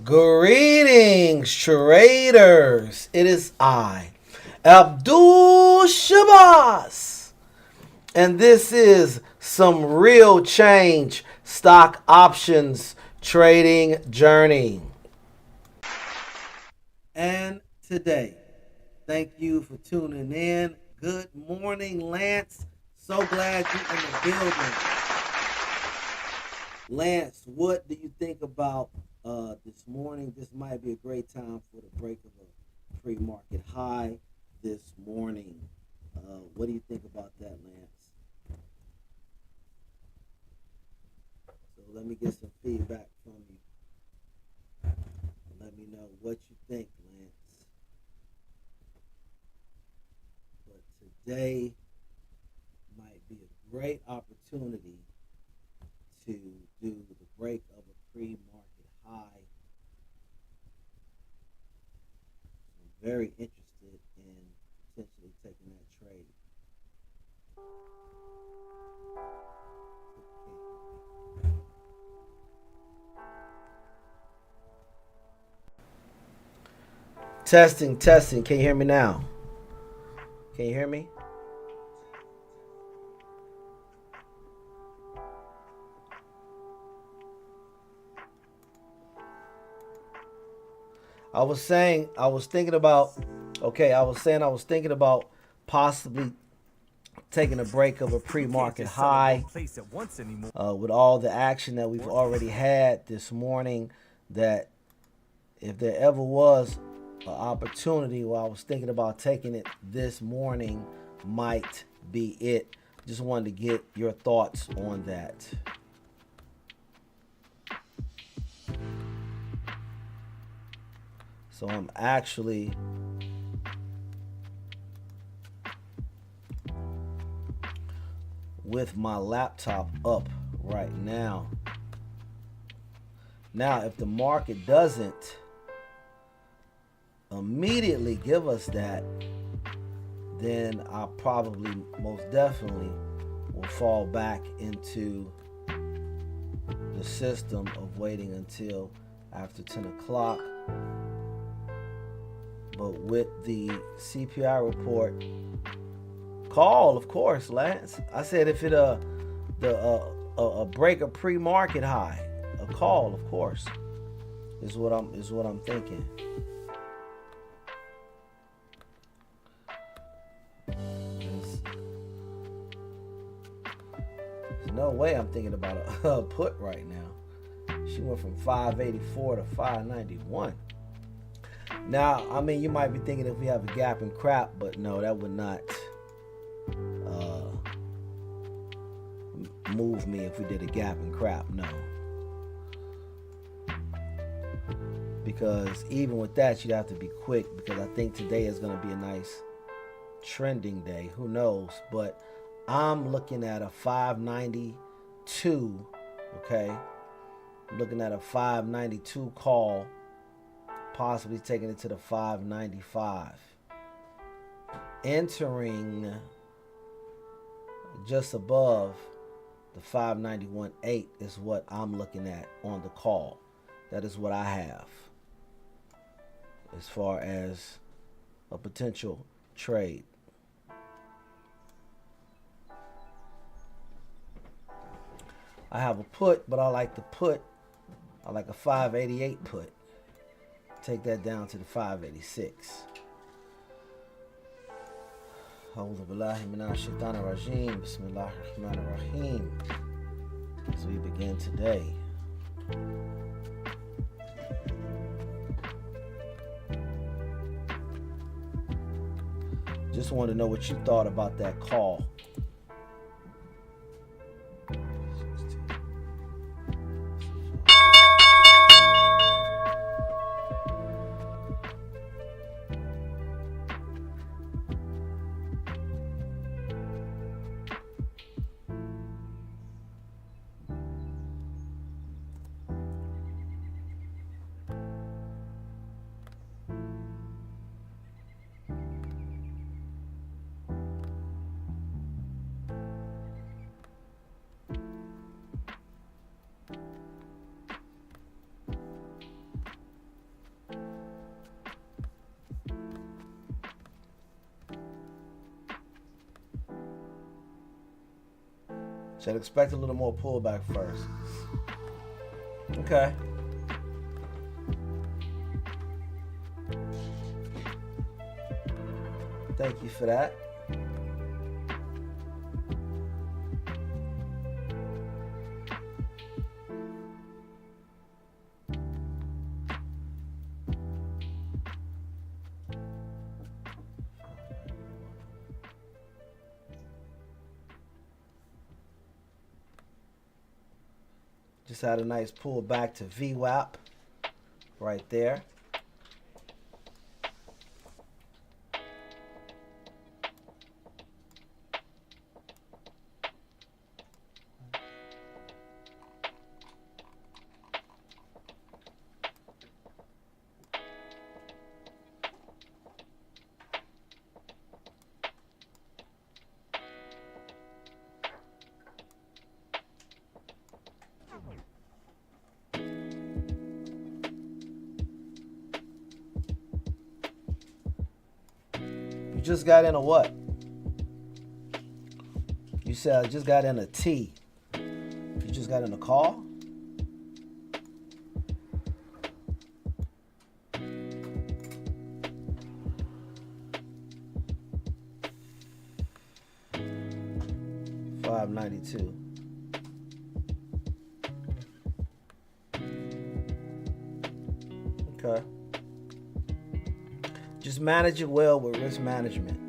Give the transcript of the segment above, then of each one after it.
Greetings, traders. It is I, Abdul Shabazz, and this is some real change stock options trading journey. And today, thank you for tuning in. Good morning, Lance. So glad you're in the building. Lance, what do you think about this morning? This might be a great time for the break of a pre-market high this morning. What do you think about that, Lance? So let me get some feedback from you. Let me know what you think, Lance. But today might be a great opportunity to do the break of a pre-market high. I'm very interested in potentially taking that trade. Testing, testing. Can you hear me now? Can you hear me? I was thinking about possibly taking a break of a pre-market high with all the action that we've already had this morning. That if there ever was an opportunity where I was thinking about taking it this morning, might be it. Just wanted to get your thoughts on that. So I'm actually with my laptop up right now. Now, if the market doesn't immediately give us that, then I probably most definitely will fall back into the system of waiting until after 10 o'clock. But with the CPI report call, of course, Lance. I said if it a break a pre-market high, a call, of course, is what I'm thinking. There's no way I'm thinking about a put right now. She went from 584 to 591. Now, I mean, you might be thinking if we have a gap and crap, but no, that would not move me if we did a gap and crap. No. Because even with that, you'd have to be quick, because I think today is going to be a nice trending day. Who knows? But I'm looking at a 592, okay? I'm looking at a 592 call, possibly taking it to the 595. Entering just above the 591.8 is what I'm looking at on the call. That is what I have as far as a potential trade. I have a put, but I like a 588 put. Take that down to the 586. A'udhu billahi minash shaitanir rajim. Bismillahir rahmanir rahim. As we begin today. Just wanted to know what you thought about that call. Should expect a little more pullback first. Okay. Thank you for that. Just had a nice pull back to VWAP right there. You just got in a what? You said I just got in a T. You just got in a call? $5.92. Okay. Just manage it well with risk management.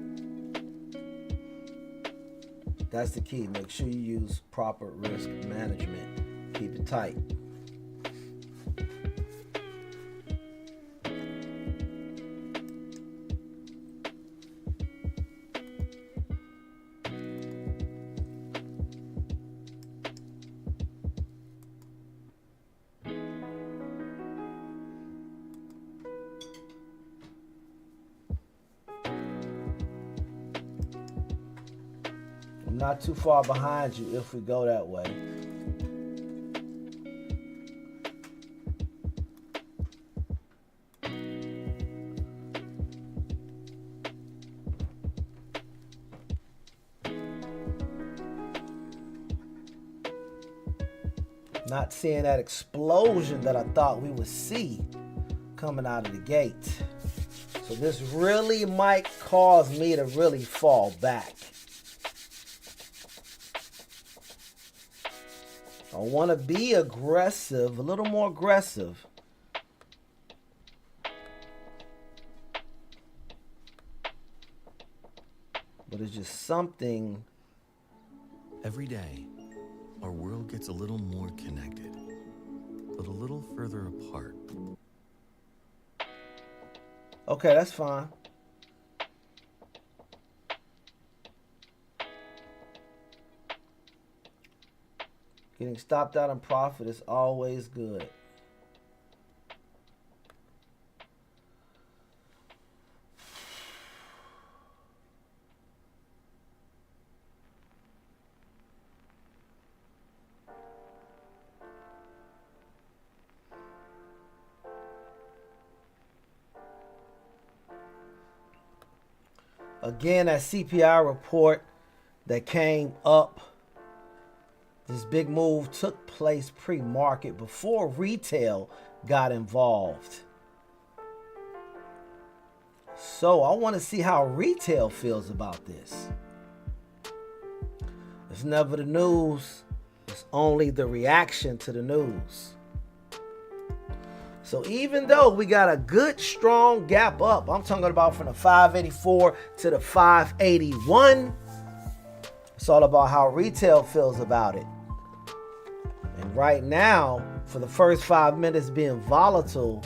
That's the key. Make sure you use proper risk management. Keep it tight. Not too far behind you if we go that way. Not seeing that explosion that I thought we would see coming out of the gate. So this really might cause me to really fall back. I want to be aggressive, a little more aggressive. But it's just something. Every day, our world gets a little more connected, but a little further apart. Okay, that's fine. Getting stopped out in profit is always good. Again, that CPI report that came up. This big move took place pre-market before retail got involved. So I want to see how retail feels about this. It's never the news. It's only the reaction to the news. So even though we got a good, strong gap up, I'm talking about from the 584 to the 581, it's all about how retail feels about it. And right now, for the first 5 minutes being volatile,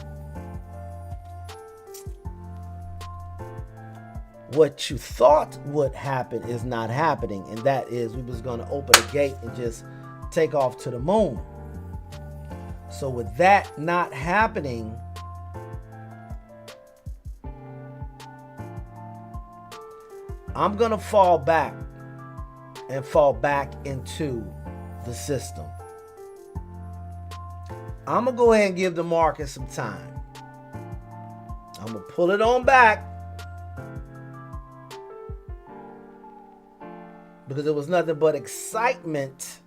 what you thought would happen is not happening. And that is we was going to open a gate and just take off to the moon. So with that not happening, I'm going to fall back and fall back into the system. I'm going to go ahead and give the market some time. I'm going to pull it on back because it was nothing but excitement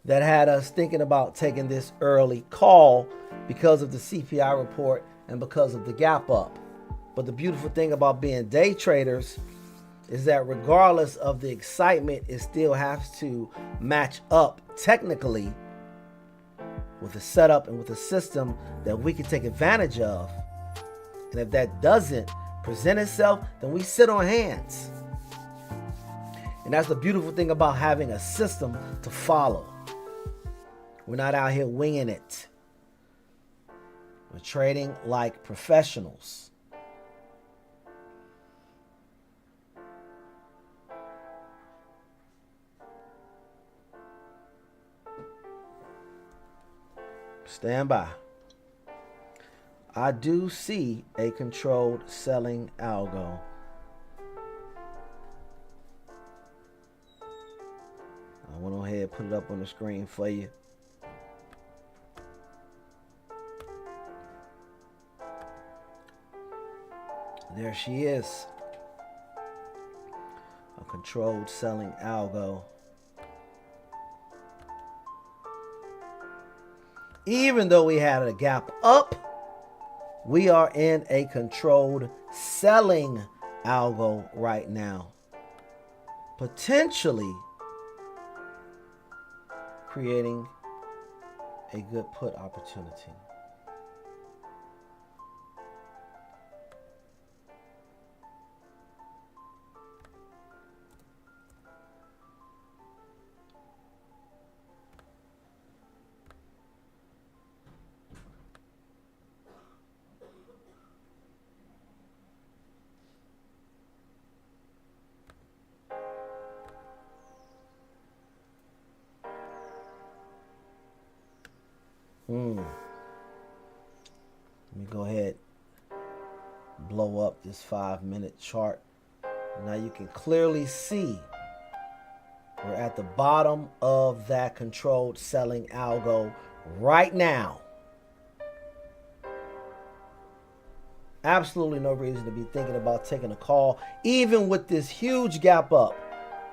that had us thinking about taking this early call because of the CPI report and because of the gap up. But the beautiful thing about being day traders is that regardless of the excitement, it still has to match up technically with a setup and with a system that we can take advantage of. And if that doesn't present itself, then we sit on hands. And that's the beautiful thing about having a system to follow. We're not out here winging it. We're trading like professionals. Stand by. I do see a controlled selling algo. I went ahead and put it up on the screen for you. There she is. A controlled selling algo. Even though we had a gap up, we are in a controlled selling algo right now. Potentially creating a good put opportunity. Let me go ahead, blow up this 5-minute chart. Now you can clearly see we're at the bottom of that controlled selling algo right now. Absolutely no reason to be thinking about taking a call. Even with this huge gap up,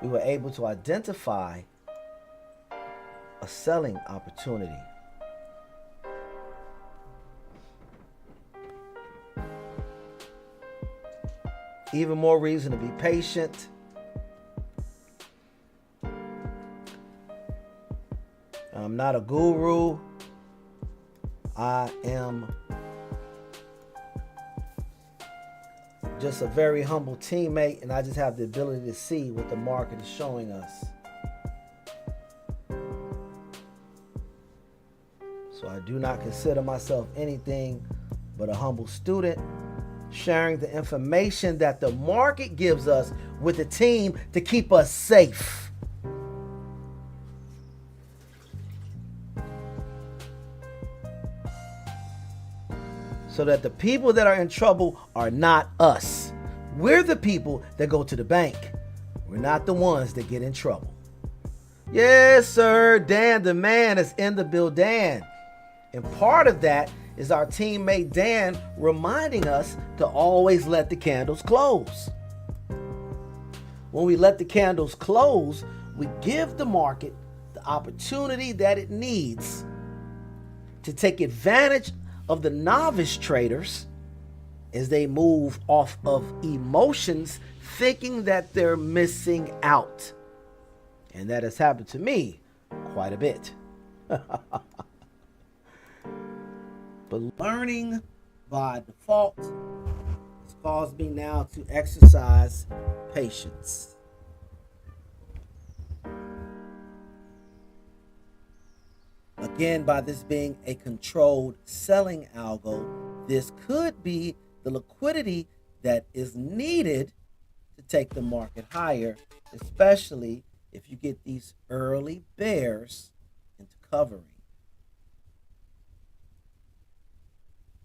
we were able to identify a selling opportunity. Even more reason to be patient. I'm not a guru. I am just a very humble teammate, and I just have the ability to see what the market is showing us. So I do not consider myself anything but a humble student, sharing the information that the market gives us with the team to keep us safe. So that the people that are in trouble are not us. We're the people that go to the bank. We're not the ones that get in trouble. Yes, sir. Dan the man is in the building. And part of that is our teammate Dan reminding us to always let the candles close. When we let the candles close, we give the market the opportunity that it needs to take advantage of the novice traders as they move off of emotions, thinking that they're missing out. And that has happened to me quite a bit. But learning by default has caused me now to exercise patience. Again, by this being a controlled selling algo, this could be the liquidity that is needed to take the market higher, especially if you get these early bears into covering.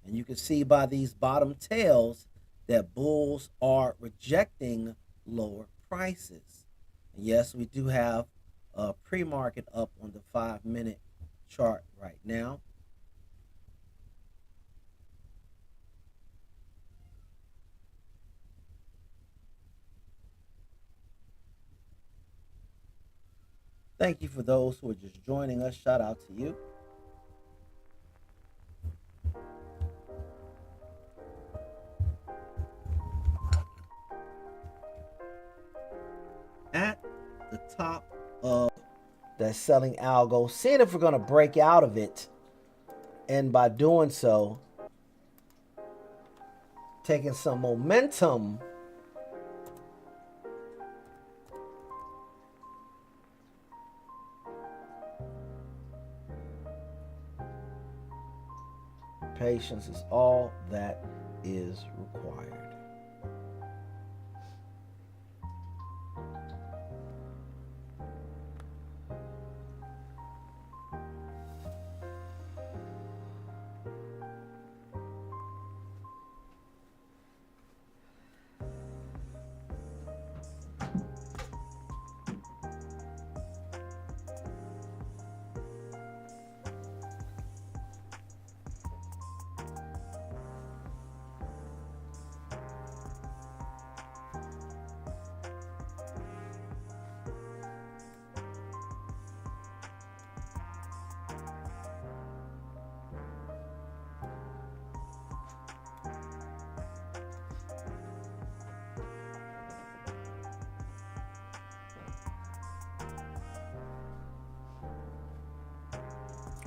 And you can see by these bottom tails that bulls are rejecting lower prices. And yes, we do have a pre-market up on the 5-minute chart right now. Thank you for those who are just joining us. Shout out to you. At the top of that selling algo, seeing if we're going to break out of it, and by doing so, taking some momentum patience is all that is required.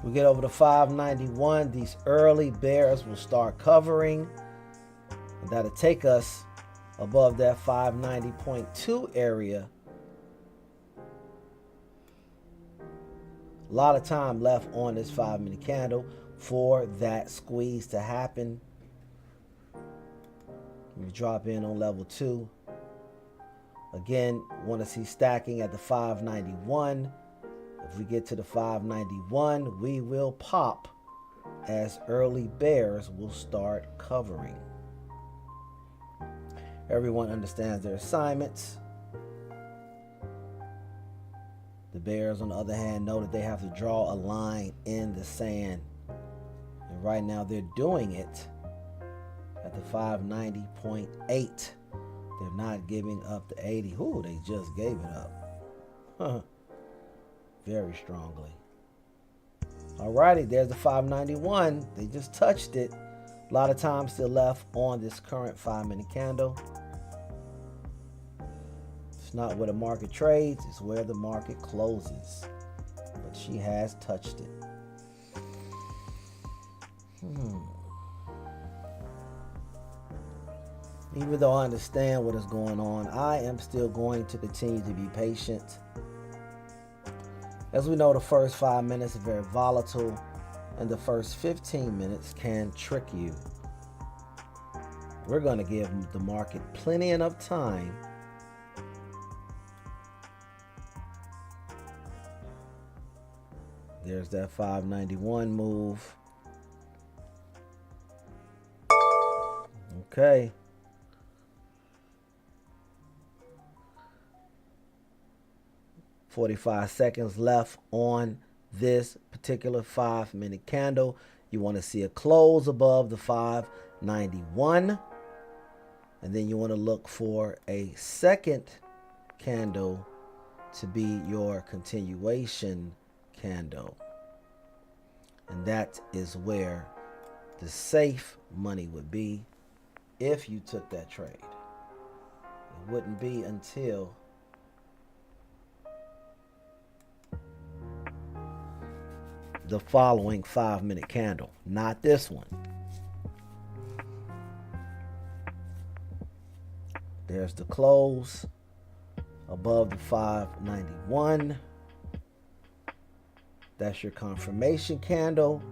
We get over to 591. These early bears will start covering. That'll take us above that 590.2 area. A lot of time left on this 5-minute candle for that squeeze to happen. We drop in on level 2. Again, want to see stacking at the 591. If we get to the 591, we will pop as early bears will start covering. Everyone understands their assignments. The bears, on the other hand, know that they have to draw a line in the sand. And right now they're doing it at the 590.8. They're not giving up the 80. Ooh, they just gave it up. Very strongly. Alrighty, there's the 591. They just touched it. A lot of time still left on this current 5-minute candle. It's not where the market trades, it's where the market closes. But she has touched it. Even though I understand what is going on, I am still going to continue to be patient. As we know, the first 5 minutes are very volatile, and the first 15 minutes can trick you. We're going to give the market plenty enough time There's that 591 move. Okay. $45 seconds left on this particular 5-minute candle. You want to see a close above the 591. And then you want to look for a second candle to be your continuation candle. And that is where the safe money would be if you took that trade. It wouldn't be until the following 5-minute candle, not this one. There's the close above the 591. That's your confirmation candle.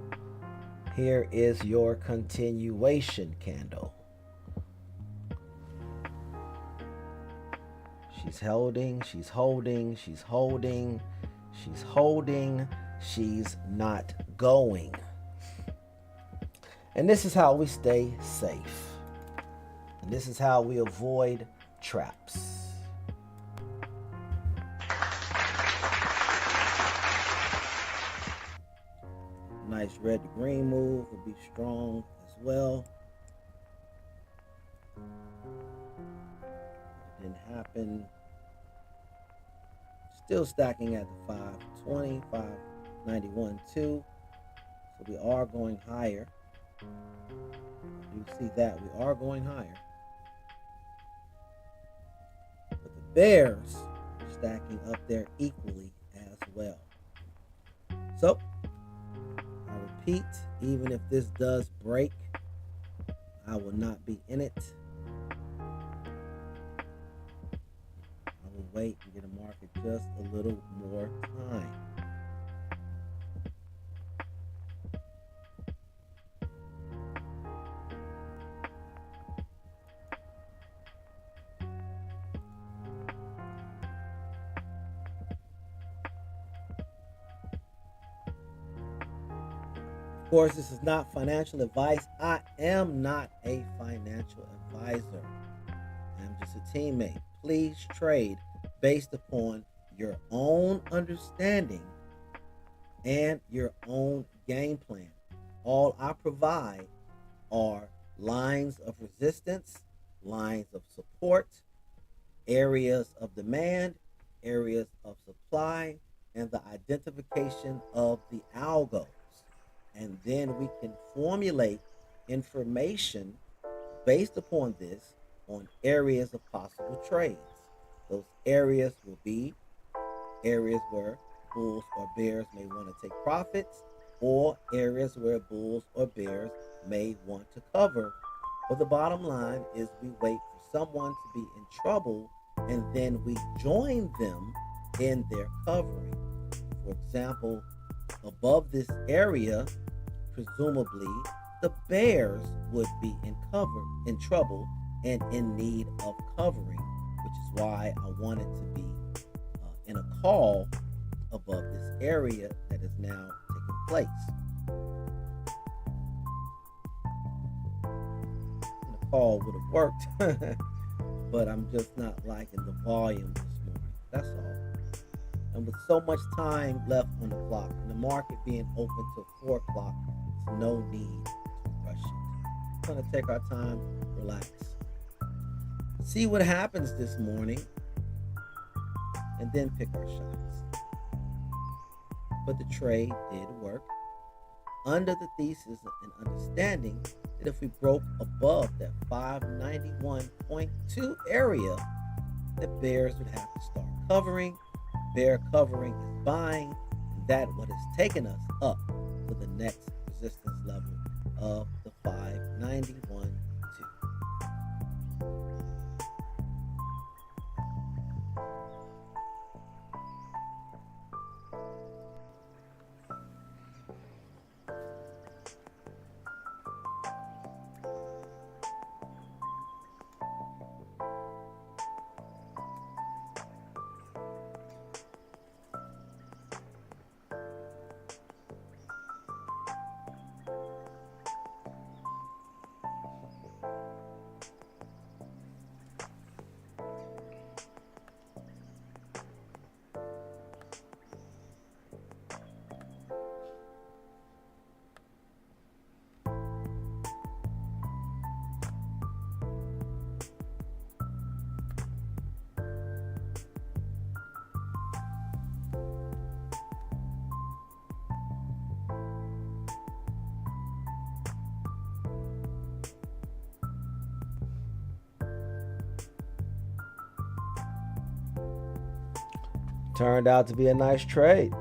Here is your continuation candle. She's holding, she's holding, she's holding, she's holding, she's not going. And this is how we stay safe. And this is how we avoid traps. Nice red to green move will be strong as well. It didn't happen. Still stacking at the 520, 591, 2. So we are going higher. You see that we are going higher. But the bears are stacking up there equally as well. So I repeat, even if this does break, I will not be in it. I will wait and get a market just a little more time. Of course, this is not financial advice. I am not a financial advisor. I'm just a teammate. Please trade based upon your own understanding and your own game plan. All I provide are lines of resistance, lines of support, areas of demand, areas of supply, and the identification of the algos. And then we can formulate information based upon this on areas of possible trades. Those areas will be areas where bulls or bears may want to take profits, or areas where bulls or bears may want to cover. But the bottom line is we wait for someone to be in trouble and then we join them in their covering. For example, above this area, presumably the bears would be in trouble and in need of covering, which is why I wanted to be in a call above this area that is now taking place. And the call would have worked, but I'm just not liking the volume this morning. That's all. And with so much time left on the clock and the market being open till 4 o'clock, there's no need to rush it. We're going to take our time, relax, see what happens this morning, and then pick our shots. But the trade did work under the thesis and understanding that if we broke above that 591.2 area, the bears would have to start covering. Bear covering is buying, and that what has taken us up to the next resistance level of the 591.2. Turned out to be a nice trade.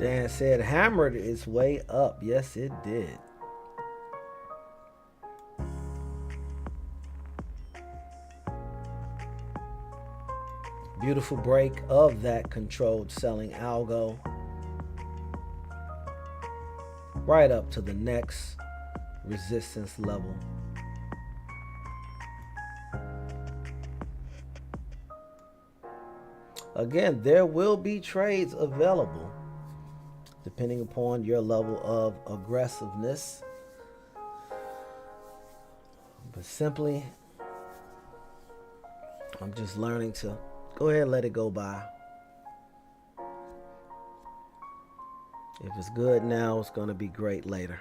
Dan said hammered its way up. Yes, it did. Beautiful break of that controlled selling algo. Right up to the next resistance level. Again, there will be trades available depending upon your level of aggressiveness. But simply, I'm just learning to go ahead and let it go by. If it's good now, it's going to be great later.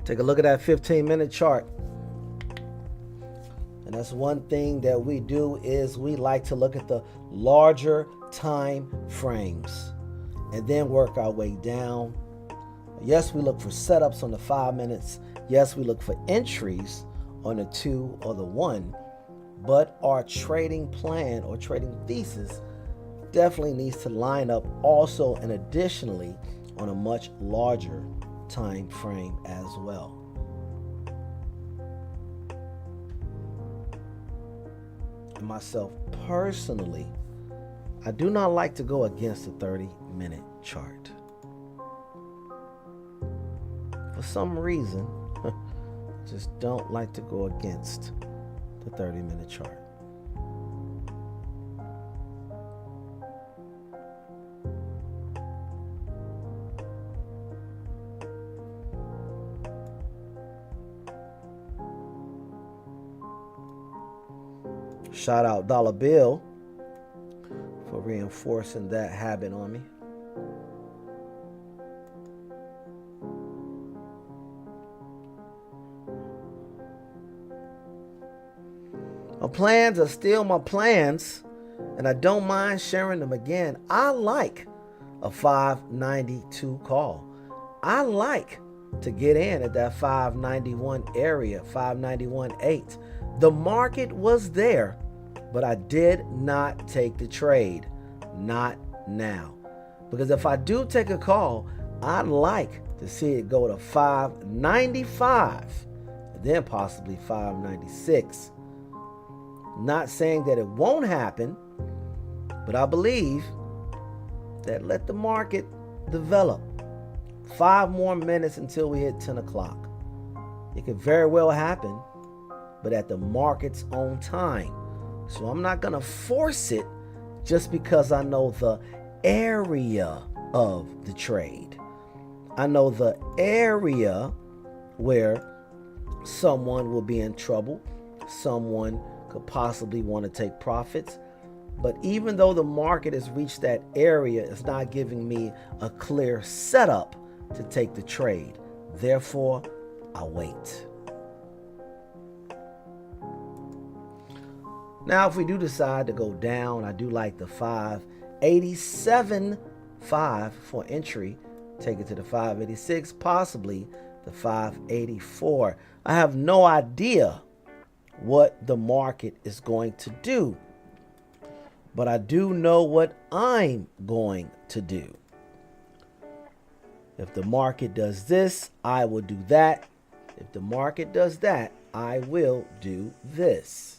Take a look at that 15-minute chart. And that's one thing that we do is we like to look at the larger time frames and then work our way down. Yes, we look for setups on the 5 minutes. Yes, we look for entries on the 2 or the 1. But our trading plan or trading thesis definitely needs to line up also and additionally on a much larger time frame as well. And myself personally, I do not like to go against the 30-minute chart. For some reason, just don't like to go against the 30-minute chart. Shout out Dollar Bill for reinforcing that habit on me. My plans are still my plans, and I don't mind sharing them again. I like a 592 call. I like to get in at that 591 area, 591.8. The market was there, but I did not take the trade. Not now. Because if I do take a call, I'd like to see it go to 595, and then possibly 596. Not saying that it won't happen, but I believe that let the market develop. 5 more minutes until we hit 10 o'clock. It could very well happen, but at the market's own time. So I'm not going to force it just because I know the area of the trade. I know the area where someone will be in trouble. Someone could possibly want to take profits. But even though the market has reached that area, it's not giving me a clear setup to take the trade. Therefore, I wait. Now, if we do decide to go down, I do like the 587.5 for entry. Take it to the 586, possibly the 584. I have no idea what the market is going to do. but I do know what I'm going to do. If the market does this, I will do that. If the market does that, I will do this.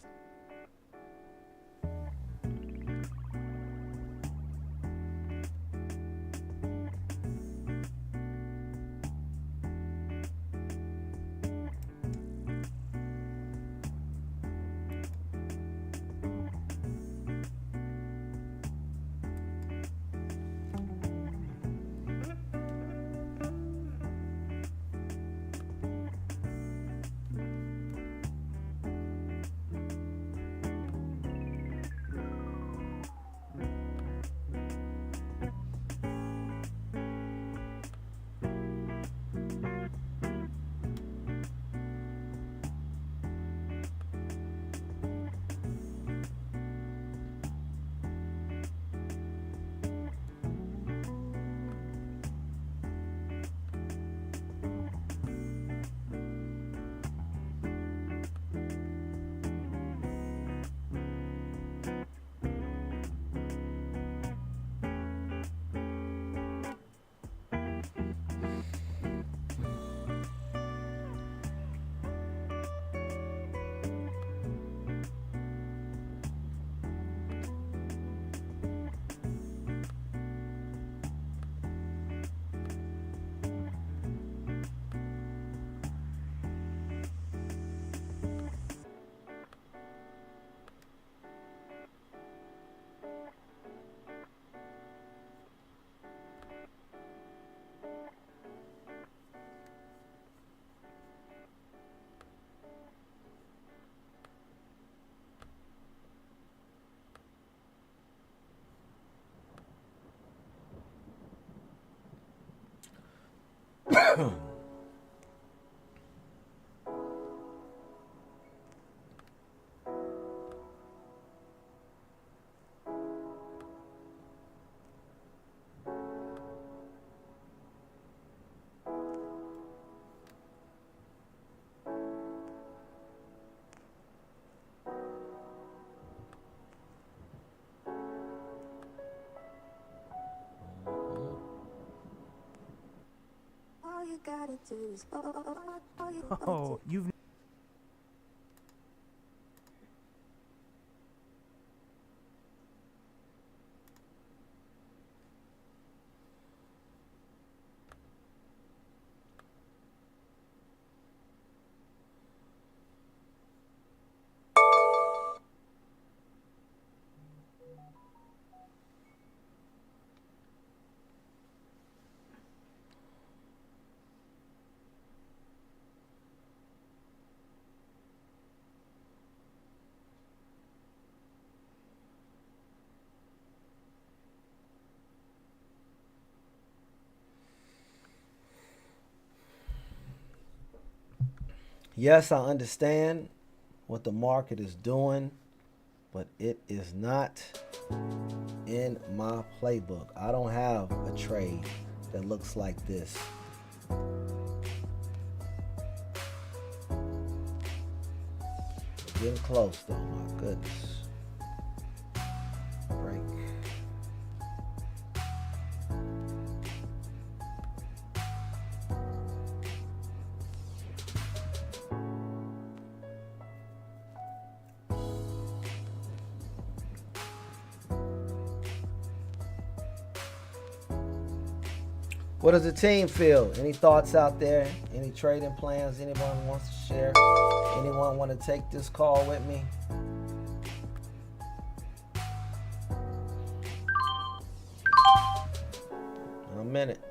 Oh, you've Yes, I understand what the market is doing, but it is not in my playbook. I don't have a trade that looks like this. Getting close though, my goodness. Break. What does the team feel? Any thoughts out there? Any trading plans anyone wants to share? Anyone want to take this call with me? In a minute.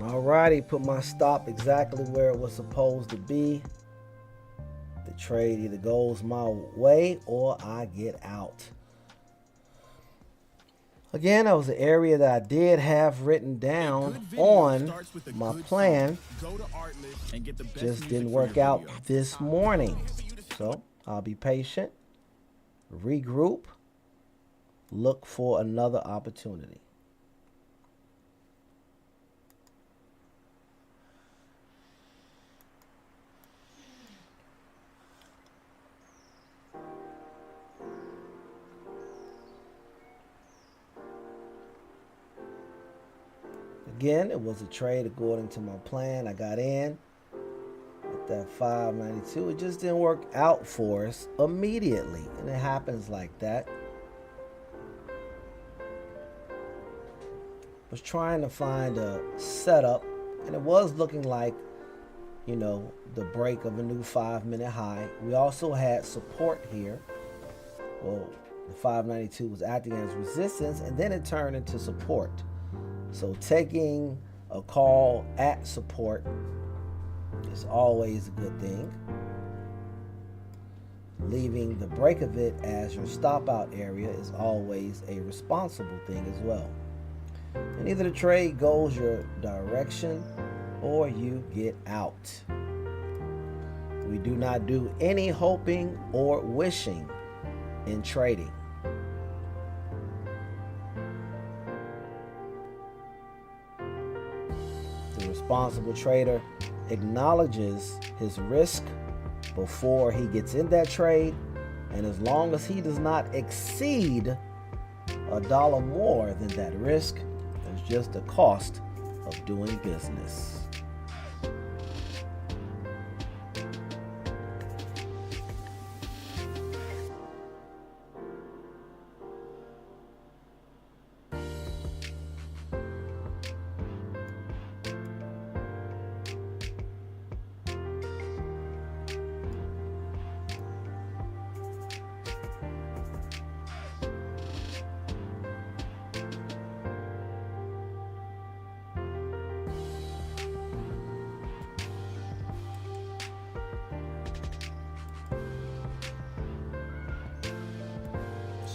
Alrighty, put my stop exactly where it was supposed to be. The trade either goes my way or I get out. Again, that was an area that I did have written down on my plan. Just didn't work out this morning. So I'll be patient, regroup, look for another opportunity. Again, it was a trade according to my plan. I got in at that 592. It just didn't work out for us immediately, and it happens like that. Was trying to find a setup, and it was looking like, you know, the break of a new 5-minute high. We also had support here. Well, the 592 was acting as resistance, and then it turned into support. So taking a call at support is always a good thing. Leaving the break of it as your stop out area is always a responsible thing as well. And either the trade goes your direction or you get out. We do not do any hoping or wishing in trading. The responsible trader acknowledges his risk before he gets in that trade, and as long as he does not exceed $1 more than that risk, there's just the cost of doing business.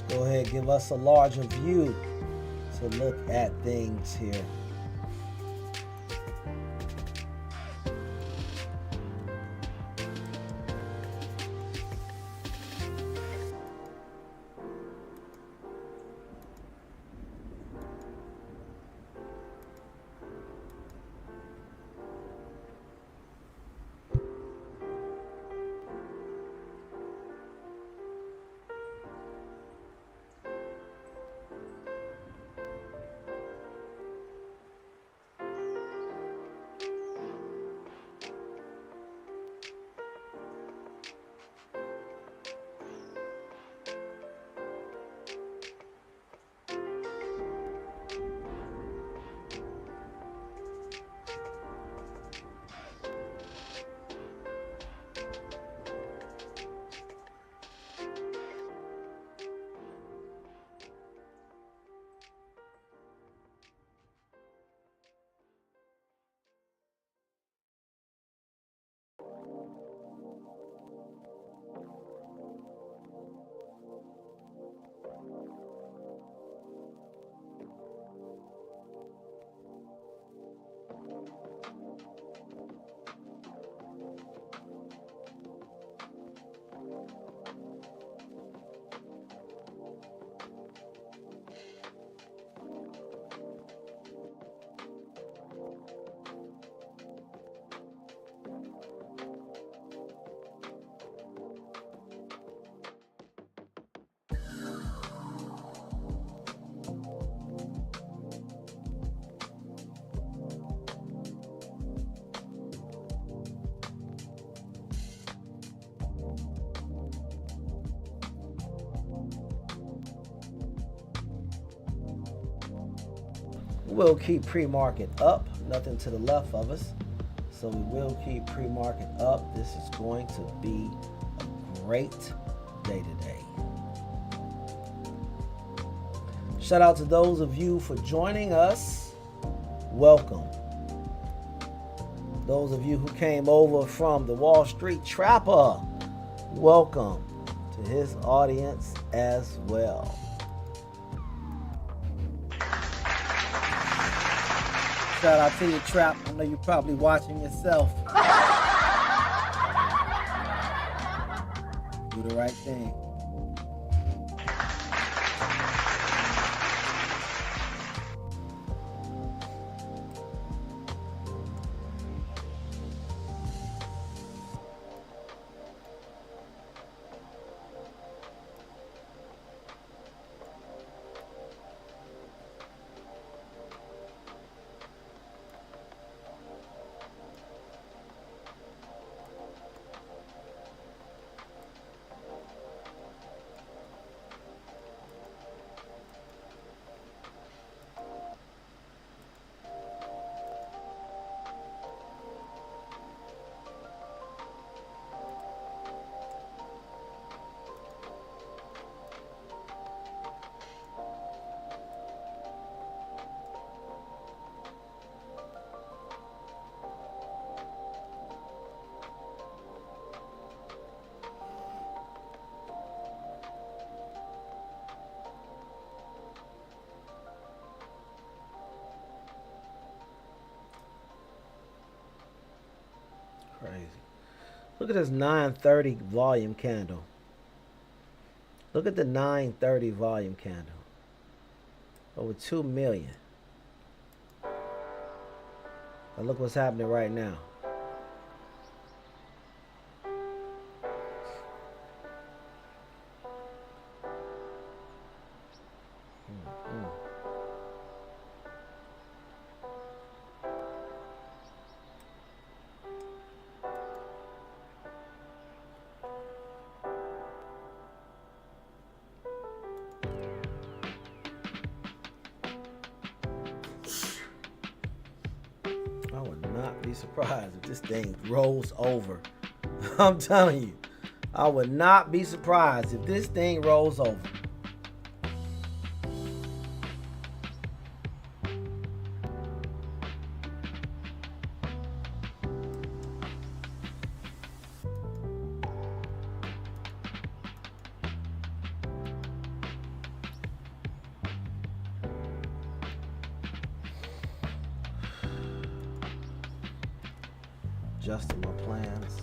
Go ahead, give us a larger view to look at things here. We'll keep pre-market up, nothing to the left of us. So we will keep pre-market up. This is going to be a great day today. Shout out to those of you for joining us. Welcome. Those of you who came over from the Wall Street Trapper, welcome to his audience as well. Shout out to you, Trap. I know you're probably watching yourself. Do the right thing. Crazy. Look at this 930 volume candle. Look at the 930 volume candle. Over 2 million. Now look what's happening right now. I would not be surprised if this thing rolls over. I'm telling you, I would not be surprised if this thing rolls over. Adjusting my plans.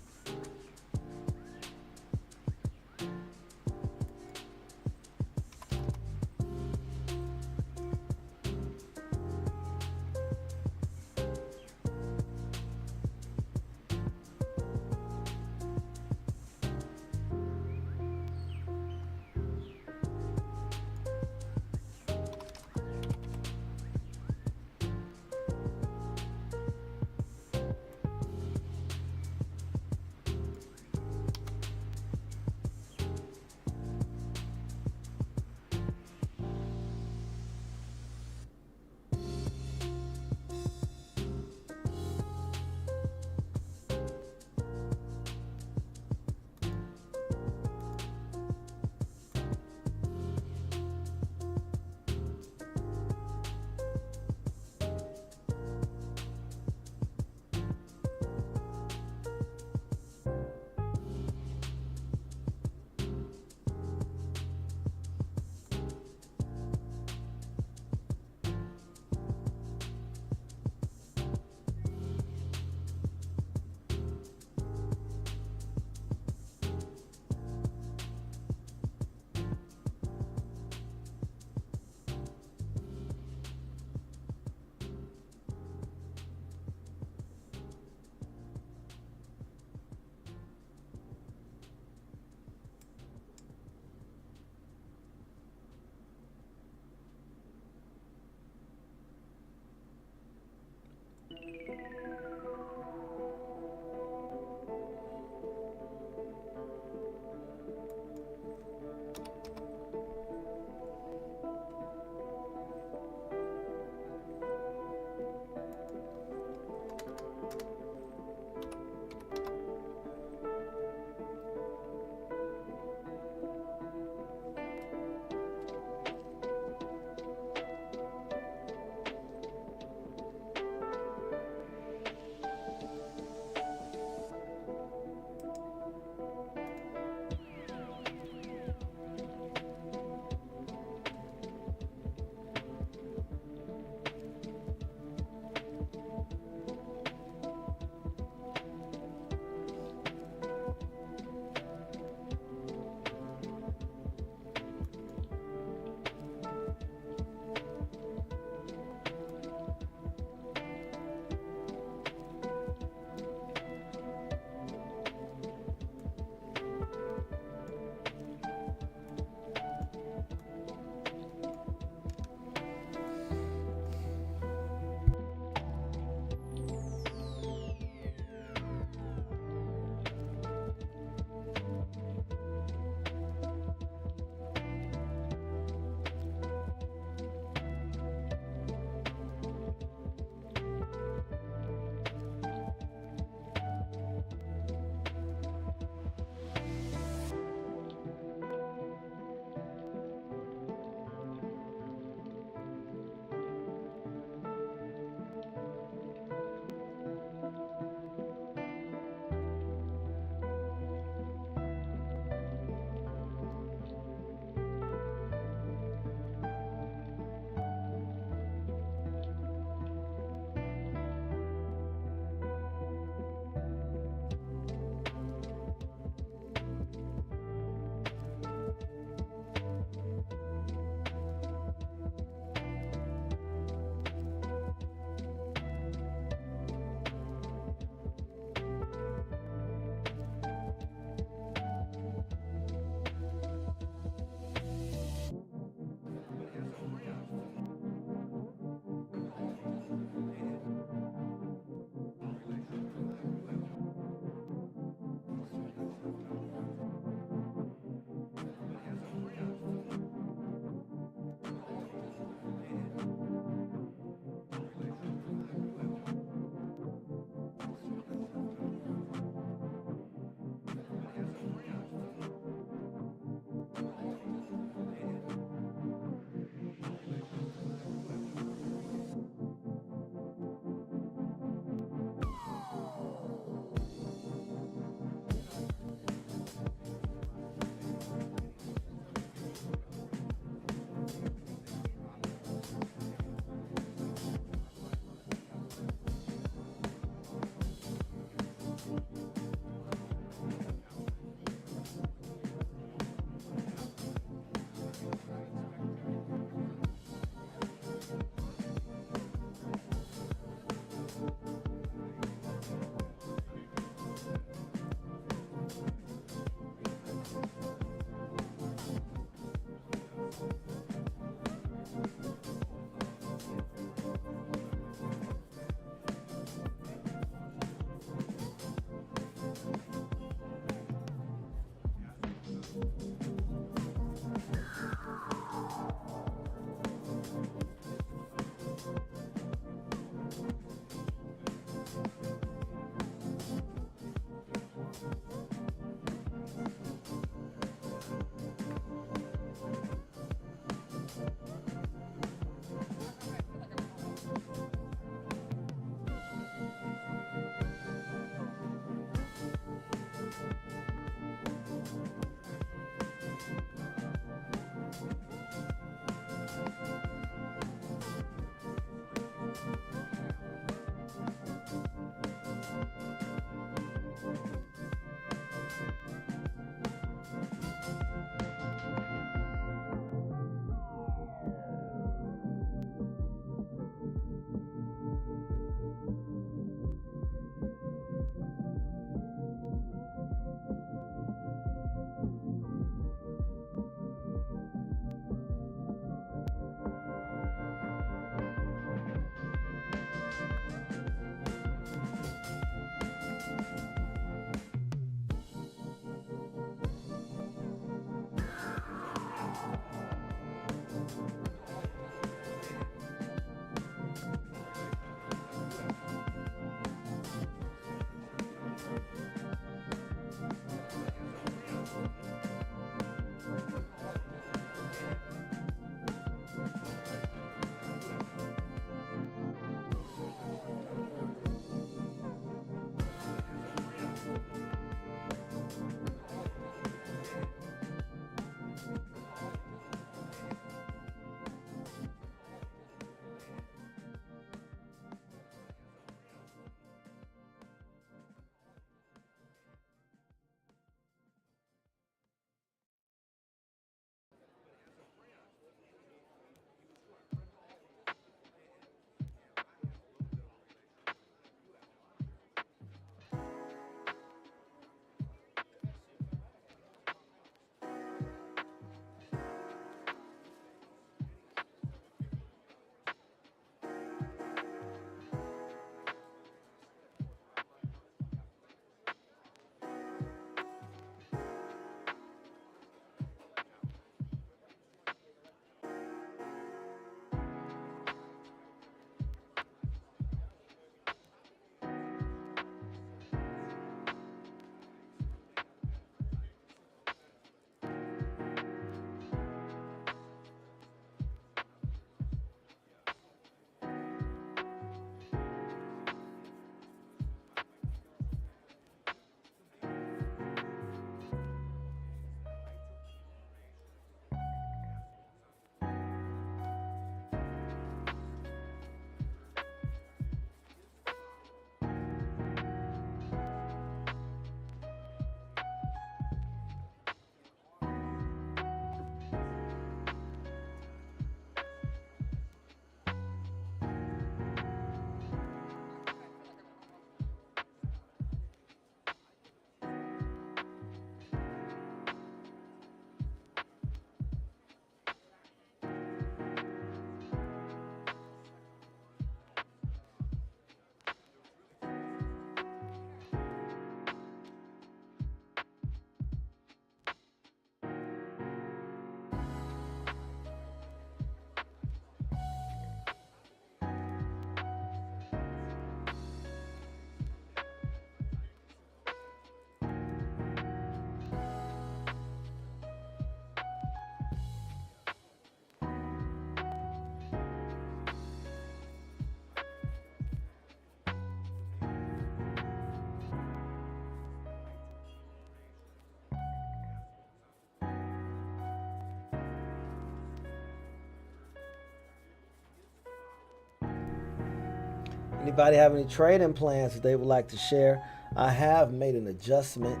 Anybody have any trading plans that they would like to share? I have made an adjustment.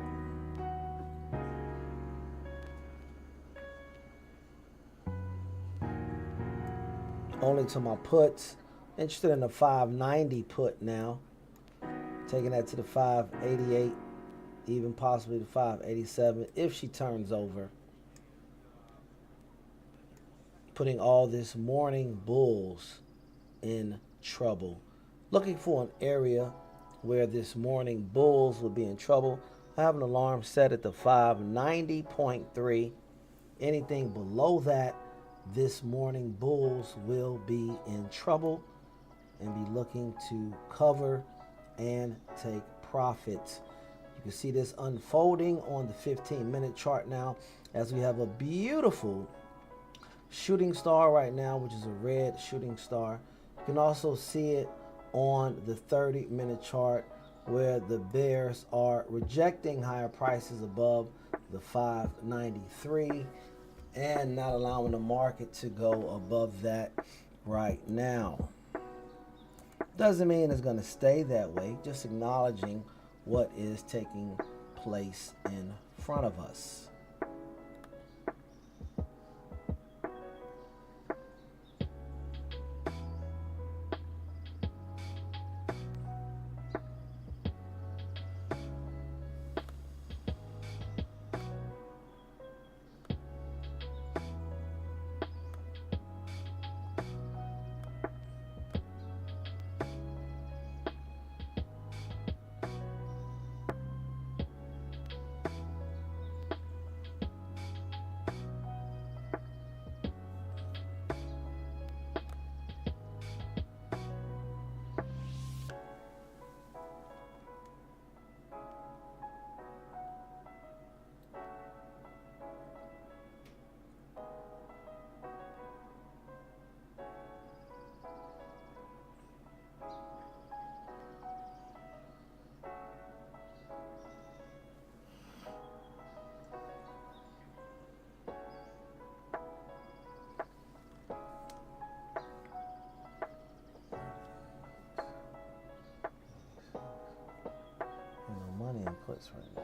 Only to my puts. Interested in the 590 put now. Taking that to the 588, even possibly the 587 if she turns over. Putting all this morning bulls in trouble. Looking for an area where this morning bulls will be in trouble. I have an alarm set at the 590.3. Anything below that, this morning bulls will be in trouble and be looking to cover and take profits. You can see this unfolding on the 15-minute chart now as we have a beautiful shooting star right now, which is a red shooting star. You can also see it on the 30-minute chart where the bears are rejecting higher prices above the 593 and not allowing the market to go above that right now. Doesn't mean it's going to stay that way, just acknowledging what is taking place in front of us. Money inputs right now.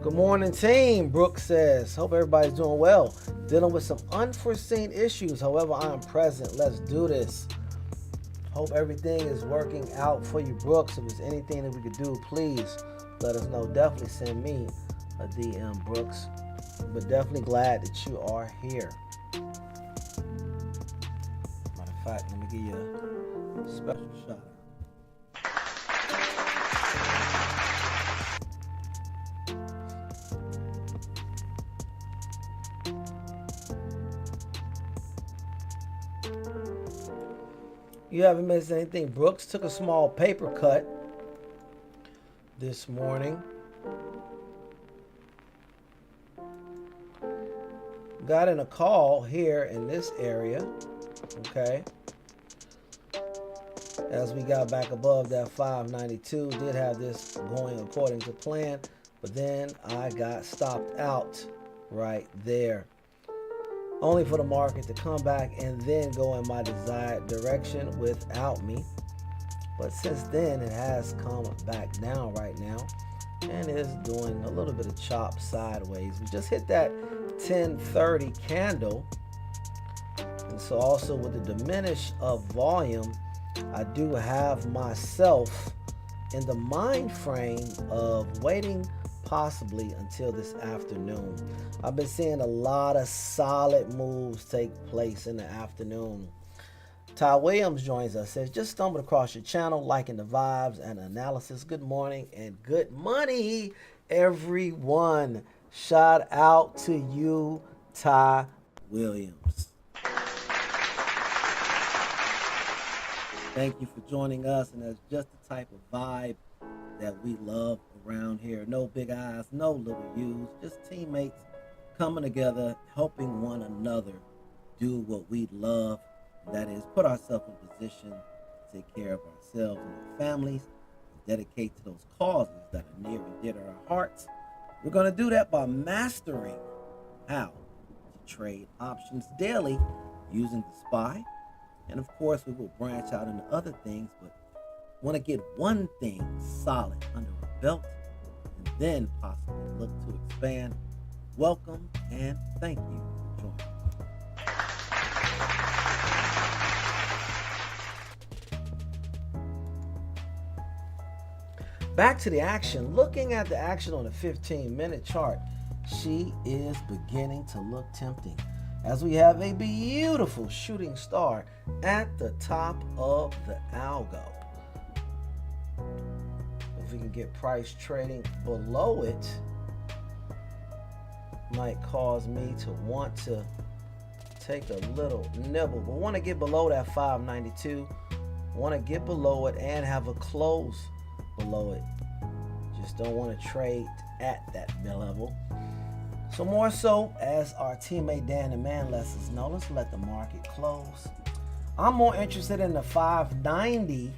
Good morning, team. Brooks says, hope everybody's doing well. Dealing with some unforeseen issues. However, I am present. Let's do this. Hope everything is working out for you, Brooks. If there's anything that we could do, please let us know. Definitely send me a DM, Brooks. But definitely glad that you are here. Matter of fact, let me give you a special shot. You haven't missed anything. Brooks took a small paper cut this morning. got in a call here in this area, okay, as we got back above that 592. Did have this going according to plan, but then I got stopped out right there, only for the market to come back and then go in my desired direction without me. But since then, it has come back down right now and is doing a little bit of chop sideways. We just hit that 1030 candle. And so also with the diminish of volume, I do have myself in the mind frame of waiting possibly until this afternoon. I've been seeing a lot of solid moves take place in the afternoon. Ty Williams joins us, says, just stumbled across your channel, liking the vibes and analysis. Good morning and good money, everyone. Shout out to you, Ty Williams. Thank you for joining us, and that's just the type of vibe that we love around here. No big eyes, no little U's, just teammates coming together, helping one another do what we love. That is, put ourselves in position to take care of ourselves and our families, and dedicate to those causes that are near and dear to our hearts. We're going to do that by mastering how to trade options daily using the SPY. And of course, we will branch out into other things, but want to get one thing solid under our belt and then possibly look to expand. Welcome and thank you for joining. Back to the action. Looking at the action on the 15-minute chart, she is beginning to look tempting, as we have a beautiful shooting star at the top of the algo. If we can get price trading below it, might cause me to want to take a little nibble, but want to get below that 592, want to get below it and have a close below it. Just don't want to trade at that level. So more so, as our teammate Dan the Man lets us know, let's let the market close. I'm more interested in the 590,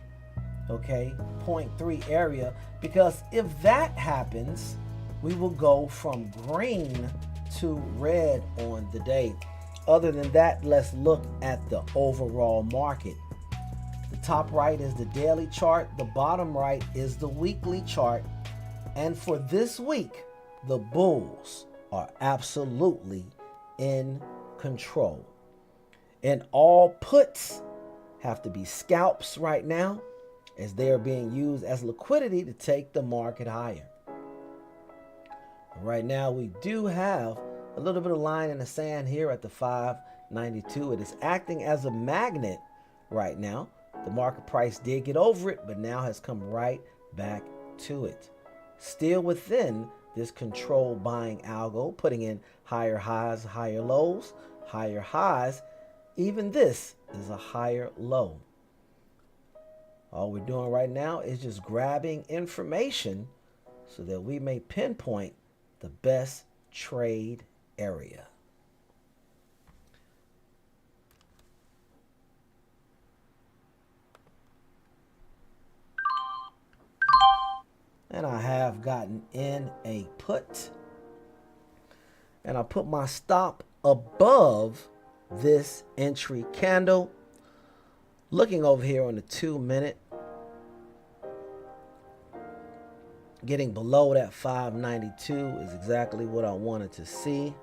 okay, 0.3 area, because if that happens, we will go from green to red on the day. Other than that, let's look at the overall market. The top right is the daily chart. The bottom right is the weekly chart. And for this week, the bulls are absolutely in control. And all puts have to be scalps right now, as they are being used as liquidity to take the market higher. Right now, we do have a little bit of line in the sand here at the 592. It is acting as a magnet right now. The market price did get over it, but now has come right back to it. Still within this control buying algo, putting in higher highs, higher lows, higher highs. Even this is a higher low. All we're doing right now is just grabbing information so that we may pinpoint the best trade area. And I have gotten in a put. And I put my stop above this entry candle. Looking over here on the 2-minute. Getting below that 592 is exactly what I wanted to see.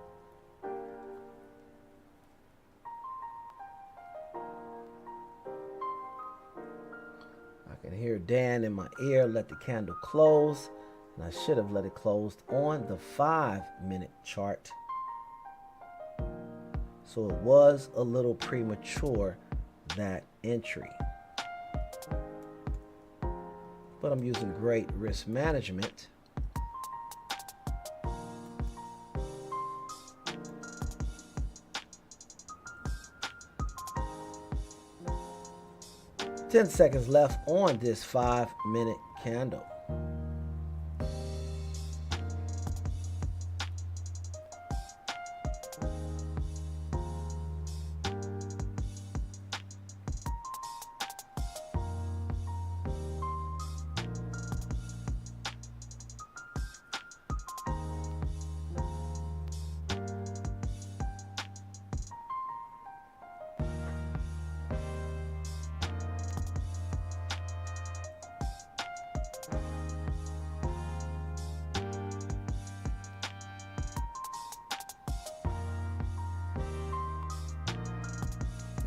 I can hear Dan in my ear, let the candle close. And I should have let it close on the 5-minute chart. So it was a little premature, that entry. But I'm using great risk management. Ten seconds left on this 5-minute candle.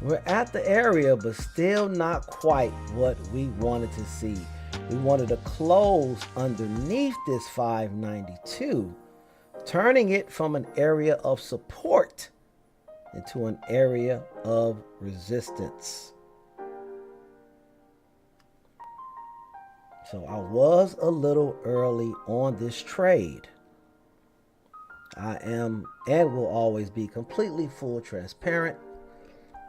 We're at the area, but still not quite what we wanted to see. We wanted to close underneath this 592, turning it from an area of support into an area of resistance. So I was a little early on this trade. I am and will always be completely full transparent.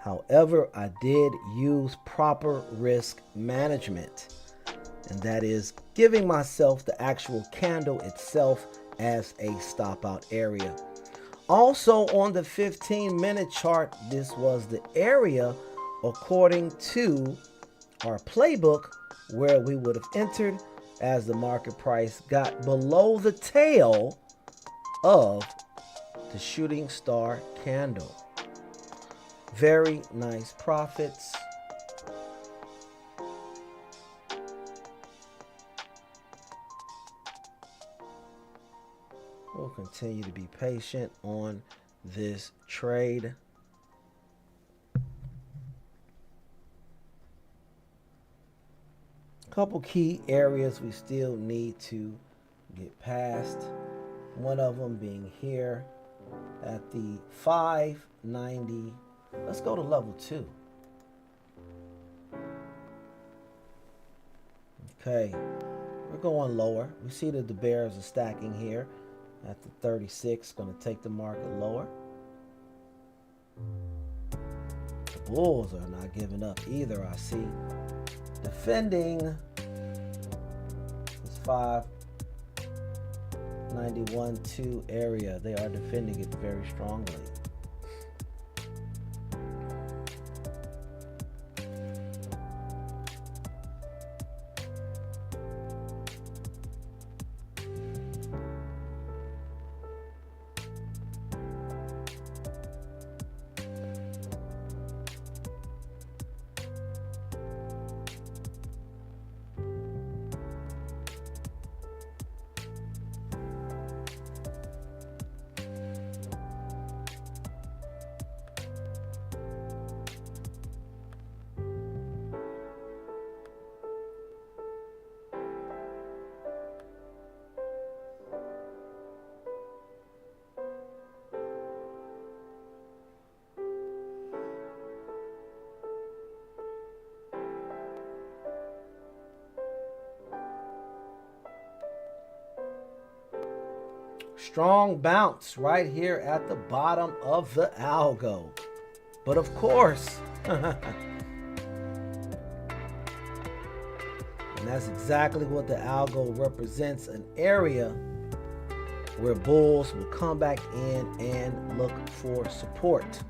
However, I did use proper risk management, and that is giving myself the actual candle itself as a stop out area. Also on the 15-minute chart, this was the area, according to our playbook, where we would have entered as the market price got below the tail of the shooting star candle. Very nice profits. We'll continue to be patient on this trade. Couple key areas we still need to get past. One of them being here at the 590. Let's go to level 2. Okay, we're going lower. We see that the bears are stacking here at the 36. Going to take the market lower. The bulls are not giving up either, I see. Defending this 591.2 area. They are defending it very strongly. Strong bounce right here at the bottom of the algo. But of course, and that's exactly what the algo represents, an area where bulls will come back in and look for support.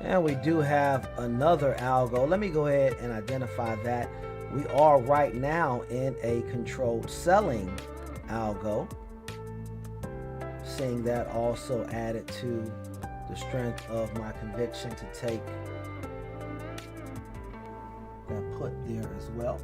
And we do have another algo. Let me go ahead and identify that. We are right now in a controlled selling algo. Seeing that also added to the strength of my conviction to take that put there as well.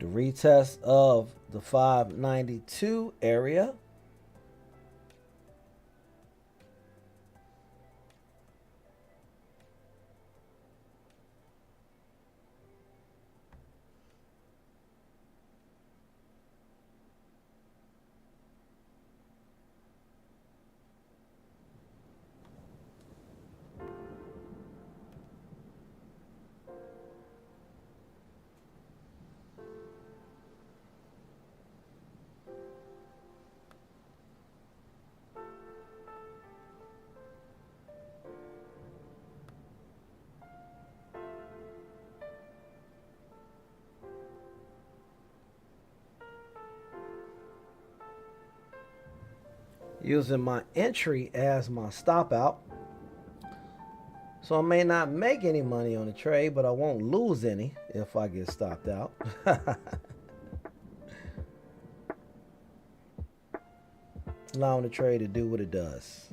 The retest of the 592 area. Using my entry as my stop out. So I may not make any money on the trade, but I won't lose any if I get stopped out. Allowing the trade to do what it does.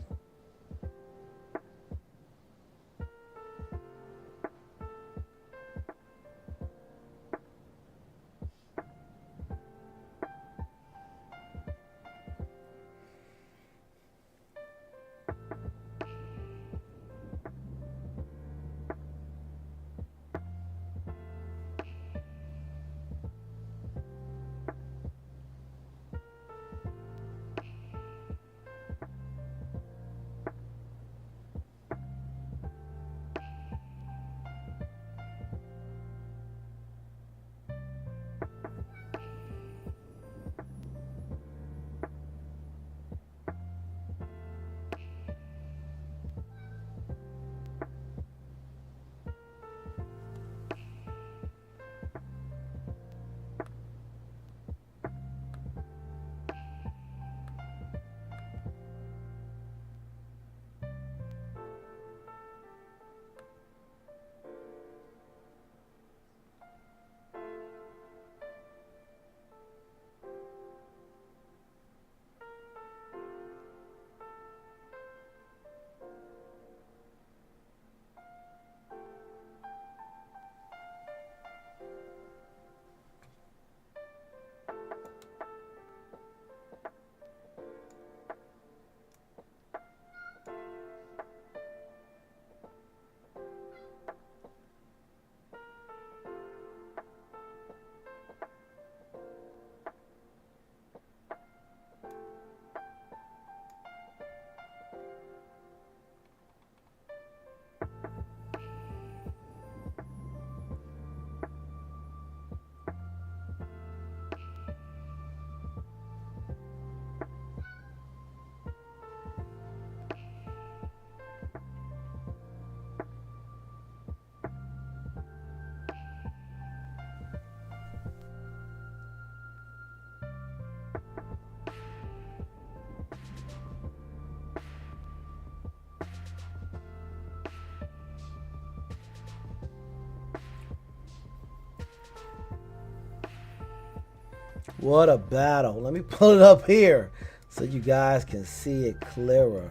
What a battle. Let me pull it up here so you guys can see it clearer.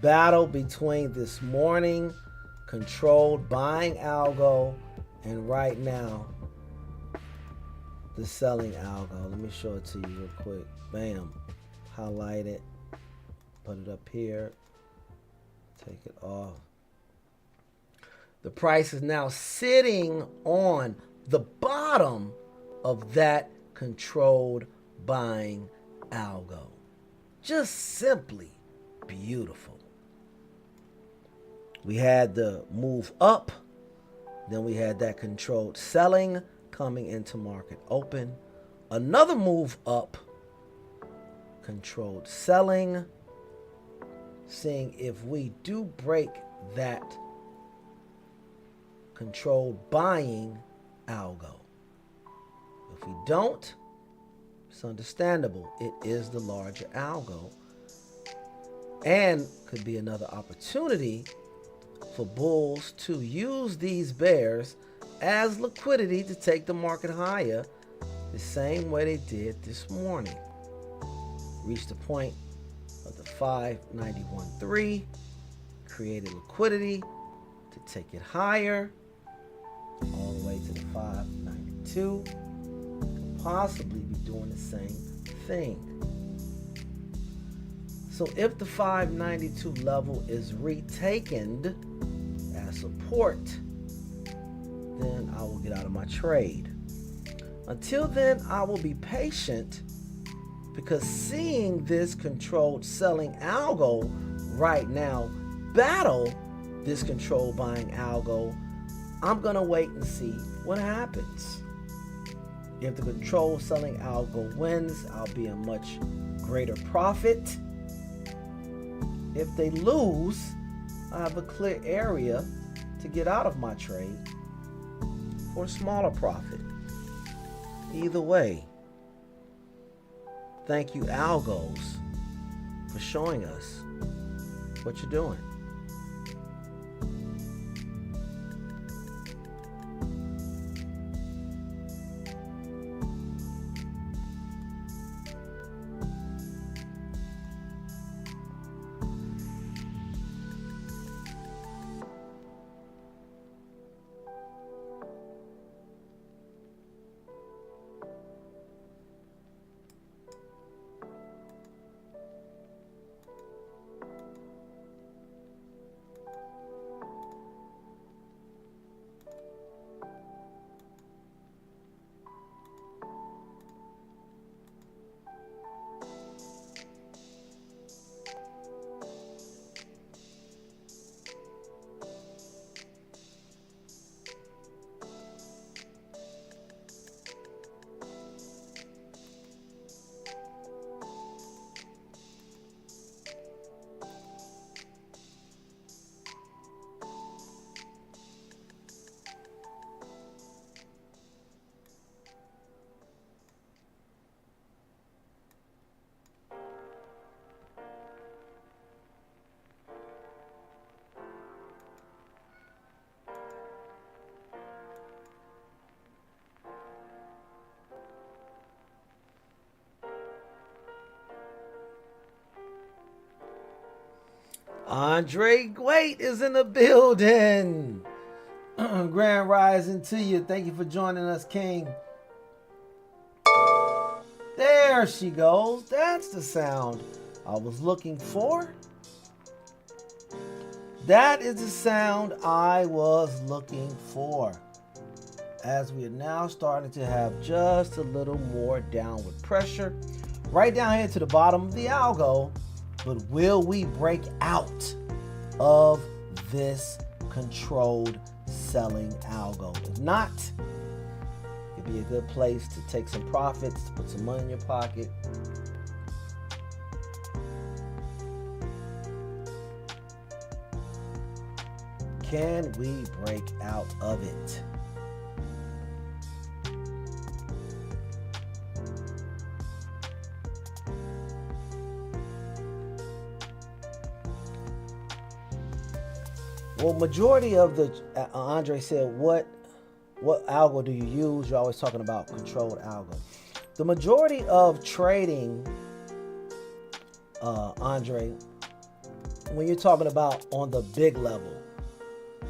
Battle between this morning controlled buying algo and right now the selling algo. Let me show it to you real quick. Bam. Highlight it. Put it up here. Take it off. The price is now sitting on the bottom of that controlled buying algo. Just simply beautiful. We had the move up, then we had that controlled selling coming into market open, another move up, controlled selling, seeing if we do break that controlled buying algo. If we don't, it's understandable. It is the larger algo and could be another opportunity for bulls to use these bears as liquidity to take the market higher the same way they did this morning. Reached the point of the 591.3, created liquidity to take it higher all the way to the 592. possibly be doing the same thing. So if the 592 level is retaken as support, then I will get out of my trade. Until then, I will be patient, because seeing this controlled selling algo right now battle this controlled buying algo, I'm gonna wait and see what happens. If the controlled selling algo wins, I'll be in much greater profit. If they lose, I have a clear area to get out of my trade for a smaller profit. Either way, thank you, algos, for showing us what you're doing. Andre Wait is in the building. Grand rising to you. Thank you for joining us, King. There she goes. That's the sound I was looking for. That is the sound I was looking for. As we are now starting to have just a little more downward pressure right down here to the bottom of the algo. But will we break out of this controlled selling algo? If not, it'd be a good place to take some profits, to put some money in your pocket. Can we break out of it? Well, majority of the, Andre said, what algo do you use? You're always talking about controlled algo. The majority of trading, Andre, when you're talking about on the big level,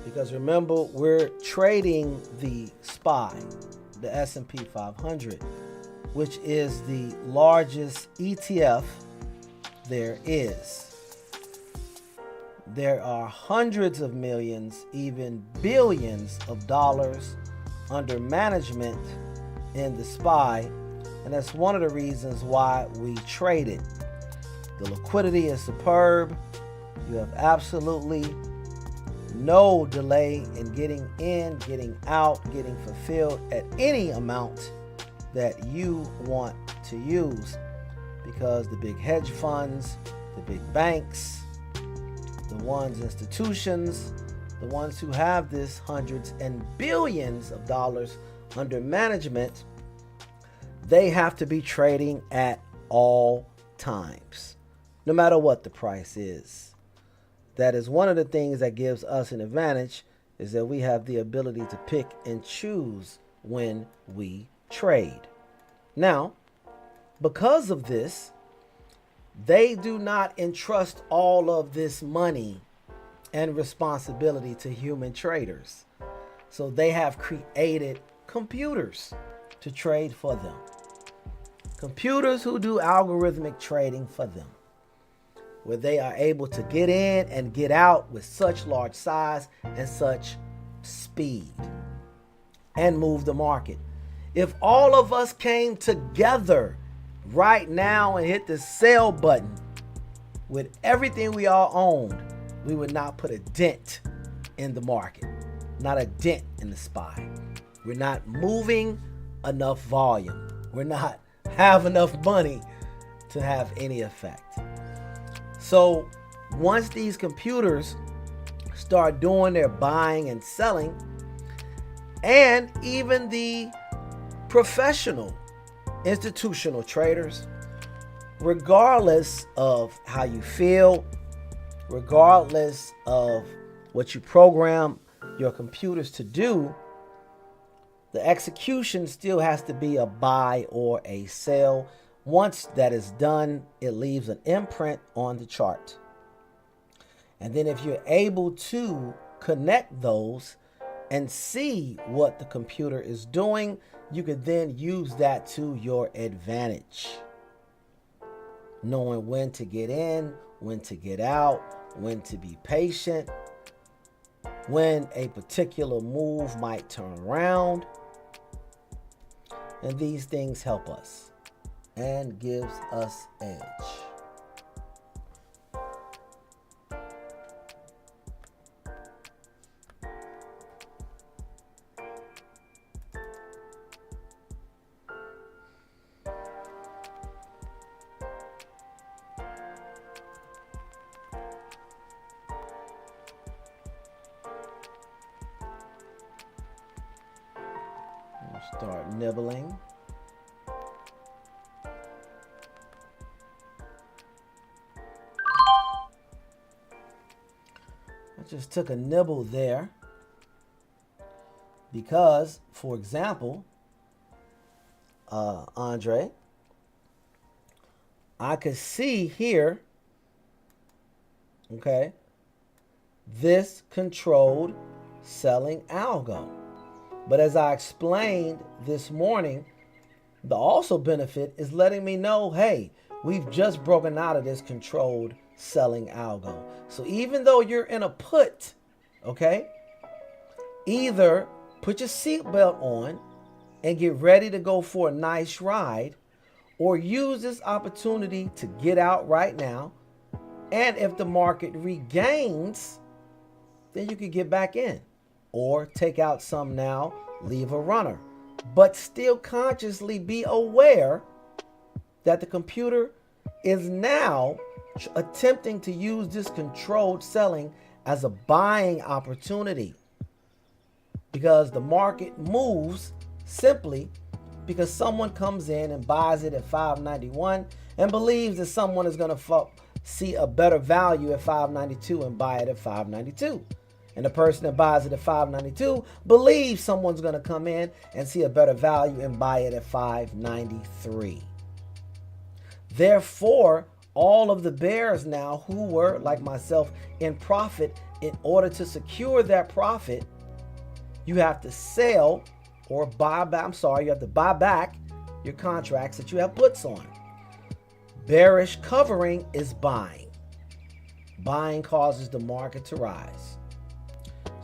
because remember, we're trading the SPY, the S&P 500, which is the largest ETF there is. There are hundreds of millions, even billions of dollars under management in the SPY, and that's one of the reasons why we trade it. The liquidity is superb. You have absolutely no delay in getting in, getting out, getting fulfilled at any amount that you want to use, because the big hedge funds, the big banks, the ones institutions, the ones who have this hundreds and billions of dollars under management, they have to be trading at all times, no matter what the price is. That is one of the things that gives us an advantage, is that we have the ability to pick and choose when we trade. Now, because of this, they do not entrust all of this money and responsibility to human traders. So they have created computers to trade for them. computers who do algorithmic trading for them, where they are able to get in and get out with such large size and such speed and move the market. If all of us came together right now and hit the sell button with everything we all owned, we would not put a dent in the market, not a dent in the SPY. We're not moving enough volume. We're not have enough money to have any effect. So once these computers start doing their buying and selling, and even the professional institutional traders, regardless of how you feel, regardless of what you program your computers to do, the execution still has to be a buy or a sell. Once that is done, it leaves an imprint on the chart. And then if you're able to connect those and see what the computer is doing, you could then use that to your advantage. Knowing when to get in, when to get out, when to be patient, when a particular move might turn around. And these things help us and gives us edge. Start nibbling. I just took a nibble there because, for example, Andre, I could see here, okay, this controlled selling algo. But as I explained this morning, the also benefit is letting me know, hey, we've just broken out of this controlled selling algo. So even though you're in a put, okay, either put your seatbelt on and get ready to go for a nice ride, or use this opportunity to get out right now. And if the market regains, then you can get back in. Or take out some now, leave a runner. But still consciously be aware that the computer is now attempting to use this controlled selling as a buying opportunity. Because the market moves simply because someone comes in and buys it at $5.91 and believes that someone is going to see a better value at $5.92 and buy it at $5.92. And the person that buys it at $5.92 believes someone's going to come in and see a better value and buy it at $5.93. Therefore, all of the bears now who were, like myself, in profit, in order to secure that profit, you have to sell or buy back. You have to buy back your contracts that you have puts on. Bearish covering is buying. Buying causes the market to rise.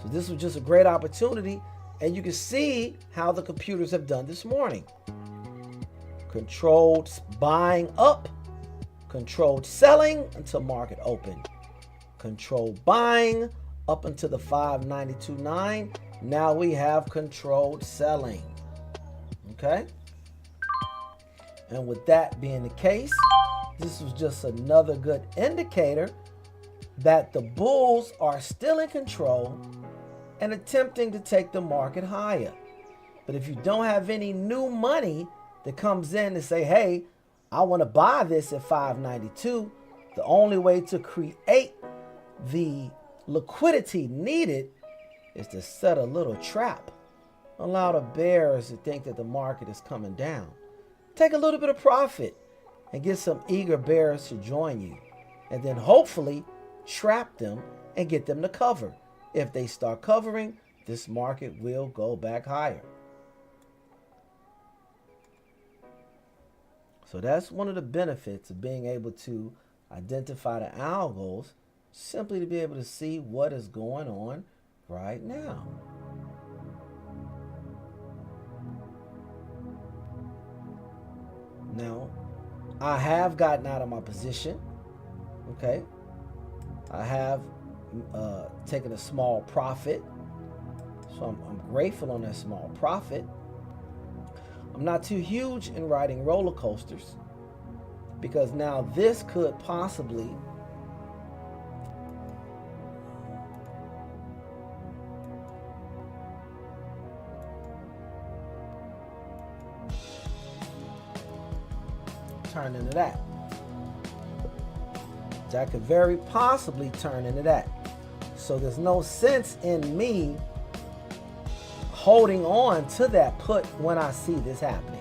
So this was just a great opportunity, and you can see how the computers have done this morning. Controlled buying up, controlled selling until market open. Controlled buying up until the 592.9. Now we have controlled selling. Okay? And with that being the case, this was just another good indicator that the bulls are still in control and attempting to take the market higher. But if you don't have any new money that comes in to say, hey, I want to buy this at $5.92, the only way to create the liquidity needed is to set a little trap. Allow the bears to think that the market is coming down. Take a little bit of profit and get some eager bears to join you. And then hopefully trap them and get them to cover. If they start covering, this market will go back higher. So that's one of the benefits of being able to identify the algos, simply to be able to see what is going on right now. Now, I have gotten out of my position, okay? I have taken a small profit, so I'm grateful on that small profit. I'm not too huge in riding roller coasters, because now this could possibly turn into that. That could very possibly turn into that. So there's no sense in me holding on to that put when I see this happening.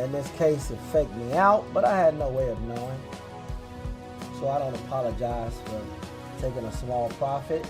In this case, it faked me out, but I had no way of knowing. So I don't apologize for taking a small profit.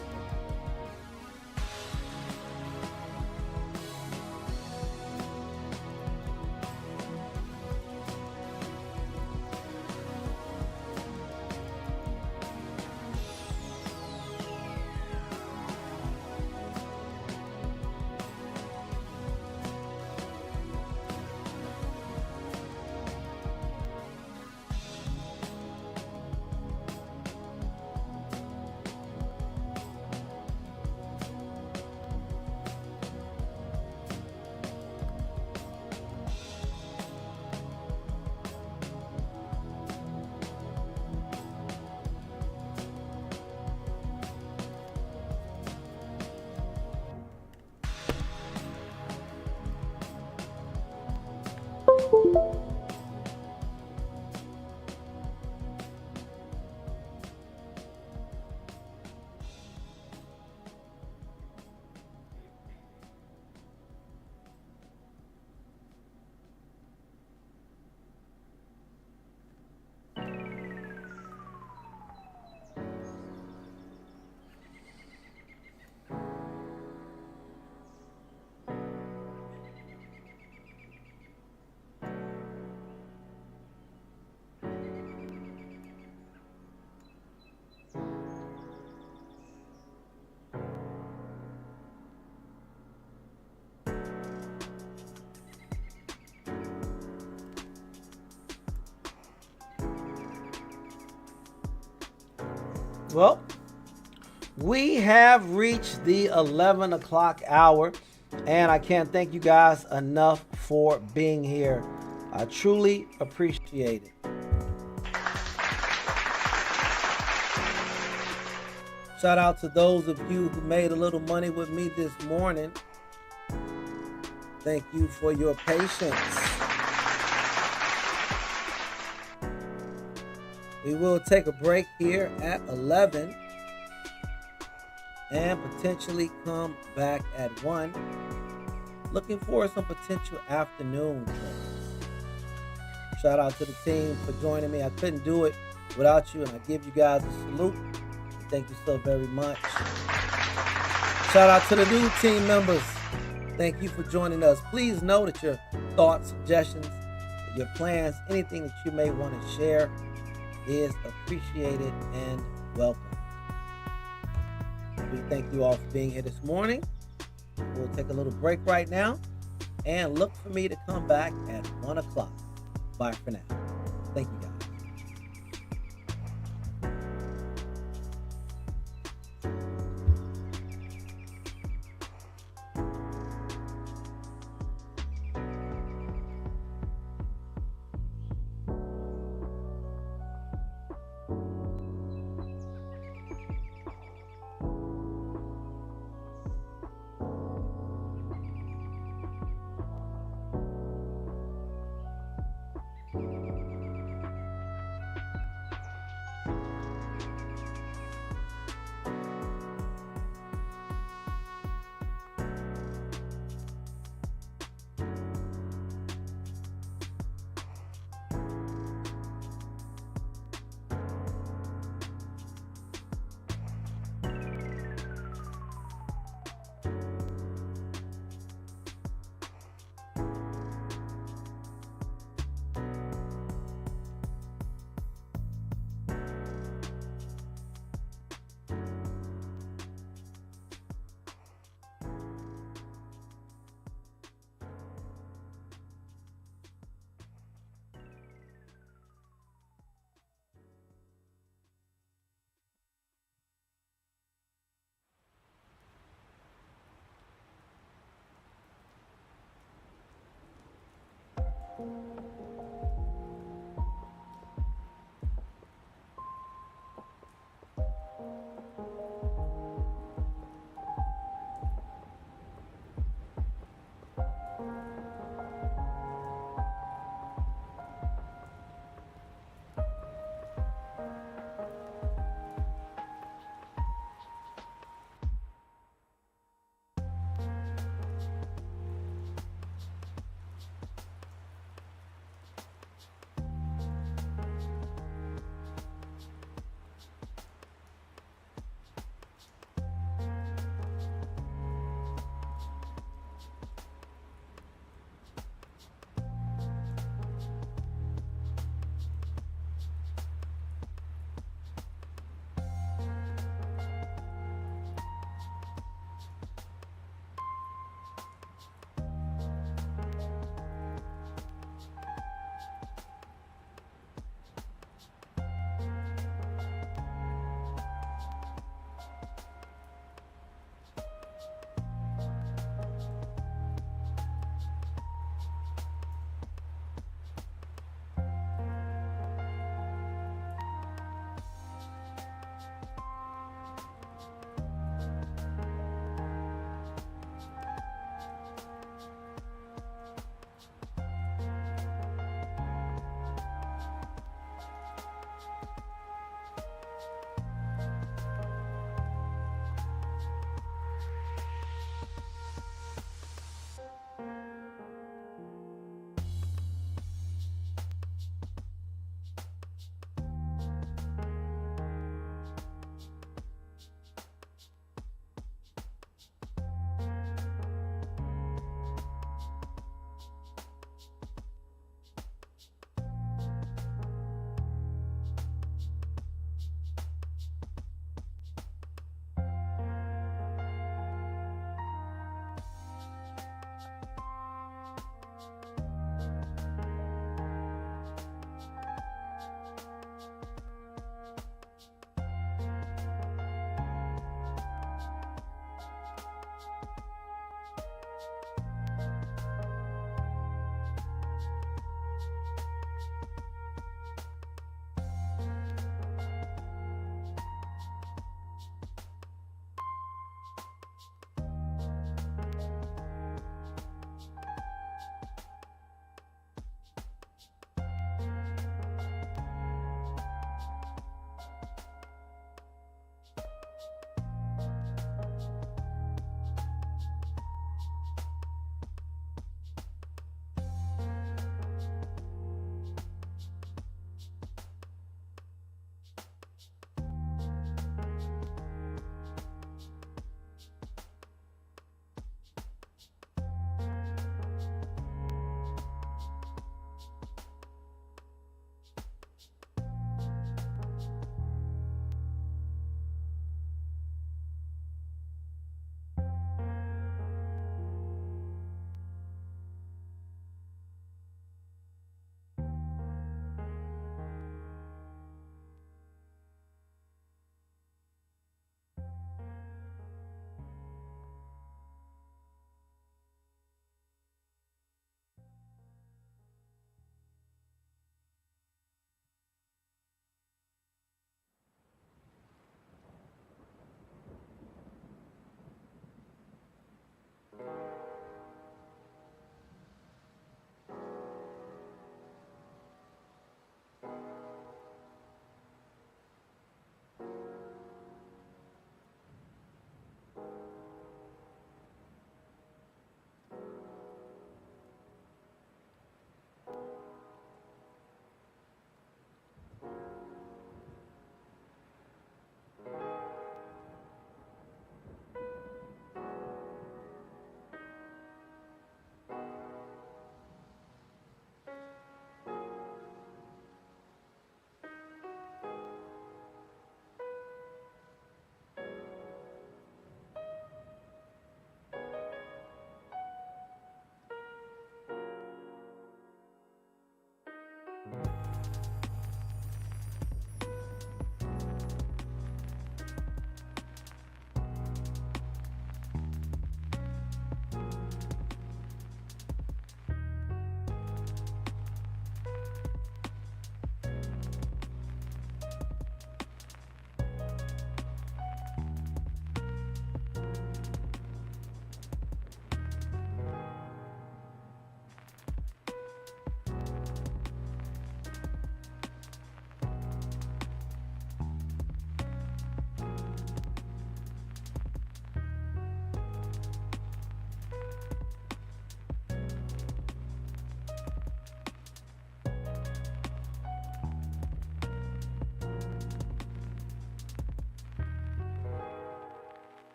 Well, we have reached the 11 o'clock hour, and I can't thank you guys enough for being here. I truly appreciate it. Shout out to those of you who made a little money with me this morning. Thank you for your patience. We will take a break here at 11 and potentially come back at 1. Looking for some potential afternoon trades. Shout out to the team for joining me. I couldn't do it without you, and I give you guys a salute. Thank you so very much. Shout out to the new team members. Thank you for joining us. Please know that your thoughts, suggestions, your plans, anything that you may want to share is appreciated and welcome. We thank you all for being here this morning. We'll take a little break right now and look for me to come back at 1 o'clock. Bye for now. Thank you, guys.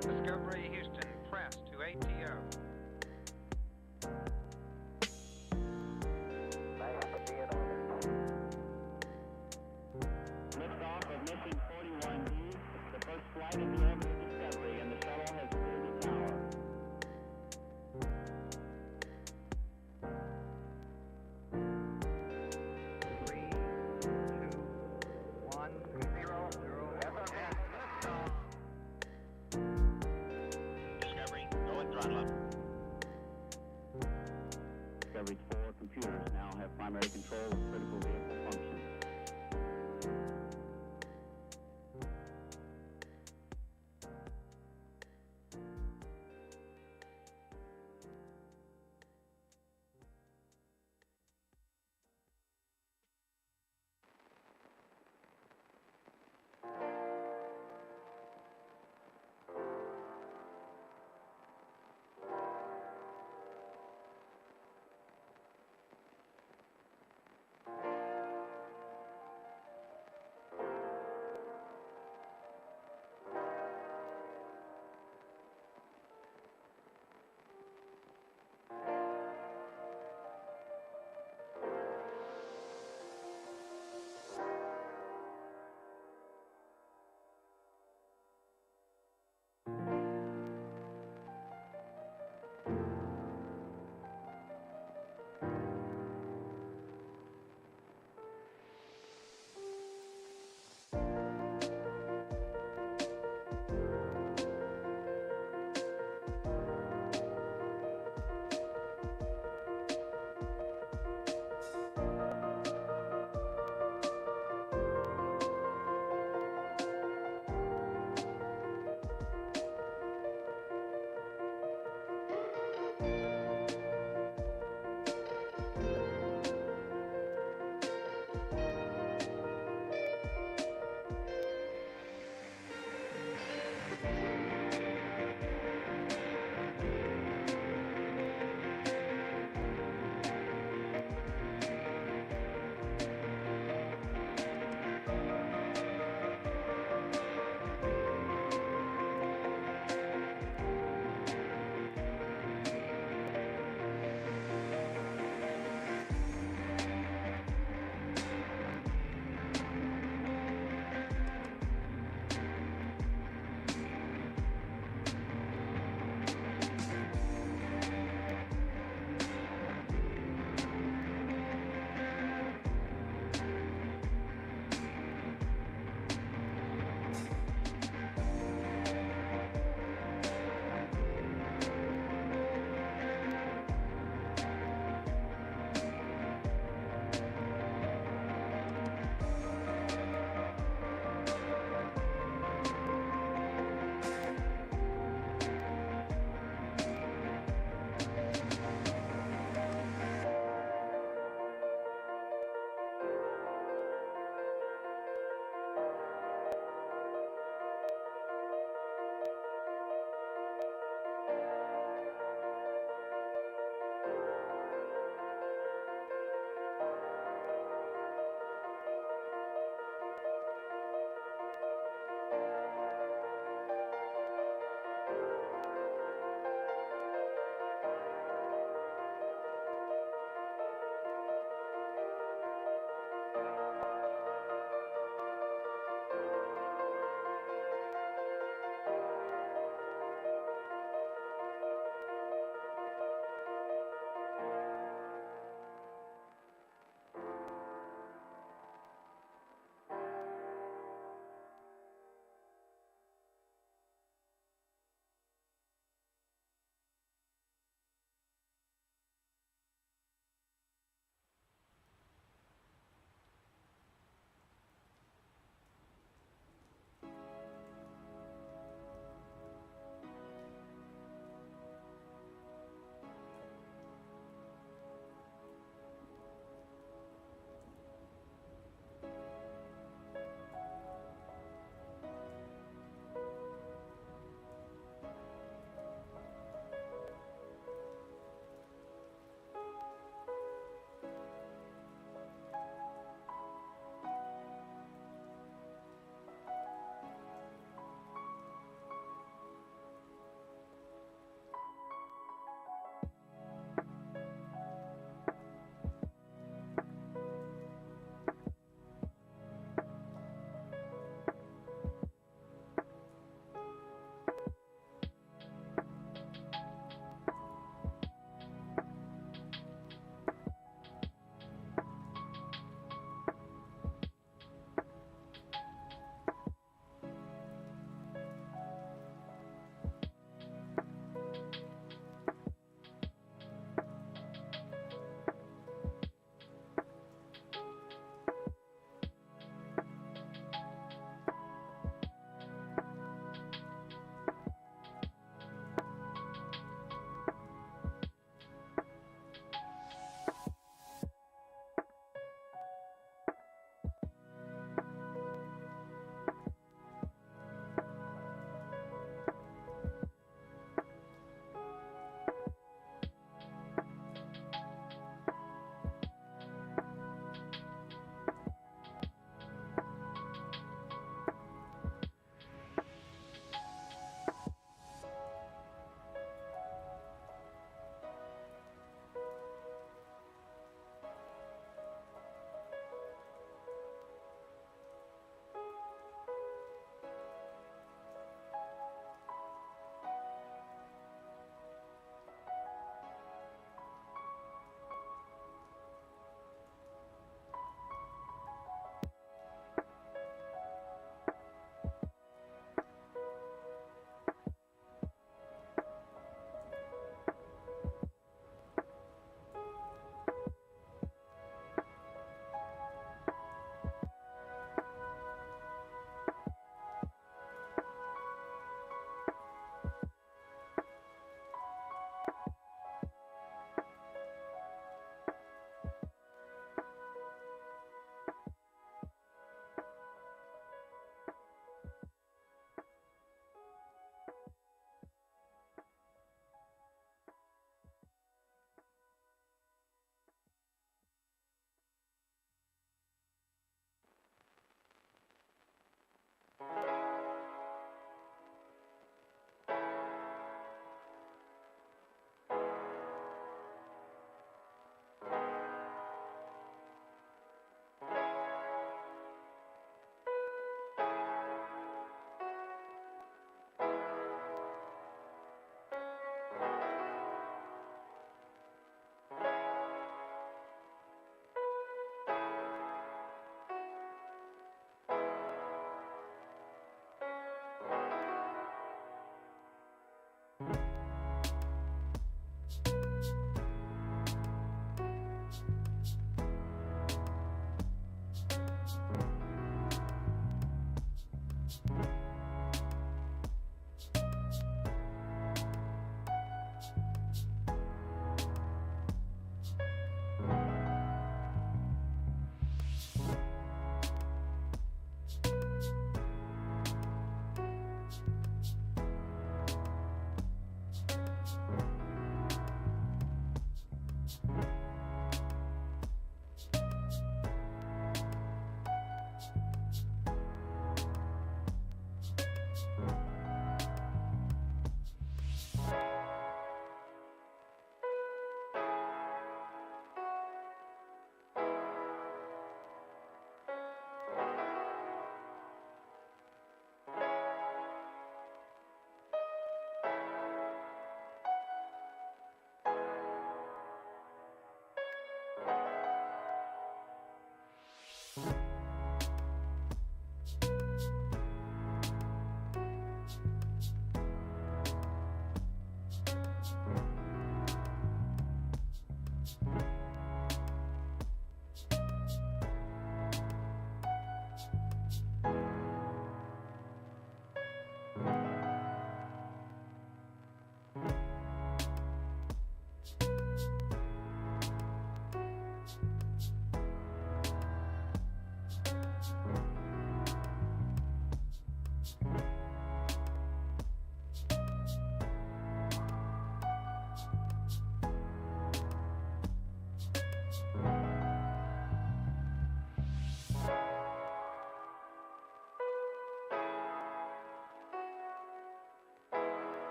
Discovery Houston, press to ATO. Liftoff of mission 41D, the first flight in the orbit of Discovery, and the shuttle has cleared the tower. Discovery, go and throttle up. Discovery's 4 computers now have primary control of critical vehicle functions.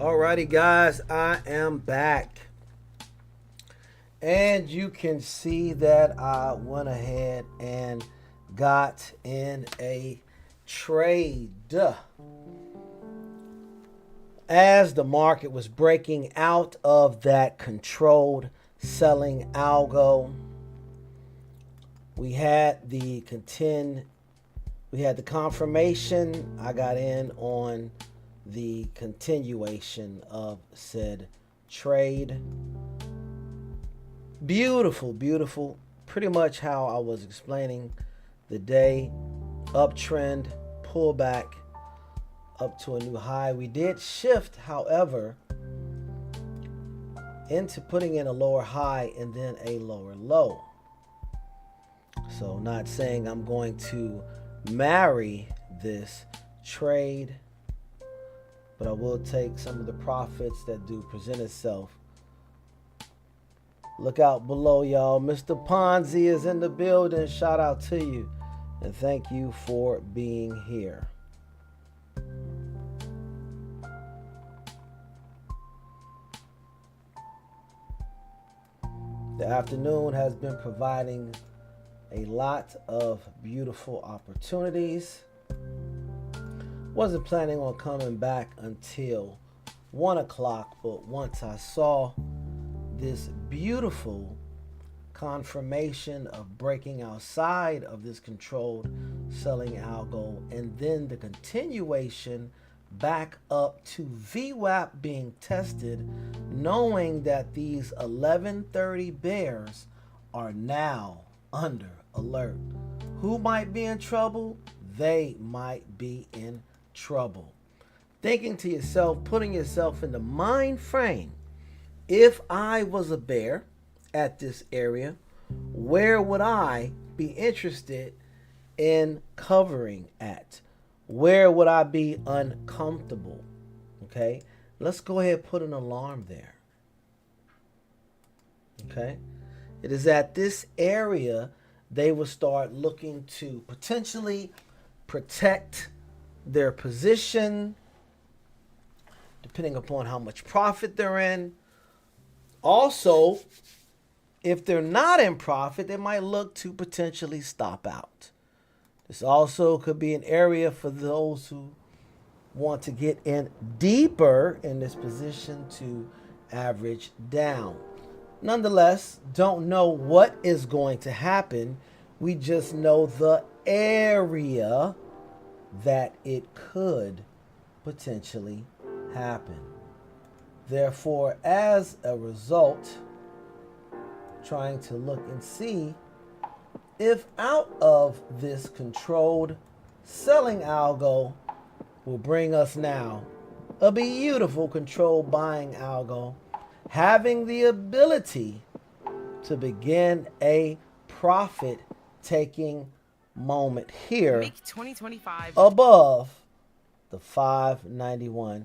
Alrighty, guys, I am back. And you can see that I went ahead and got in a trade as the market was breaking out of that controlled selling algo. We had the confirmation. I got in on the continuation of said trade. Beautiful, beautiful. Pretty much how I was explaining the day. Uptrend, pullback up to a new high. We did shift, however, into putting in a lower high and then a lower low. So not saying I'm going to marry this trade, but I will take some of the profits that do present itself. Look out below, y'all. Mr. Ponzi is in the building. Shout out to you. And thank you for being here. The afternoon has been providing a lot of beautiful opportunities. Wasn't planning on coming back until 1 o'clock, but once I saw this beautiful confirmation of breaking outside of this controlled selling algo and then the continuation back up to VWAP being tested, knowing that these 1130 bears are now under alert. Who might be in trouble? They might be in trouble. Thinking to yourself, putting yourself in the mind frame, if I was a bear at this area, where would I be interested in covering at? Where would I be uncomfortable? Okay, let's go ahead and put an alarm there. Okay, it is at this area they will start looking to potentially protect their position, depending upon how much profit they're in. Also, if they're not in profit, they might look to potentially stop out. This also could be an area for those who want to get in deeper in this position to average down. Nonetheless, don't know what is going to happen. We just know the area that it could potentially happen. Therefore, as a result, trying to look and see if out of this controlled selling algo will bring us now a beautiful controlled buying algo, having the ability to begin a profit taking moment here Make 2025 above the 591.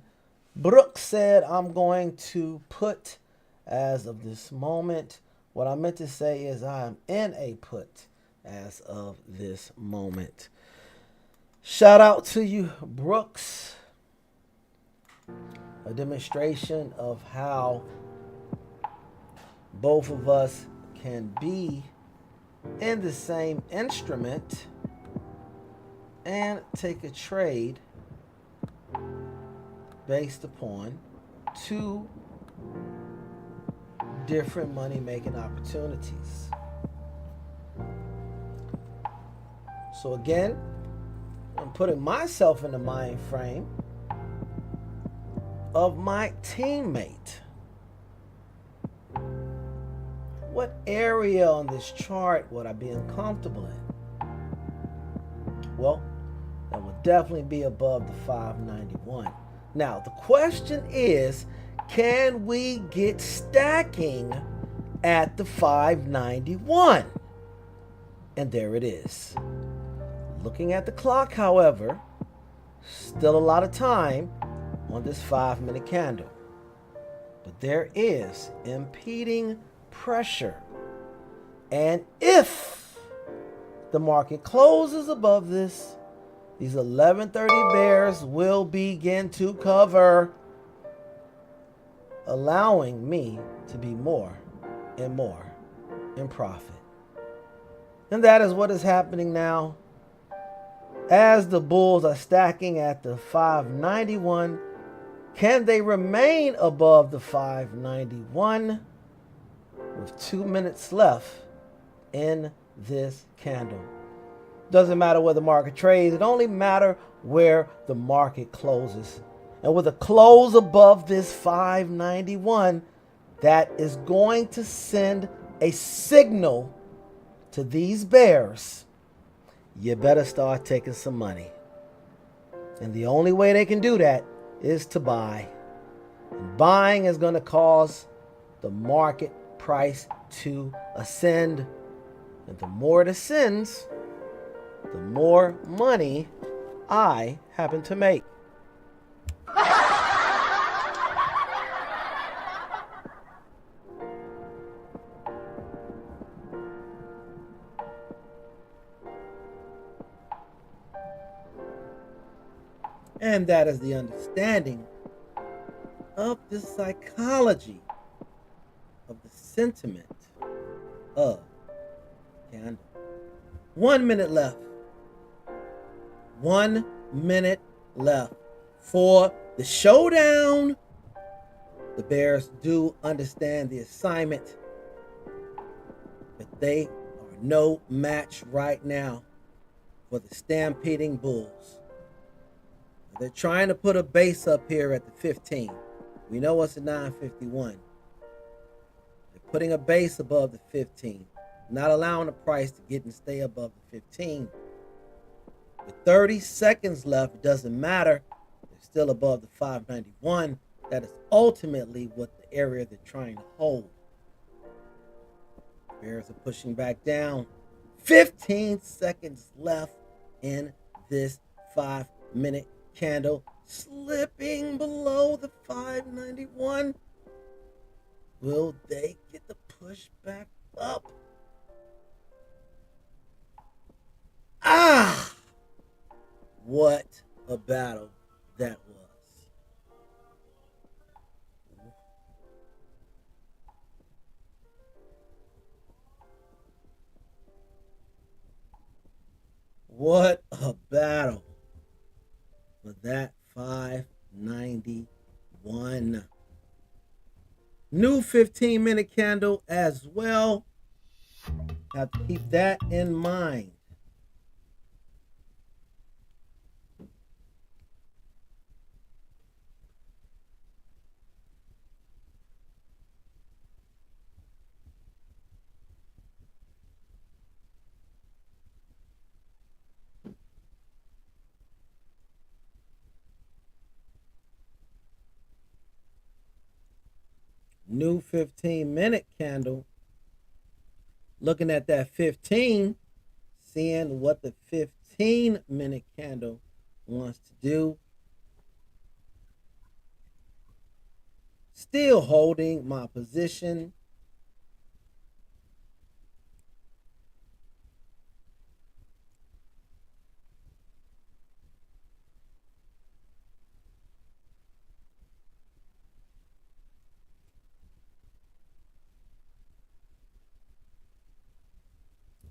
Brooks said I'm going to put as of this moment. What I meant to say is I am in a put as of this moment. Shout out to you, Brooks. A demonstration of how both of us can be in the same instrument and take a trade based upon two different money-making opportunities. So again, I'm putting myself in the mind frame of my teammate. What area on this chart would I be uncomfortable in? Well, that would definitely be above the 591. Now, the question is, can we get stacking at the 591? And there it is. Looking at the clock, however, still a lot of time on this 5-minute candle. But there is impeding pressure. And if the market closes above this, these 1130 bears will begin to cover. allowing me to be more and more in profit. And that is what is happening now. As the bulls are stacking at the 591, can they remain above the 591 with 2 minutes left in this candle? Doesn't matter where the market trades. It only matters where the market closes. And with a close above this 591, that is going to send a signal to these bears. You better start taking some money. And the only way they can do that is to buy. And buying is going to cause the market price to ascend. And the more it ascends, the more money I happen to make. And that is the understanding of the psychology of the sentiment of the candle. 1 minute left. 1 minute left for the showdown. The Bears do understand the assignment, but they are no match right now for the stampeding Bulls. They're trying to put a base up here at the 15. We know it's a 951. They're putting a base above the 15, not allowing the price to get and stay above the 15. With 30 seconds left, it doesn't matter. They're still above the 591. That is ultimately what the area they're trying to hold. Bears are pushing back down. 15 seconds left in this 5-minute candle, slipping below the 591. Will they get the push back up? Ah! What a battle that was. What a battle for that 591. New 15-minute candle as well. Have to keep that in mind. New 15-minute candle. Looking at that 15, seeing what the 15-minute candle wants to do. Still holding my position.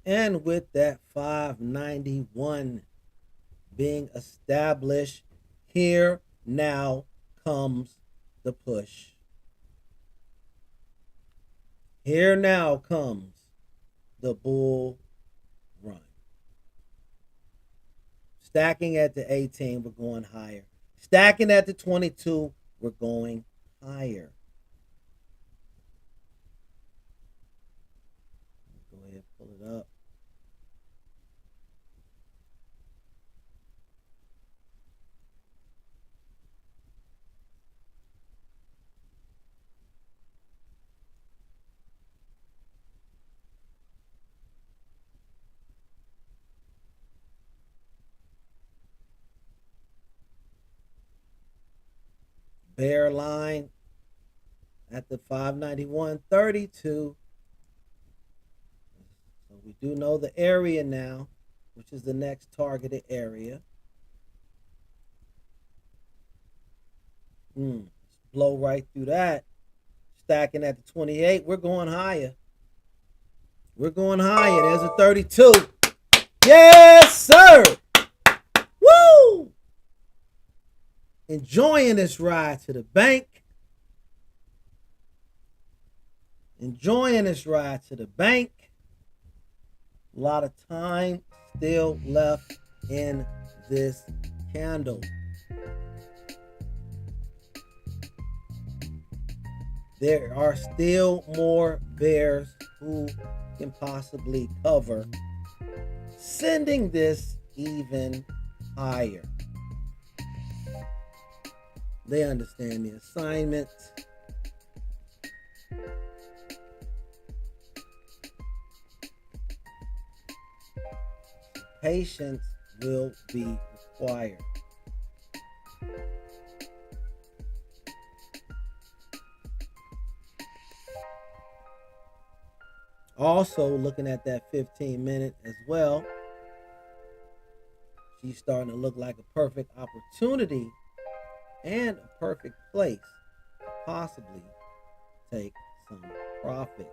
And with that 591 being established, here now comes the push. Here now comes the bull run. Stacking at the 18, we're going higher. Stacking at the 22, we're going higher. Go ahead, pull it up. Bear line at the 591.32. So we do know the area now, which is the next targeted area. Let's blow right through that. stacking at the 28. We're going higher. We're going higher. There's a 32. Yes, sir. Woo! Enjoying this ride to the bank. Enjoying this ride to the bank. A lot of time still left in this candle. There are still more bears who can possibly cover, sending this even higher. They understand the assignment. Patience will be required. Also, looking at that 15-minute as well, she's starting to look like a perfect opportunity and a perfect place to possibly take some profits.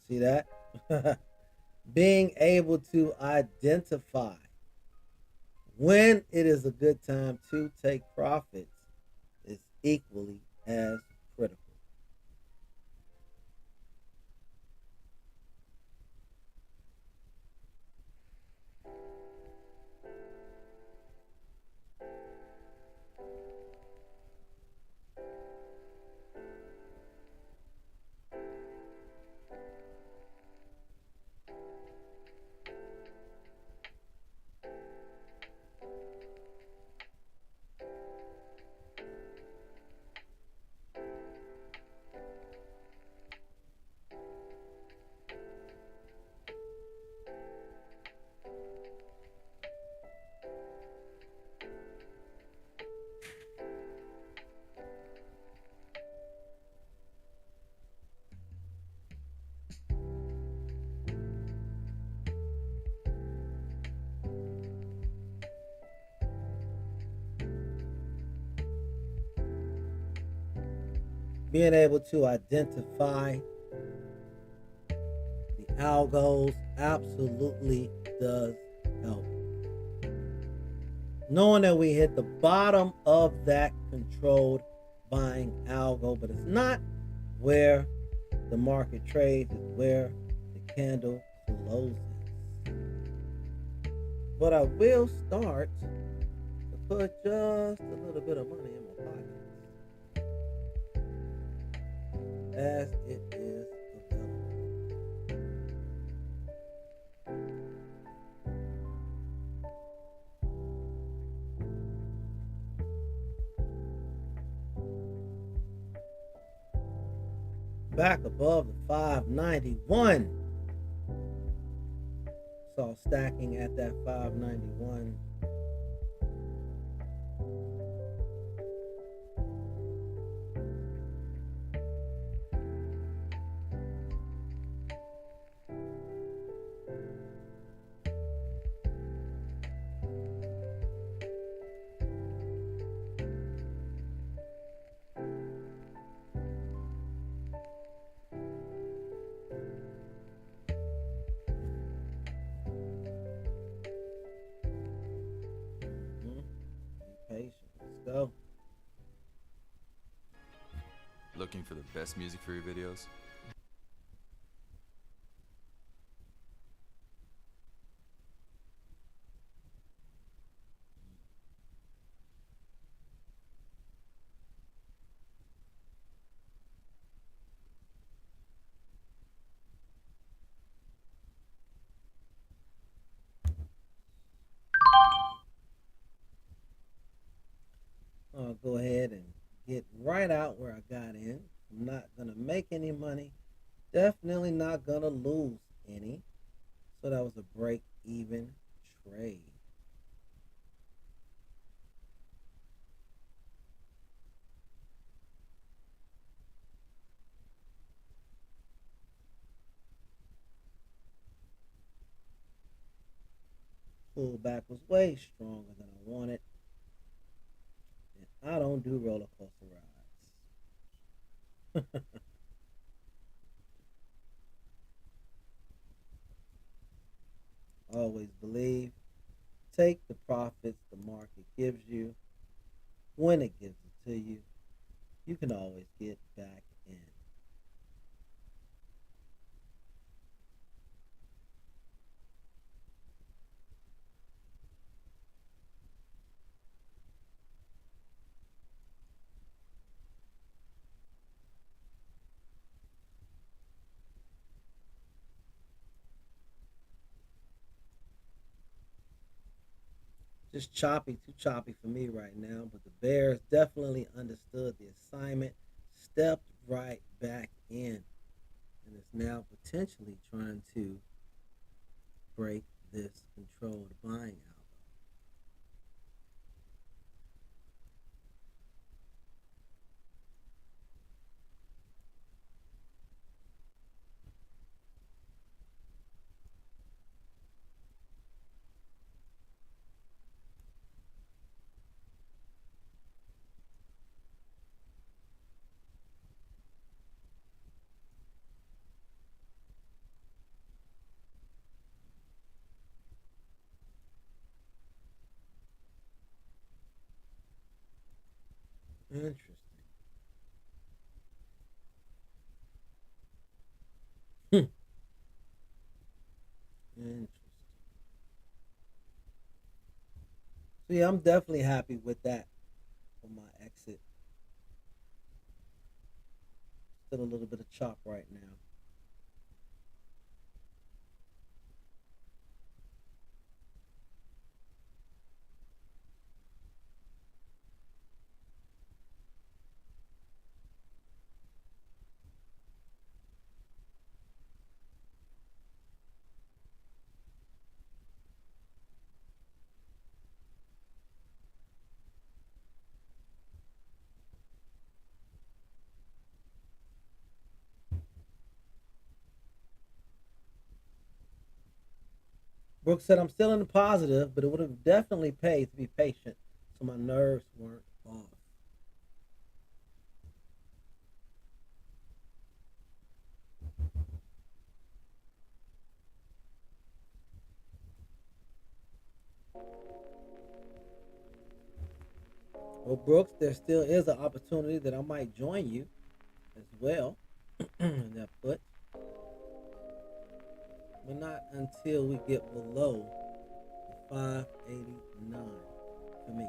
See that? Being able to identify when it is a good time to take profits is equally as critical. Being able to identify the algos absolutely does help. Knowing that we hit the bottom of that controlled buying algo, but it's not where the market trades, it's where the candle closes. But I will start to put just a little bit of money in my pocket as it is available. Back above the 591. Saw stacking at that 591. Patient. Let's go. Looking for the best music for your videos? I'll go ahead and get right out where I got in. I'm not going to make any money. Definitely not going to lose any. So that was a break-even trade. Pullback was way stronger than I wanted. And I don't do roller coaster rides. Always believe. Take the profits the market gives you. When it gives it to you, you can always get back in. Just choppy, too choppy for me right now, but the Bears definitely understood the assignment, stepped right back in, and is now potentially trying to break this controlled buying algo. Interesting. Interesting. So yeah, I'm definitely happy with that for my exit. Still a little bit of chop right now. Brooks said I'm still in the positive, but it would have definitely paid to be patient so my nerves weren't off. Well, Brooks, there still is an opportunity that I might join you as well in that put, but not until we get below the 589 for me.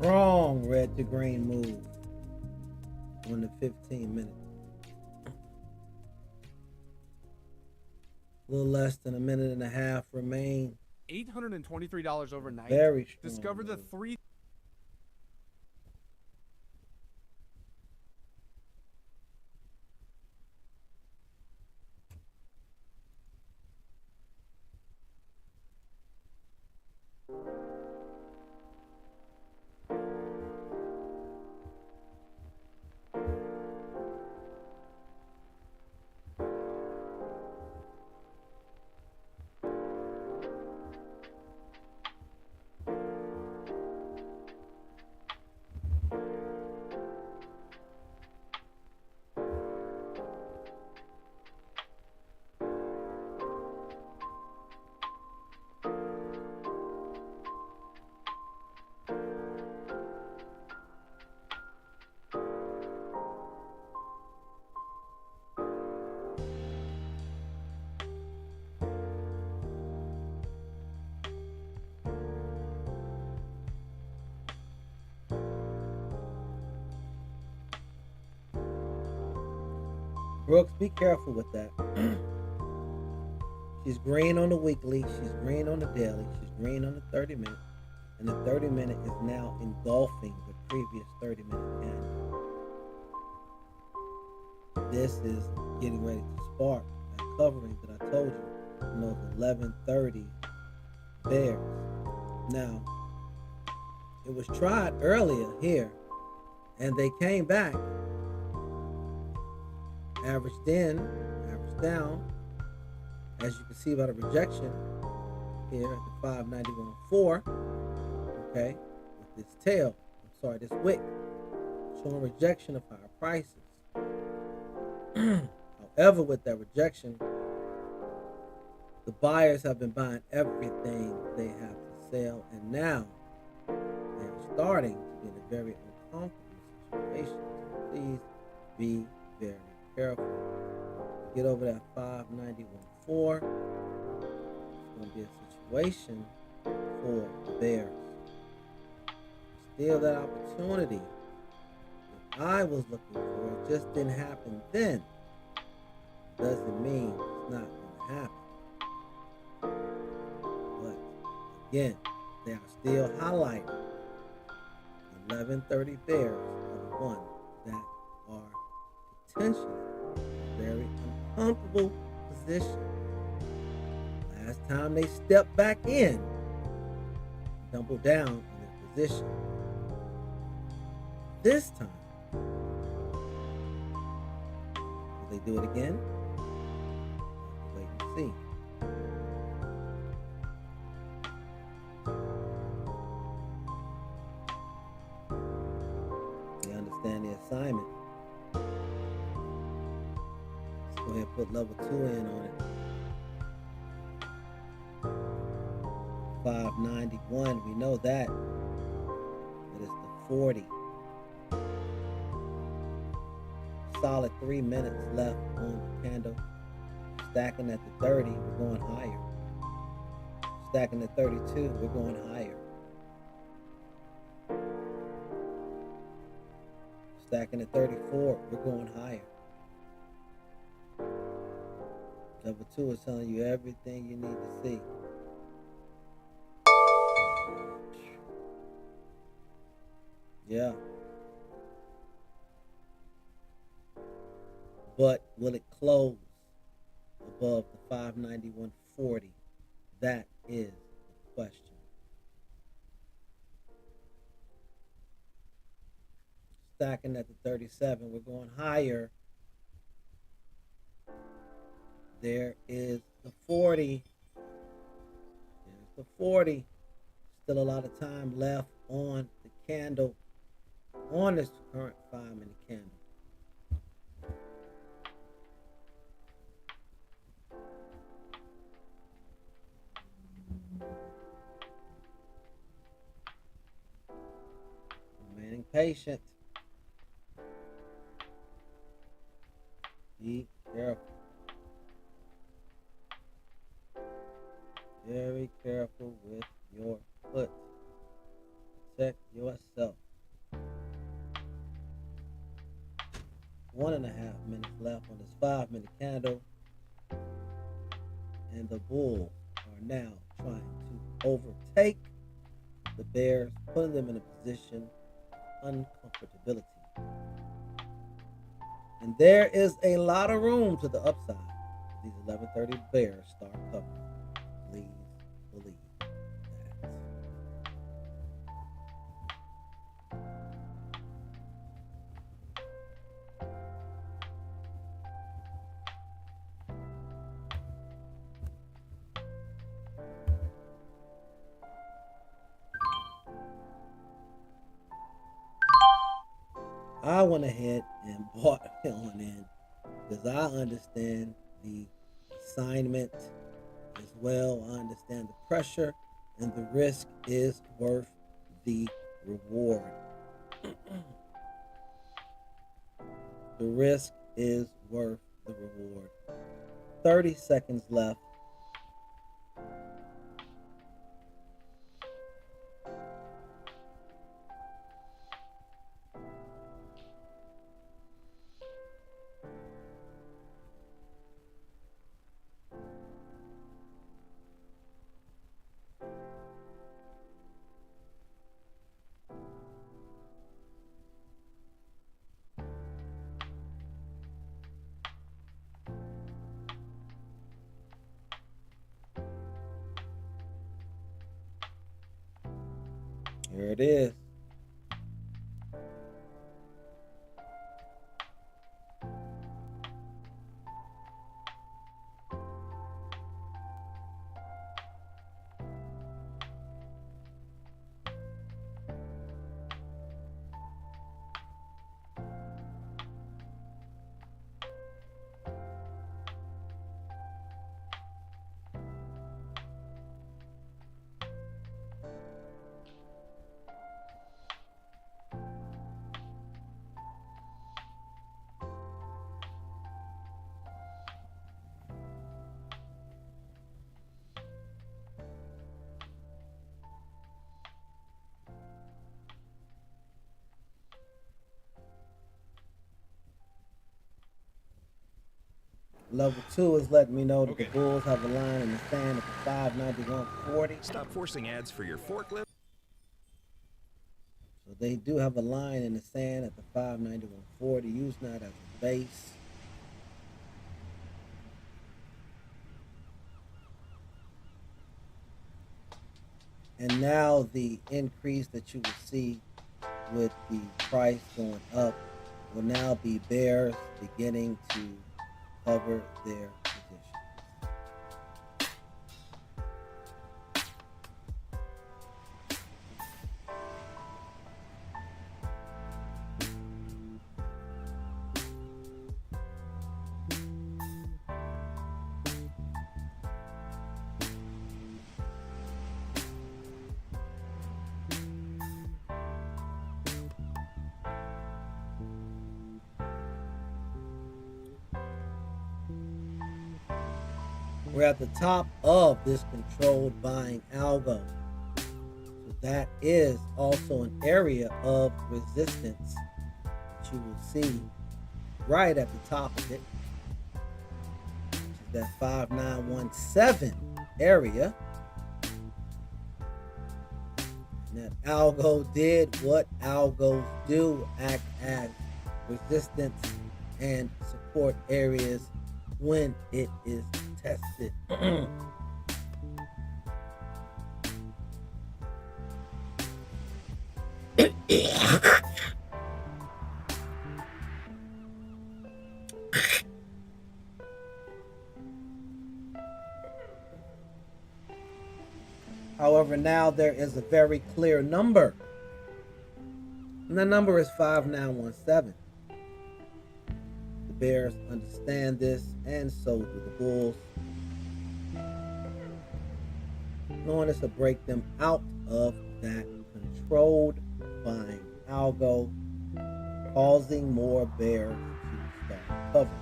Strong red to green move on the 15 minute. A little less than a minute and a half remain. $823 overnight. Very strong. Discover the move. 3. Brooks, be careful with that. She's green on the weekly. She's green on the daily. She's green on the 30 minute. And the 30 minute is now engulfing the previous 30 minute candle. This is getting ready to spark that covering that I told you from those 11:30 bears. Now, it was tried earlier here, and they came back. Averaged in, averaged down. As you can see by the rejection here at the 591.4, okay, with this tail, this wick, showing rejection of higher prices. However, with that rejection, the buyers have been buying everything they have to sell, and now they're starting to be in a very uncomfortable situation. So please be very careful. Get over that 591.4. It's going to be a situation for the bears. Still that opportunity that I was looking for, it just didn't happen then. Doesn't mean it's not going to happen. But again, they are still highlighting. 11:30 bears are the ones that are potentially very uncomfortable position. Last time they stepped back in, doubled down on their position. This time, will they do it again? Wait and see. They understand the assignment. Let's go ahead and put level 2 in on it. 591, we know that. It is the 40. Solid 3 minutes left on the candle. Stacking at the 30, we're going higher. Stacking at 32, we're going higher. Stacking at 34, we're going higher. Level 2 is telling you everything you need to see. Yeah. But will it close above the 591.40? That is the question. Stacking at the 37, we're going higher. There is the 40. There's the 40. Still a lot of time left on the candle, on this current 5-minute candle. Remaining patient. Be careful. Very careful with your foot. I Check yourself. 1.5 minutes left on this 5-minute candle. And the bulls are now trying to overtake the bears, putting them in a position of uncomfortability. And there is a lot of room to the upside. These 11:30 bears start covering. Please believe that. I went ahead and bought on in because I understand the assignment as well. I understand the pressure, and the risk is worth the reward. The risk is worth the reward. 30 seconds left. Here it is. Level 2 is letting me know that the Bulls have a line in the sand at the 591.40. Stop forcing ads for your forklift. So they do have a line in the sand at the 591.40. Use that as a base. And now the increase that you will see with the price going up will now be bears beginning to cover their position. We're at the top of this controlled buying algo. So that is also an area of resistance that you will see right at the top of it, which is that 5917 area. And that algo did what algos do, act as resistance and support areas when it is tested. However, now there is a very clear number, and the number is 5917. The Bears understand this, and so do the Bulls, knowing this will break them out of that controlled buying algo, causing more bears to start covering.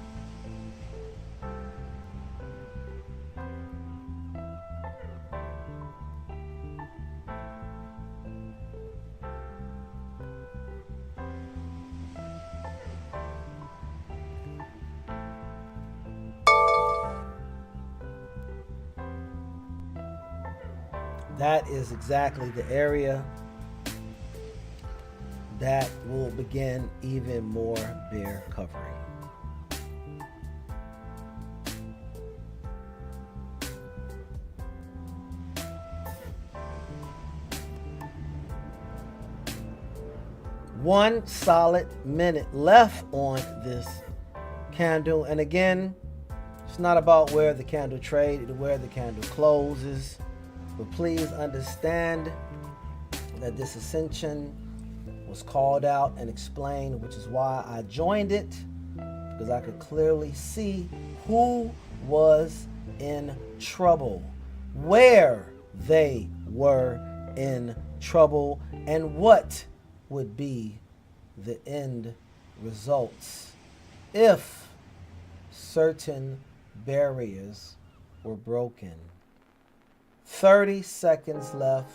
that is exactly the area that will begin even more bear covering. One solid minute left on this candle, and again, it's not about where the candle traded, where the candle closes, but please understand that this ascension was called out and explained, which is why I joined it, because I could clearly see who was in trouble, where they were in trouble, and what would be the end results if certain barriers were broken. 30 seconds left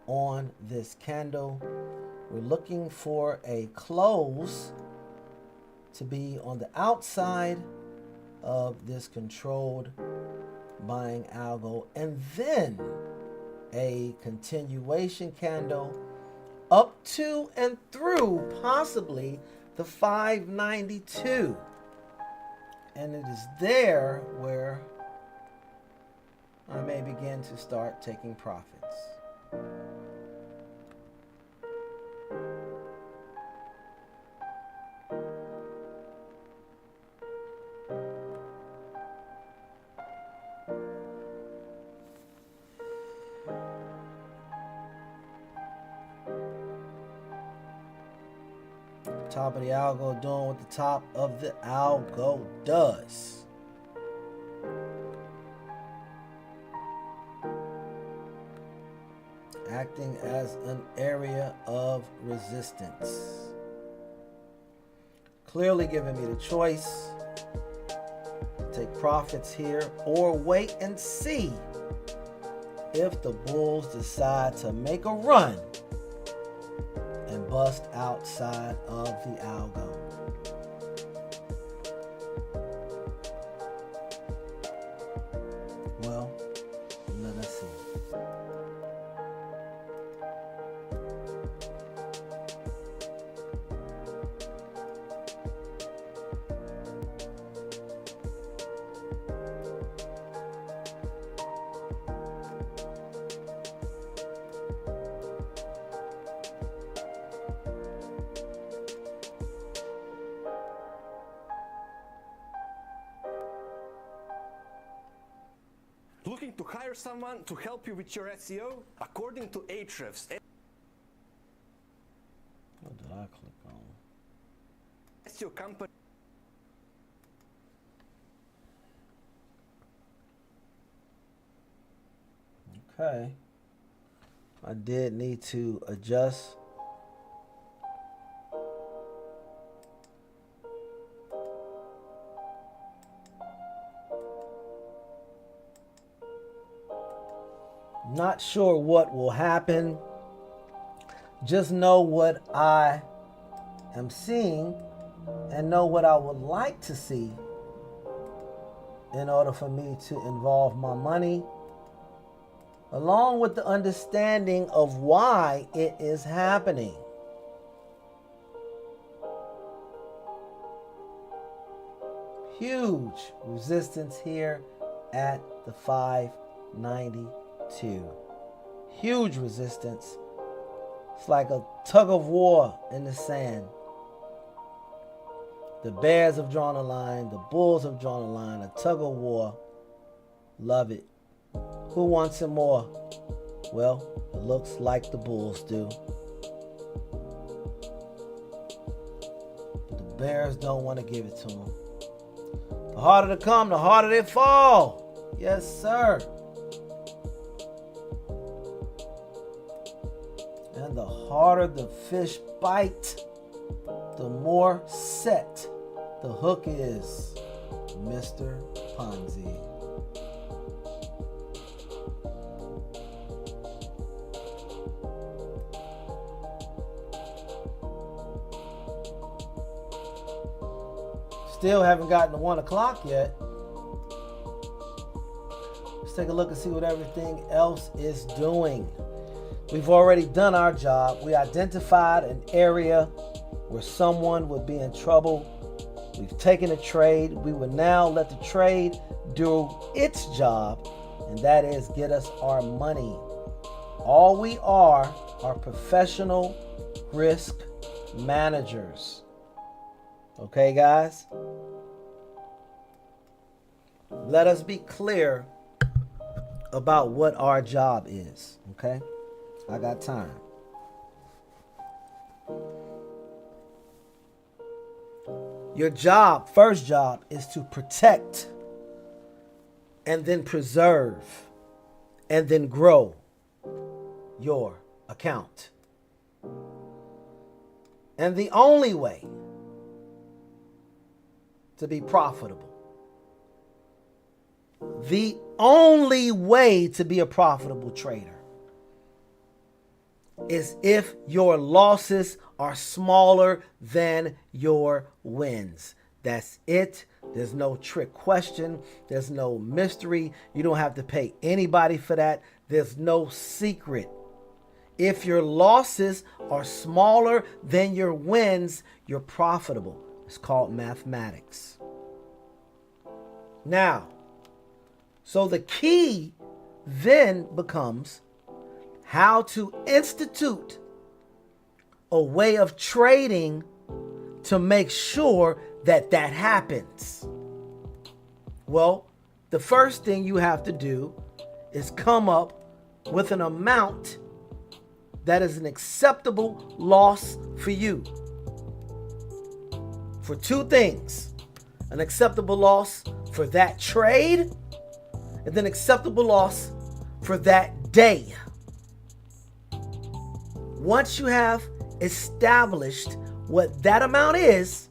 on this candle. We're looking for a close to be on the outside of this controlled buying algo, and then a continuation candle up to and through possibly the 592. And it is there where I may begin to start taking profits. Top of the algo doing what the top of the algo does. Acting as an area of resistance. Clearly giving me the choice to take profits here or wait and see if the bulls decide to make a run and bust outside of the algo. Well, let us see. Looking to hire someone to help you with your SEO? According to Ahrefs, What did I click on? SEO company Okay. I did need to adjust. Not sure what will happen. Just know what I am seeing and know what I would like to see in order for me to involve my money, along with the understanding of why it is happening. Huge resistance here at the 592. Huge resistance. It's like a tug of war in the sand. The Bears have drawn a line. The Bulls have drawn a line. A tug of war. Love it. Who wants some more? Well, it looks like the Bulls do. But the Bears don't want to give it to them. The harder they come, the harder they fall. Yes, sir. And the harder the fish bite, the more set the hook is, Mr. Ponzi. Still haven't gotten to 1 o'clock yet. take a look and see what everything else is doing. We've already done our job. We identified an area where someone would be in trouble. We've taken a trade. We will now let the trade do its job, and that is get us our money. All we are professional risk managers. Okay, guys? Let us be clear about what our job is. Okay? I got time. Your job, first job, is to protect and then preserve and then grow your account. And the only way to be profitable, the only way to be a profitable trader is if your losses are smaller than your wins. That's it. There's no trick question. There's no mystery. You don't have to pay anybody for that. There's no secret. If your losses are smaller than your wins, you're profitable. It's called mathematics. Now, so the key then becomes how to institute a way of trading to make sure that that happens. Well, the first thing you have to do is come up with an amount that is an acceptable loss for you. For two things: an acceptable loss for that trade, and then acceptable loss for that day. Once you have established what that amount is,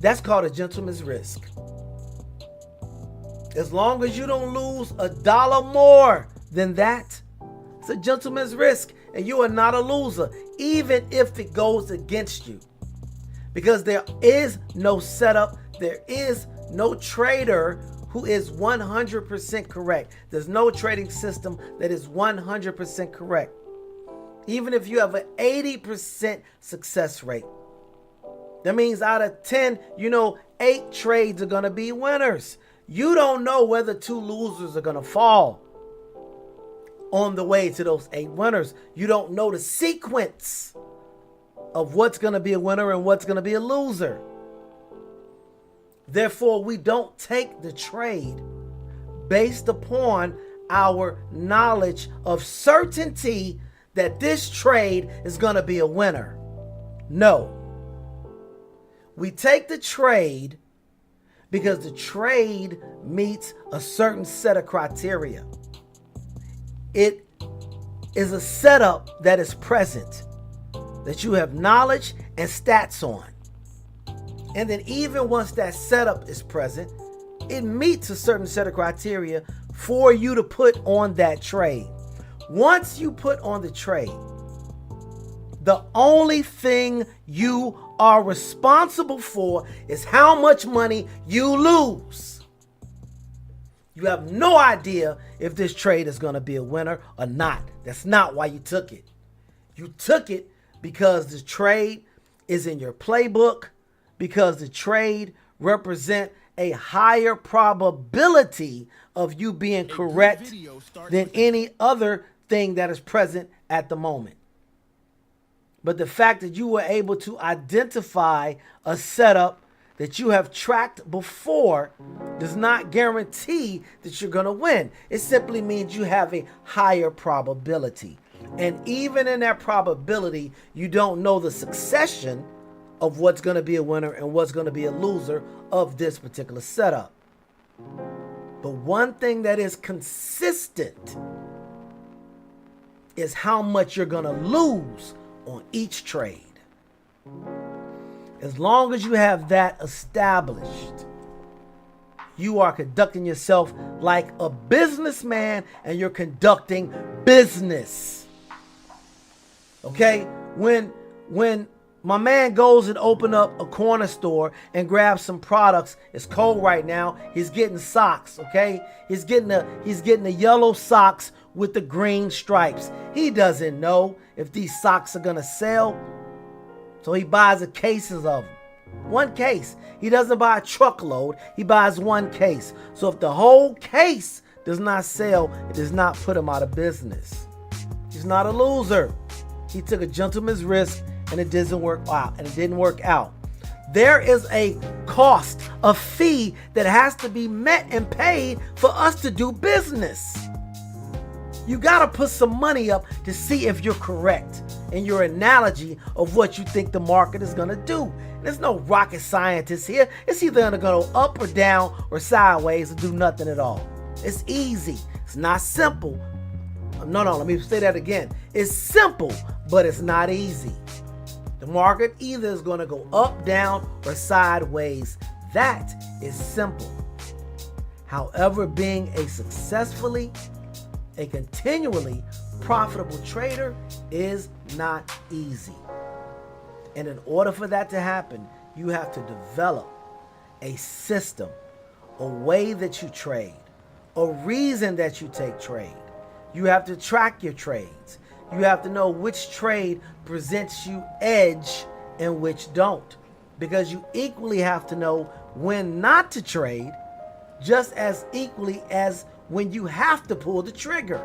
that's called a gentleman's risk. As long as you don't lose $1 more than that, it's a gentleman's risk, and you are not a loser, even if it goes against you. Because there is no setup, there is no trader who is 100% correct. There's no trading system that is 100% correct. Even if you have an 80% success rate, that means out of 10, 8 trades are going to be winners. You don't know whether 2 losers are going to fall on the way to those 8 winners. You don't know the sequence of what's going to be a winner and what's going to be a loser. Therefore, we don't take the trade based upon our knowledge of certainty that this trade is going to be a winner. No. We take the trade because the trade meets a certain set of criteria. It is a setup that is present, that you have knowledge and stats on. And then even once that setup is present, it meets a certain set of criteria for you to put on that trade. Once you put on the trade, the only thing you are responsible for is how much money you lose. You have no idea if this trade is going to be a winner or not. That's not why you took it. You took it because the trade is in your playbook, because the trade represents a higher probability of you being correct than any other thing that is present at the moment. But the fact that you were able to identify a setup that you have tracked before does not guarantee that you're going to win. It simply means you have a higher probability. And even in that probability, you don't know the succession of what's going to be a winner and what's going to be a loser of this particular setup. But one thing that is consistent is how much you're going to lose on each trade. As long as you have that established, you are conducting yourself like a businessman and you're conducting business. Okay? When My man goes and open up a corner store and grabs some products. It's cold right now. He's getting socks, okay? He's getting the yellow socks with the green stripes. He doesn't know if these socks are gonna sell. So he buys a cases of them. One case. He doesn't buy a truckload. He buys one case. So if the whole case does not sell, it does not put him out of business. He's not a loser. He took a gentleman's risk and it didn't work out. There is a cost, a fee that has to be met and paid for us to do business. You got to put some money up to see if you're correct in your analogy of what you think the market is going to do. There's no rocket scientist here. It's either going to go up or down or sideways or do nothing at all. It's easy. It's not simple. No, let me say that again. It's simple, but it's not easy. The market either is going to go up, down, or sideways. That is simple. However, being a continually profitable trader is not easy. And in order for that to happen, you have to develop a system, a way that you trade, a reason that you take trade. You have to track your trades. You have to know which trade presents you edge and which don't. Because you equally have to know when not to trade, just as equally as when you have to pull the trigger.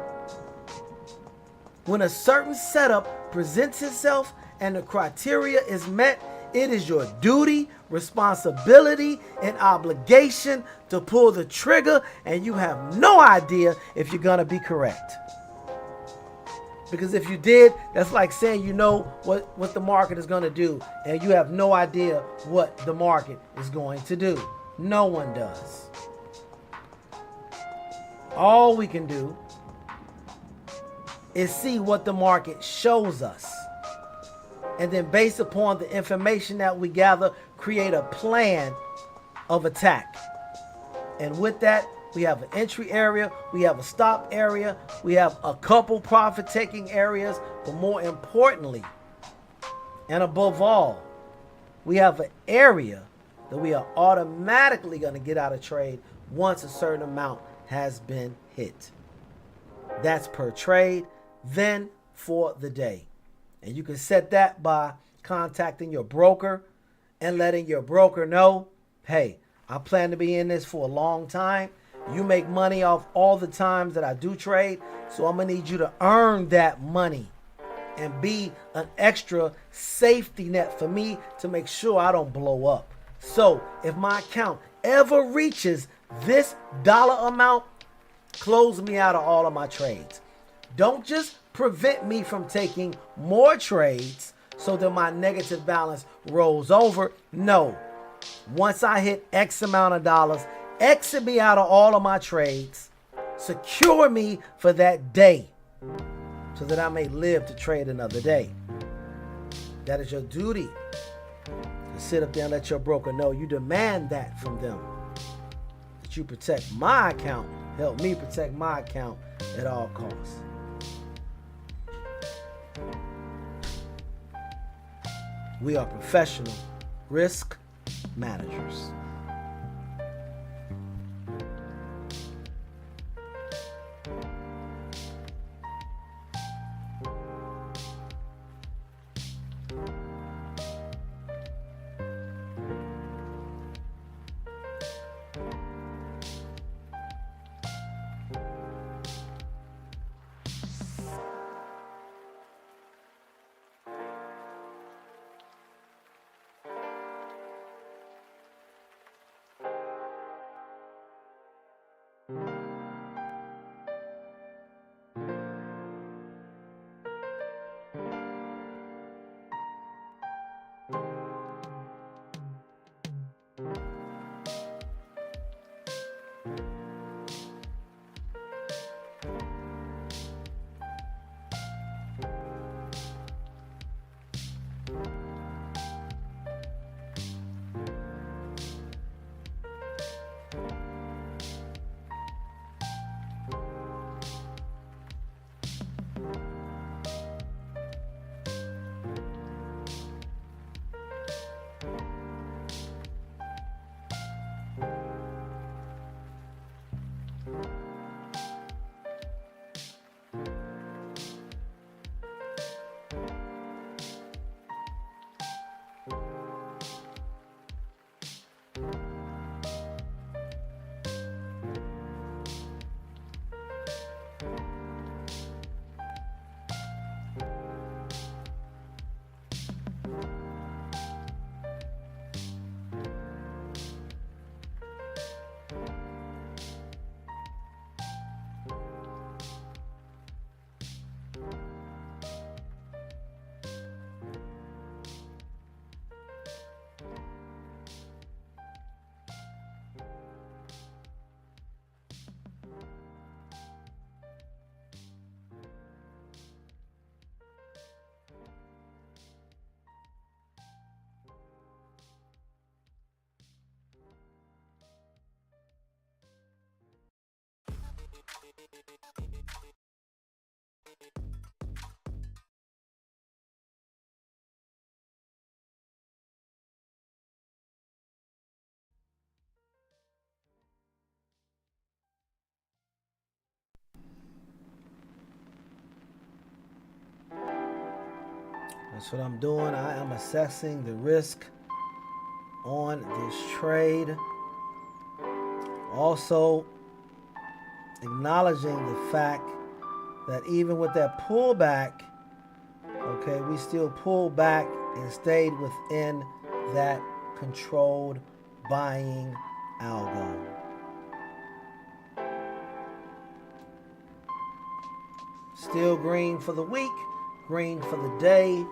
When a certain setup presents itself and the criteria is met, it is your duty, responsibility, and obligation to pull the trigger, and you have no idea if you're going to be correct. Because if you did, that's like saying you know what the market is going to do, and you have no idea what the market is going to do. No one does. All we can do is see what the market shows us. And then based upon the information that we gather, create a plan of attack. And with that, we have an entry area, we have a stop area, we have a couple profit-taking areas, but more importantly, and above all, we have an area that we are automatically going to get out of trade once a certain amount has been hit. That's per trade, then for the day. And you can set that by contacting your broker and letting your broker know, hey, I plan to be in this for a long time. You make money off all the times that I do trade, so I'm going to need you to earn that money and be an extra safety net for me to make sure I don't blow up. So if my account ever reaches this dollar amount, close me out of all of my trades. Don't just prevent me from taking more trades so that my negative balance rolls over. No. Once I hit X amount of dollars, exit me out of all of my trades, secure me for that day so that I may live to trade another day. That is your duty. To sit up there and let your broker know. You demand that from them. That you protect my account. Help me protect my account at all costs. We are professional risk managers. That's what I'm doing. I am assessing the risk on this trade. Also acknowledging the fact that even with that pullback, okay, we still pulled back and stayed within that controlled buying algo. Still green for the week, green for the day,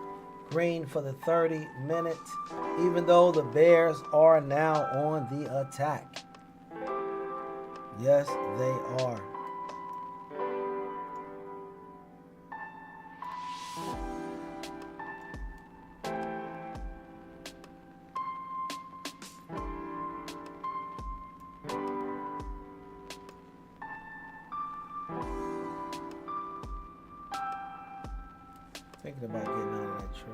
green for the 30 minutes, even though the bears are now on the attack. Yes, they are. Thinking about getting out of that trade.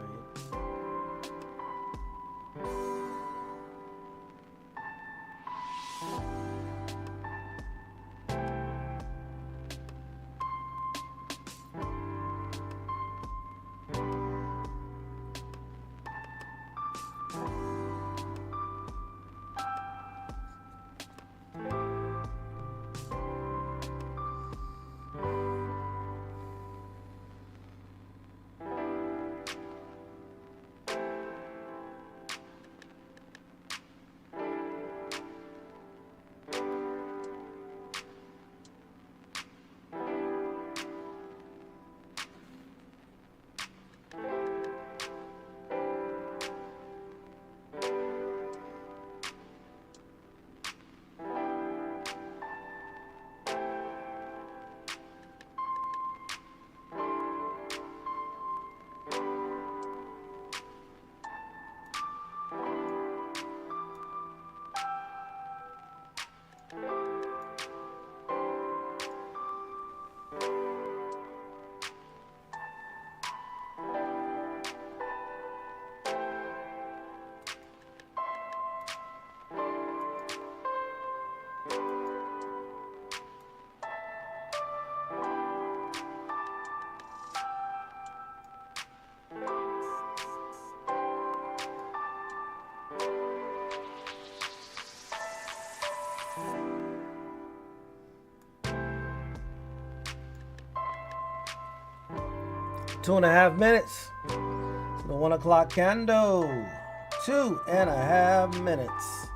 Two and a half minutes. The 1 o'clock candle. 2.5 minutes.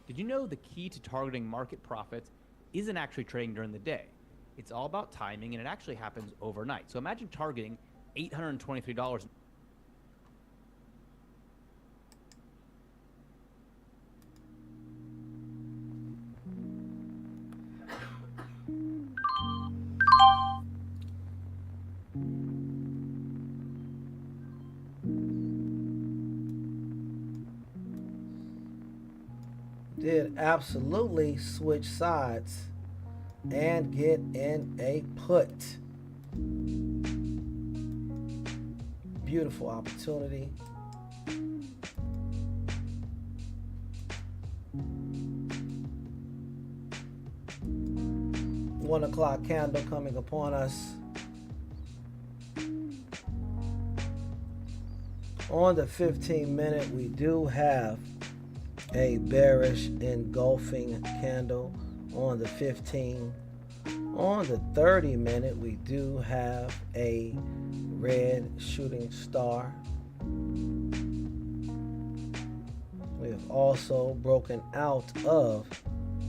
Did you know the key to targeting market profits isn't actually trading during the day? It's all about timing, and it actually happens overnight. So imagine targeting $823. Did absolutely switch sides and get in a put. Beautiful opportunity. 1 o'clock candle coming upon us. On the 15-minute, we do have a bearish engulfing candle on the 15. On the 30-minute, we do have a red shooting star. We have also broken out of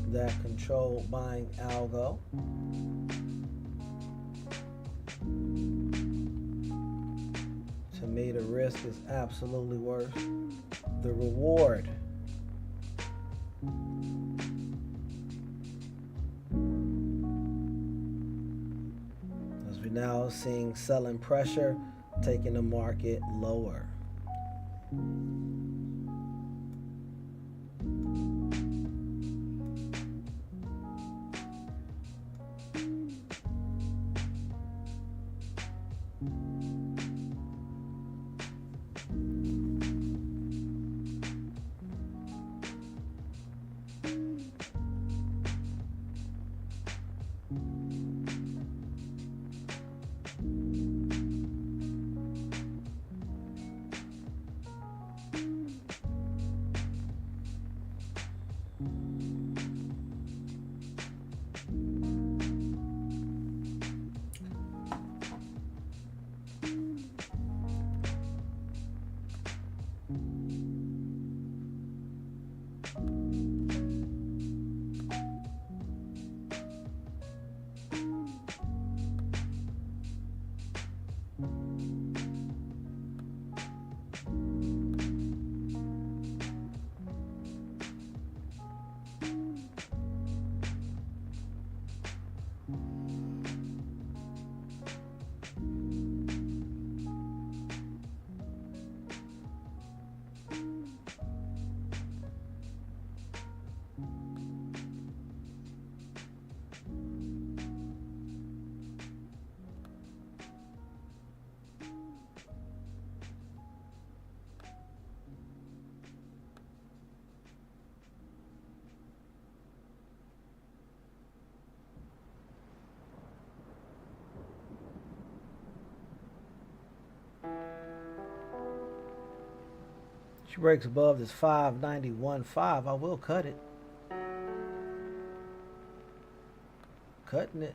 that control buying algo. To me, the risk is absolutely worth the reward. As we're now seeing selling pressure taking the market lower. She breaks above this 591.5. I will cut it. Cutting it.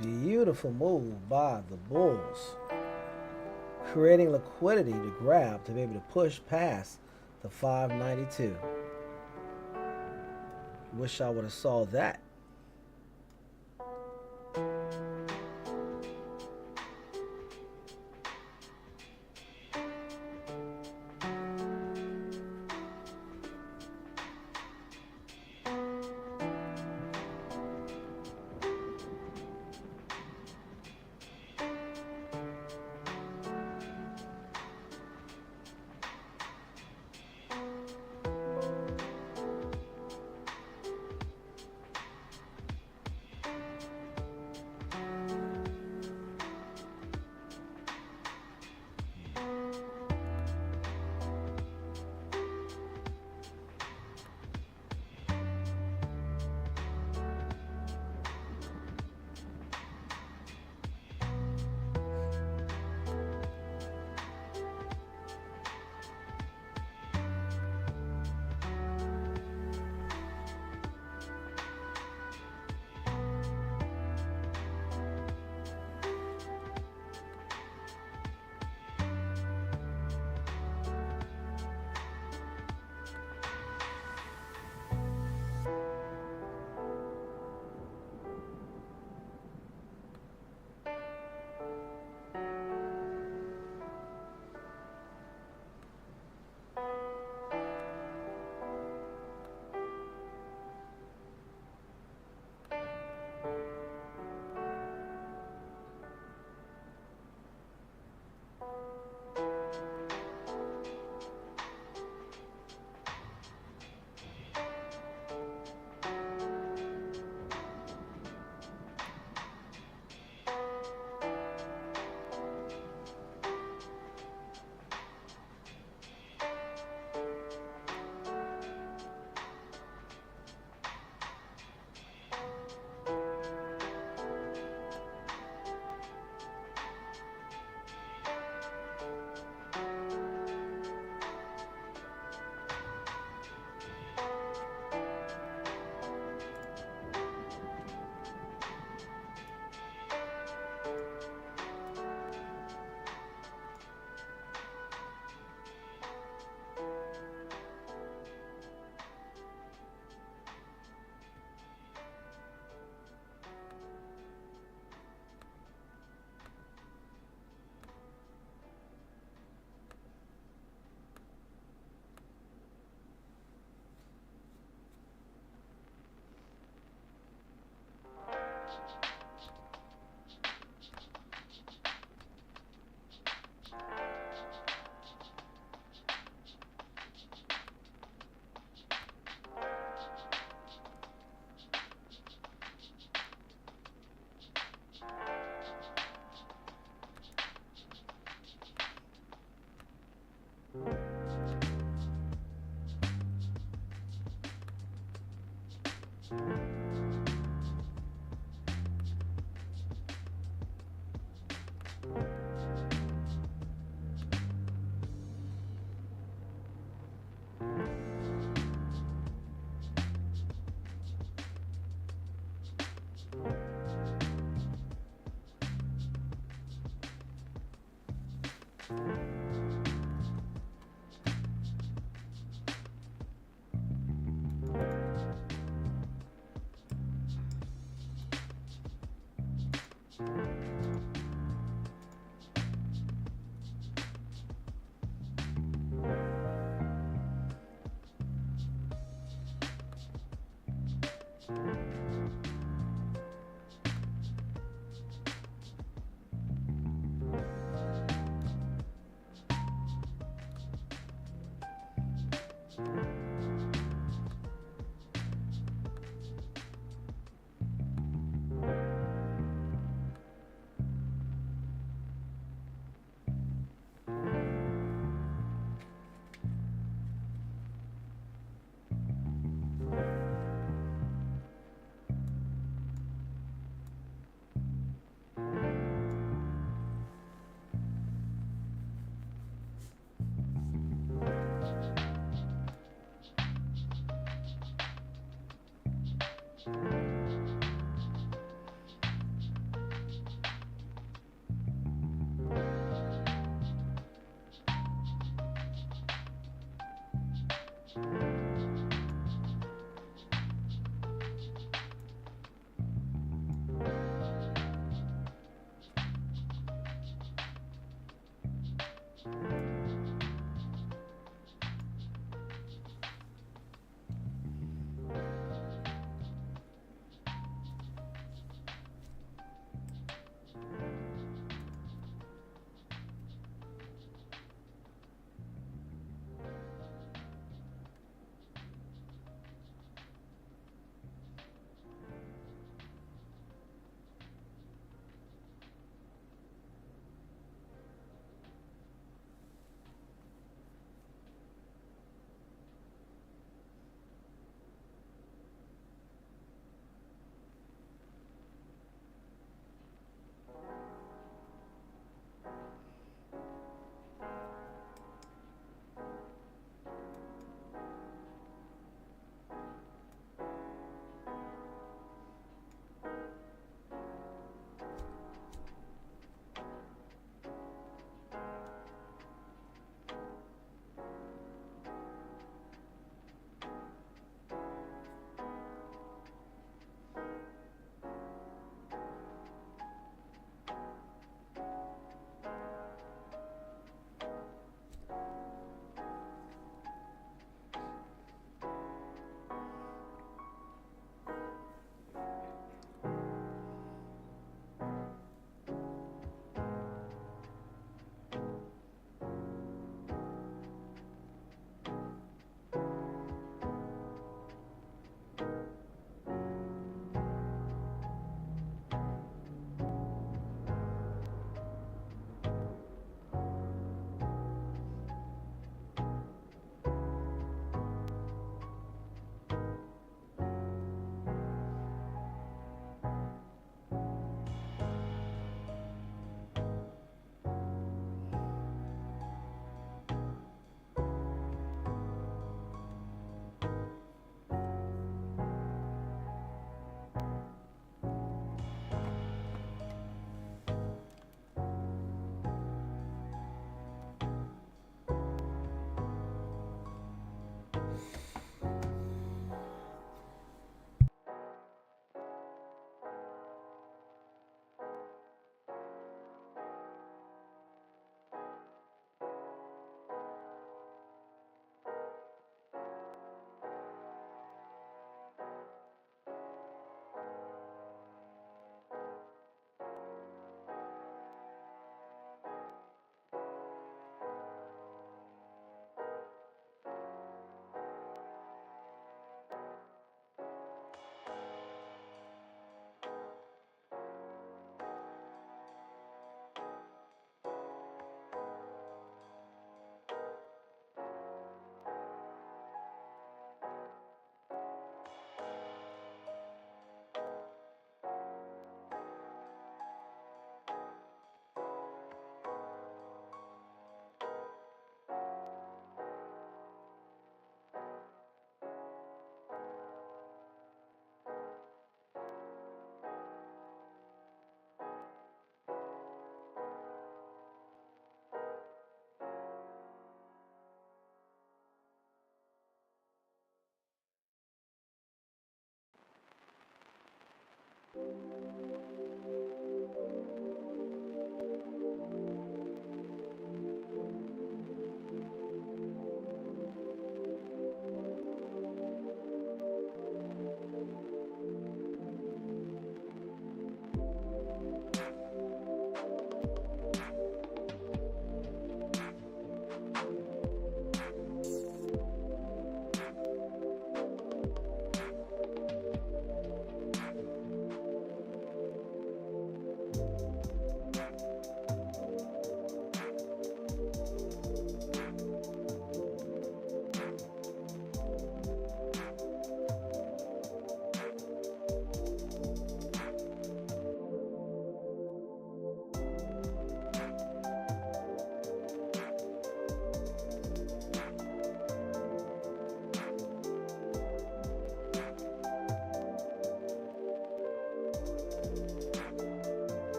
Beautiful move by the Bulls. Creating liquidity to grab to be able to push past the 592. Wish I would have saw that.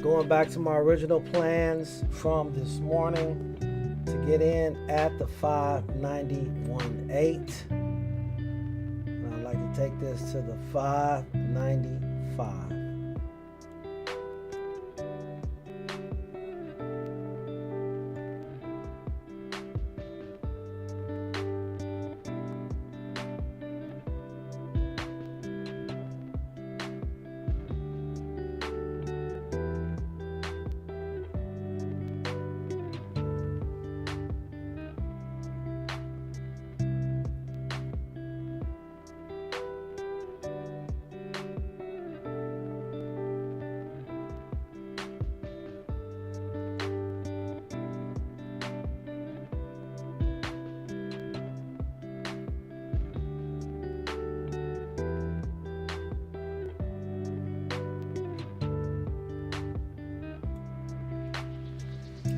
Going back to my original plans from this morning to get in at the 591.8. And I'd like to take this to the 595.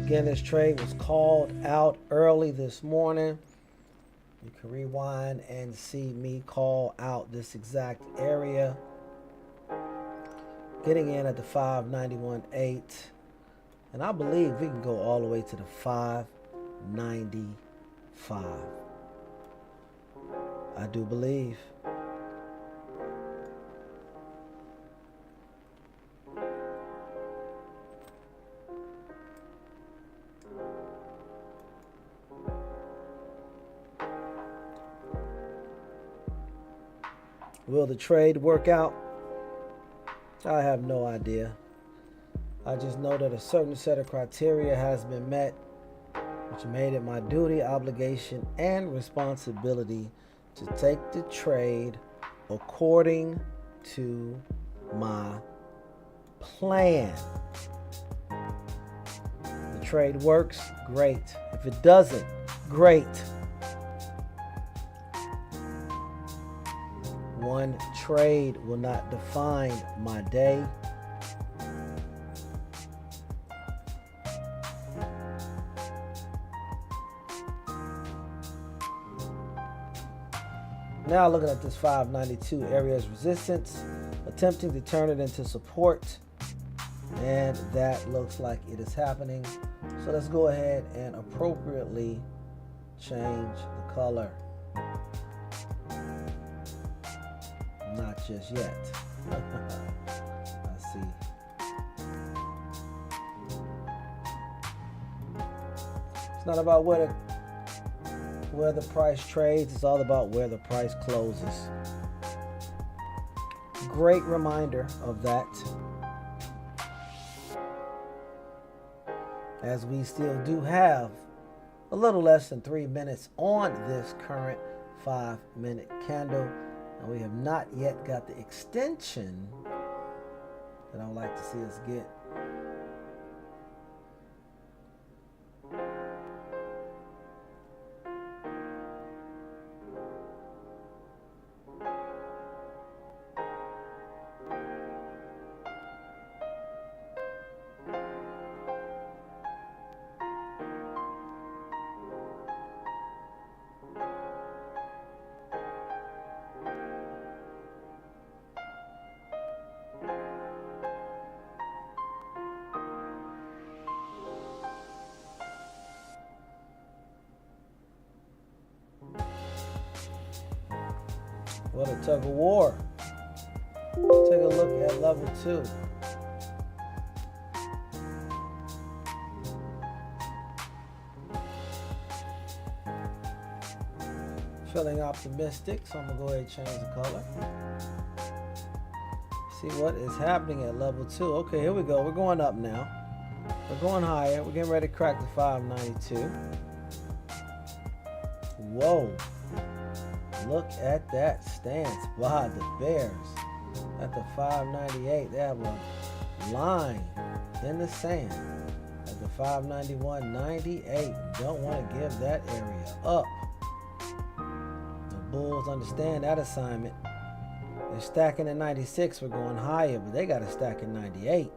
Again, this trade was called out early this morning. You can rewind and see me call out this exact area. Getting in at the 591.8. And I believe we can go all the way to the 595. I do believe. Will the trade work out? I have no idea. I just know that a certain set of criteria has been met, which made it my duty, obligation, and responsibility to take the trade according to my plan. The trade works, great. If it doesn't, great. One trade will not define my day. Now looking at this 592 area as resistance, attempting to turn it into support, and that looks like it is happening. So let's go ahead and appropriately change the color. Not just yet. I see. It's not about where the price trades. It's all about where the price closes. Great reminder of that. As we still do have a little less than 3 minutes on this current 5-minute candle. And we have not yet got the extension that I would like to see us get. What a tug of war. Take a look at level 2. Feeling optimistic, so I'm going to go ahead and change the color. See what is happening at level 2. Okay, here we go. We're going up now. We're going higher. We're getting ready to crack the 592. Whoa. Look at that stance by the Bears at the 598. They have a line in the sand at the 591.98. Don't want to give that area up. The Bulls understand that assignment. They're stacking at 96. We're going higher, but they got to stack at 98.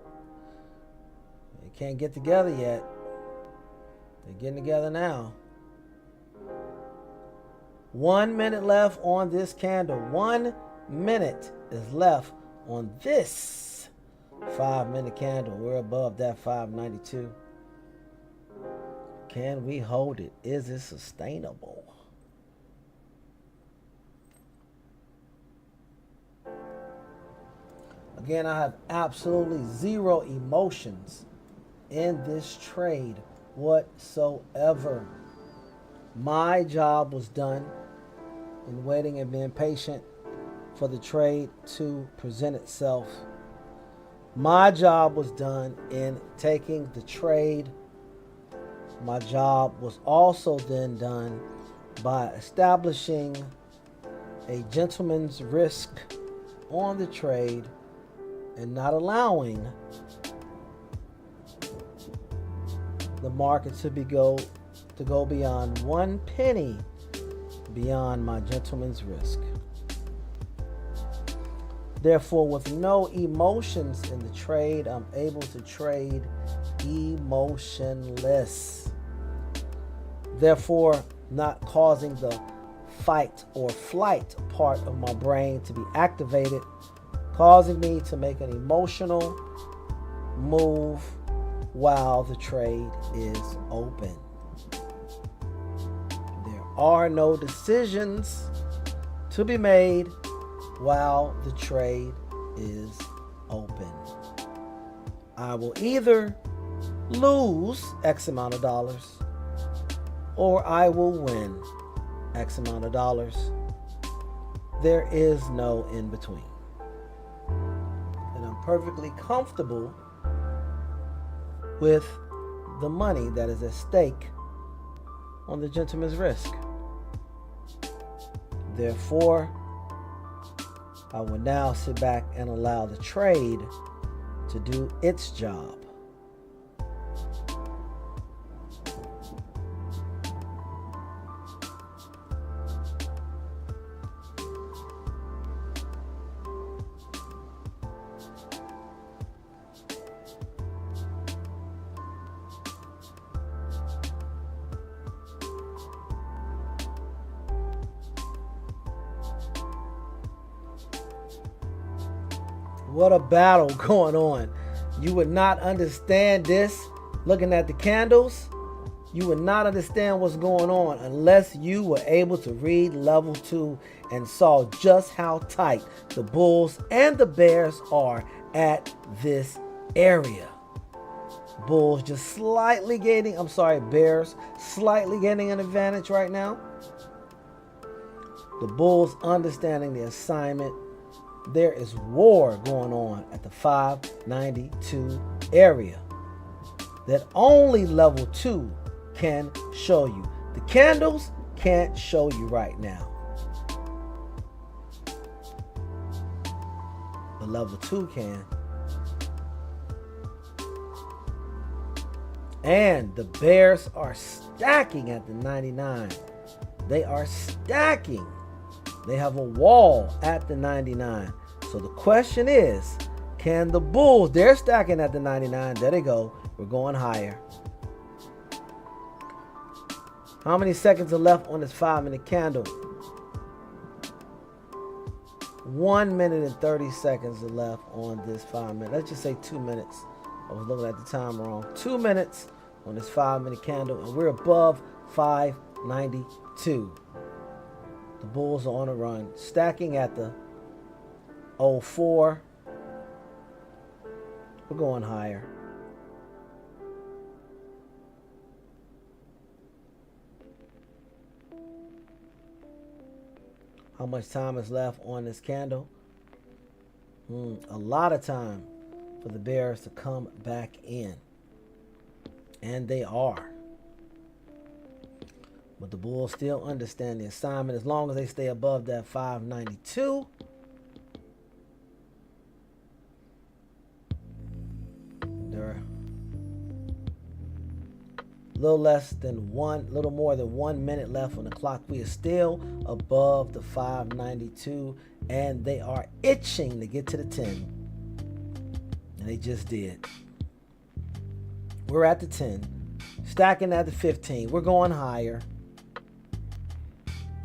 They can't get together yet. They're getting together now. 1 minute left on this candle. 1 minute is left on this 5-minute candle. We're above that 592. Can we hold it? Is it sustainable? Again, I have absolutely zero emotions in this trade whatsoever. My job was done in waiting and being patient for the trade to present itself. My job was done in taking the trade. My job was also then done by establishing a gentleman's risk on the trade and not allowing the market to go beyond 1 penny beyond my gentleman's risk. Therefore, with no emotions in the trade, I'm able to trade emotionless. Therefore, not causing the fight or flight part of my brain to be activated, causing me to make an emotional move while the trade is open. There are no decisions to be made while the trade is open. I will either lose X amount of dollars or I will win X amount of dollars. There is no in between. And I'm perfectly comfortable with the money that is at stake on the gentleman's risk. Therefore, I will now sit back and allow the trade to do its job. What a battle going on. You would not understand this looking at the candles. You would not understand what's going on unless you were able to read level 2 and saw just how tight the bulls and the bears are at this area. Bulls just slightly gaining, bears slightly gaining an advantage right now. The bulls understanding the assignment. There is war going on at the 592 area that only level 2 can show you. The candles can't show you right now. But level 2 can. And the bears are stacking at the 99. They are stacking. They have a wall at the 99. So the question is, can the bulls, they're stacking at the 99. There they go. We're going higher. How many seconds are left on this 5-minute candle? 1 minute and 30 seconds are left on this 5 minute. Let's just say 2 minutes. I was looking at the time wrong. 2 minutes on this 5-minute candle, and we're above 592. The bulls are on a run, stacking at the 04. We're going higher. How much time is left on this candle? A lot of time for the bears to come back in. And they are. But the bulls still understand the assignment. As long as they stay above that 592, they're a little more than 1 minute left on the clock. We are still above the 592, and they are itching to get to the 10. And they just did. We're at the 10, stacking at the 15. We're going higher.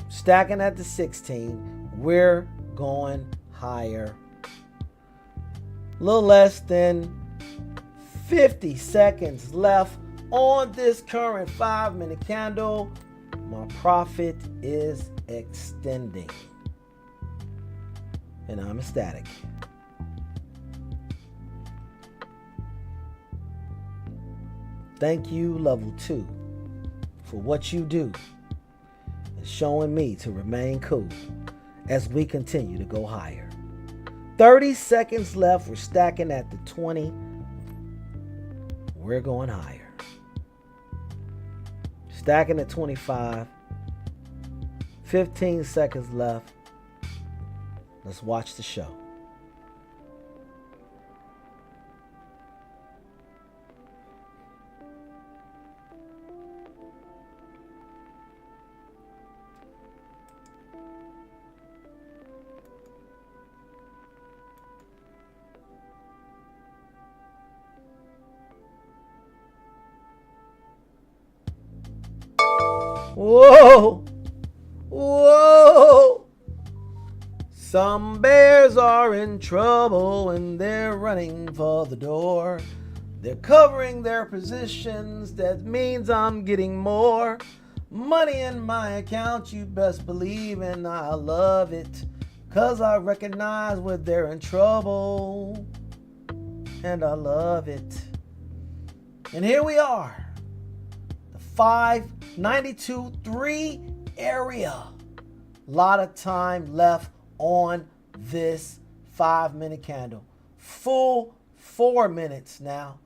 Stacking at the 16, we're going higher. A little less than 50 seconds left on this current 5-minute candle. My profit is extending. And I'm ecstatic. Thank you, level 2, for what you do and showing me to remain cool as we continue to go higher. 30 seconds left. We're stacking at the 20. We're going higher. Stacking at 25. 15 seconds left. Let's watch the show. Whoa! Whoa! Some bears are in trouble and they're running for the door. They're covering their positions. That means I'm getting more money in my account. You best believe, and I love it, 'cause I recognize when they're in trouble, and I love it. And here we are, the 592.3 area. A lot of time left on this 5-minute candle. Full 4 minutes now.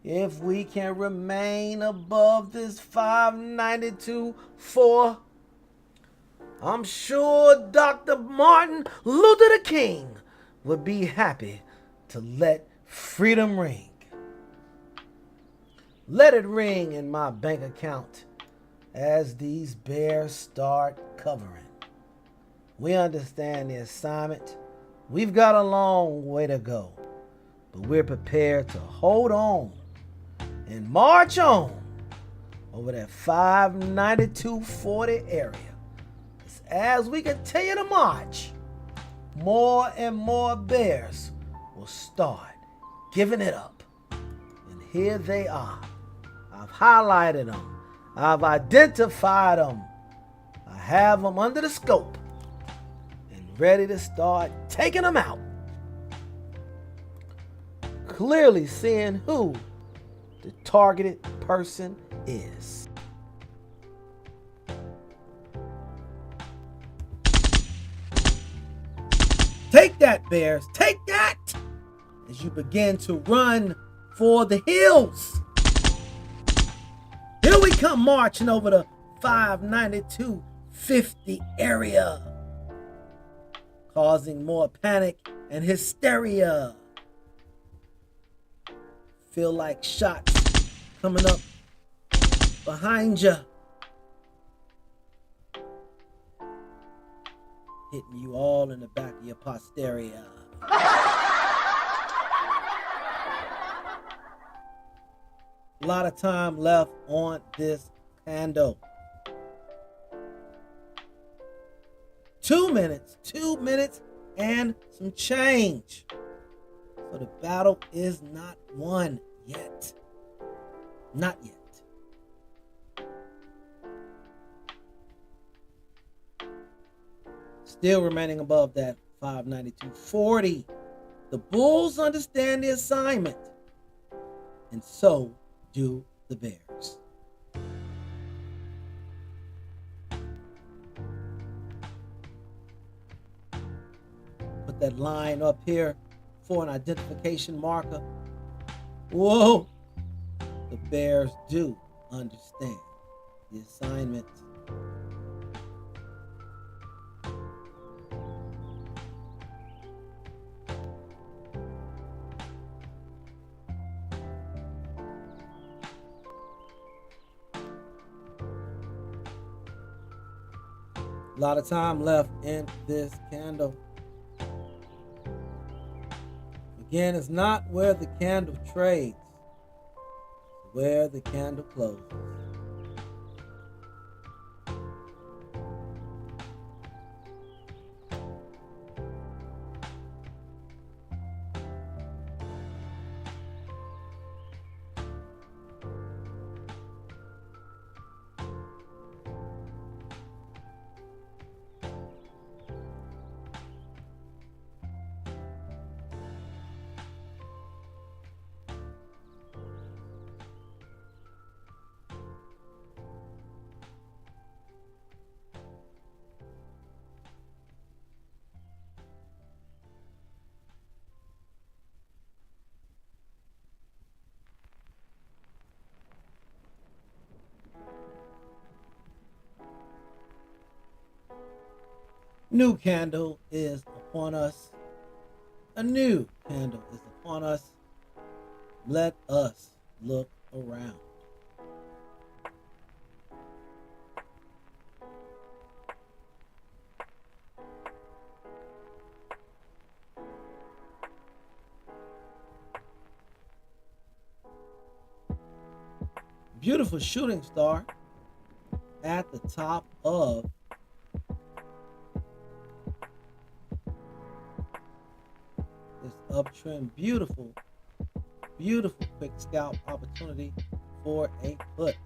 If we can remain above this 592.4, I'm sure Dr. Martin Luther King would be happy to let freedom ring. Let it ring in my bank account as these bears start covering. We understand the assignment. We've got a long way to go, but we're prepared to hold on and march on over that 592.40 area. As we continue to march, more and more bears will start giving it up. And here they are. I've highlighted them. I've identified them. I have them under the scope and ready to start taking them out. Clearly seeing who the targeted person is. Take that, bears. Take that as you begin to run for the hills. Here we come marching over the 592.50 area, causing more panic and hysteria. Feel like shots coming up behind you, hitting you all in the back of your posterior. A lot of time left on this candle. 2 minutes and some change. So the battle is not won yet. Not yet. Still remaining above that 592.40. The Bulls understand the assignment, and so do the Bears. Put that line up here for an identification marker. Whoa! The Bears do understand the assignment. A lot of time left in this candle. Again, it's not where the candle trades, it's where the candle closes. New candle is upon us. A new candle is upon us. Let us look around. Beautiful shooting star at the top of this uptrend. Beautiful, beautiful quick scalp opportunity for a put.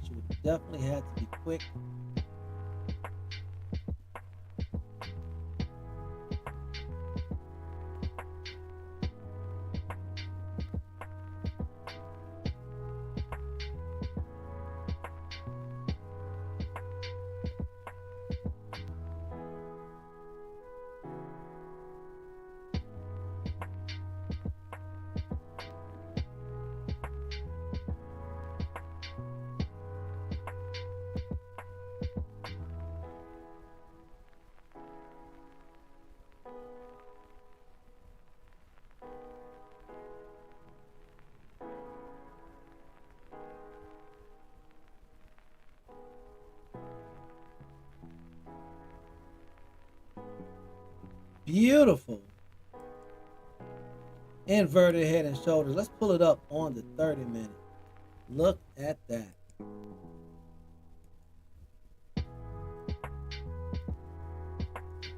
She would definitely had to be quick. Beautiful inverted head and shoulders. Let's pull it up on the 30 minute. Look at that.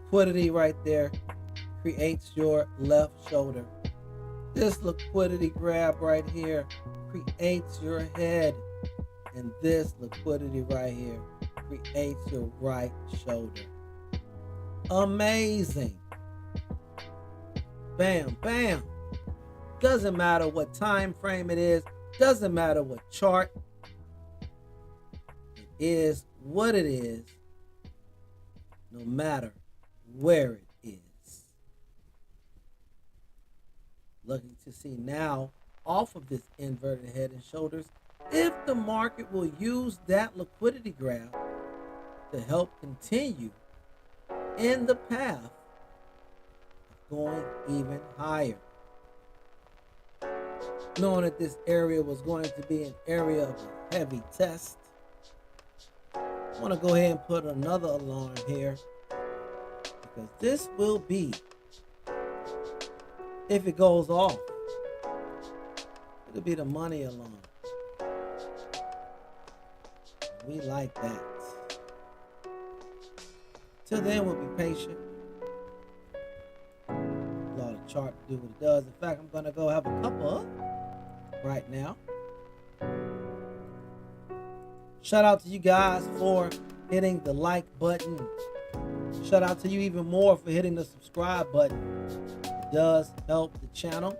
Liquidity right there creates your left shoulder. This liquidity grab right here creates your head. And this liquidity right here creates your right shoulder. Amazing. Bam, bam. Doesn't matter what time frame it is. Doesn't matter what chart. It is what it is. No matter where it is. Looking to see now off of this inverted head and shoulders if the market will use that liquidity grab to help continue in the path going even higher. Knowing that this area was going to be an area of a heavy test, I want to go ahead and put another alarm here because this will be, if it goes off, it'll be the money alarm. We like that. Till then, we'll be patient. Allow the chart to do what it does. In fact, I'm going to go have a couple up right now. Shout out to you guys for hitting the like button. Shout out to you even more for hitting the subscribe button. It does help the channel.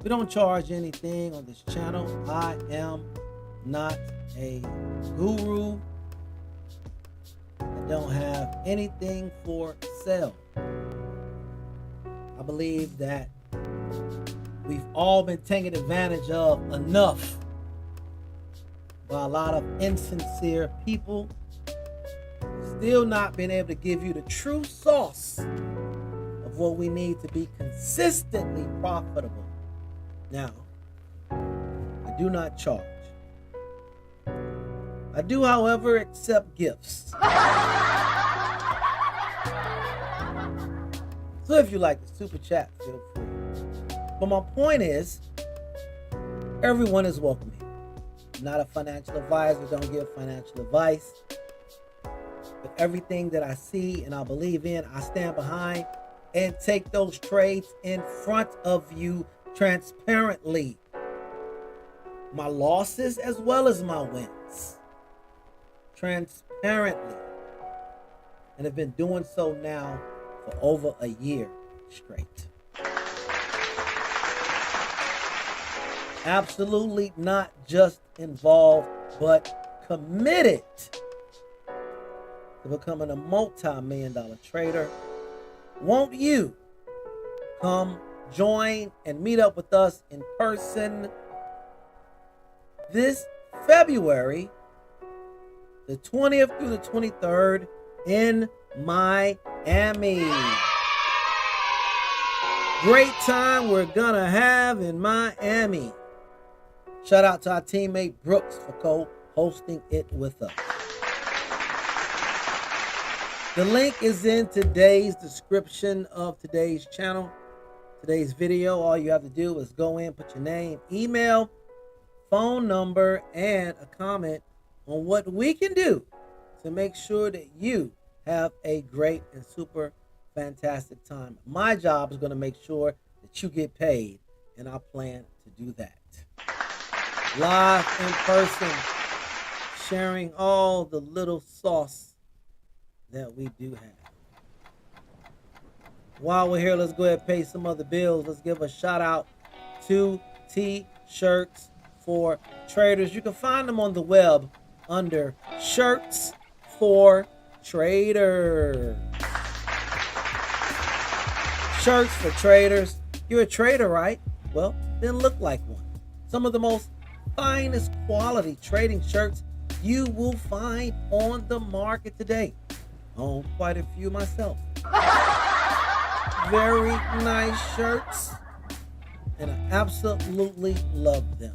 We don't charge anything on this channel. I am not a guru. I don't have anything for sale. I believe that we've all been taken advantage of enough by a lot of insincere people, still not being able to give you the true sauce of what we need to be consistently profitable. Now, I do not charge. I do, however, accept gifts. So if you like the super chat, feel free. But my point is, everyone is welcome here. I'm not a financial advisor, don't give financial advice. But everything that I see and I believe in, I stand behind and take those trades in front of you transparently. My losses as well as my wins. Transparently. And have been doing so now for over a year straight. Absolutely not just involved, but committed to becoming a multi-million-dollar trader. Won't you come join and meet up with us in person this February the 20th through the 23rd in Miami. Great time we're gonna have in Miami. Shout out to our teammate Brooks for co-hosting it with us. The link is in today's description of today's channel, today's video. All you have to do is go in, put your name, email, phone number, and a comment on what we can do to make sure that you have a great and super fantastic time. My job is going to make sure that you get paid, and I plan to do that. Live in person, sharing all the little sauce that we do have. While we're here, let's go ahead and pay some other bills. Let's give a shout out to T-Shirts for Traders. You can find them on the web under Shirts for Traders. Shirts for Traders. You're a trader, right? Well, then look like one. Some of the most finest quality trading shirts you will find on the market today. I own quite a few myself. Very nice shirts, and I absolutely love them.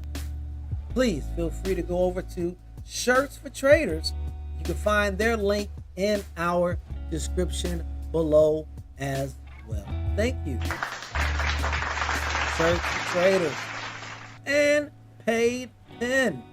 Please feel free to go over to Shirts for Traders. You can find their link in our description below as well. Thank you. Shirts for Traders. And Paid Pen.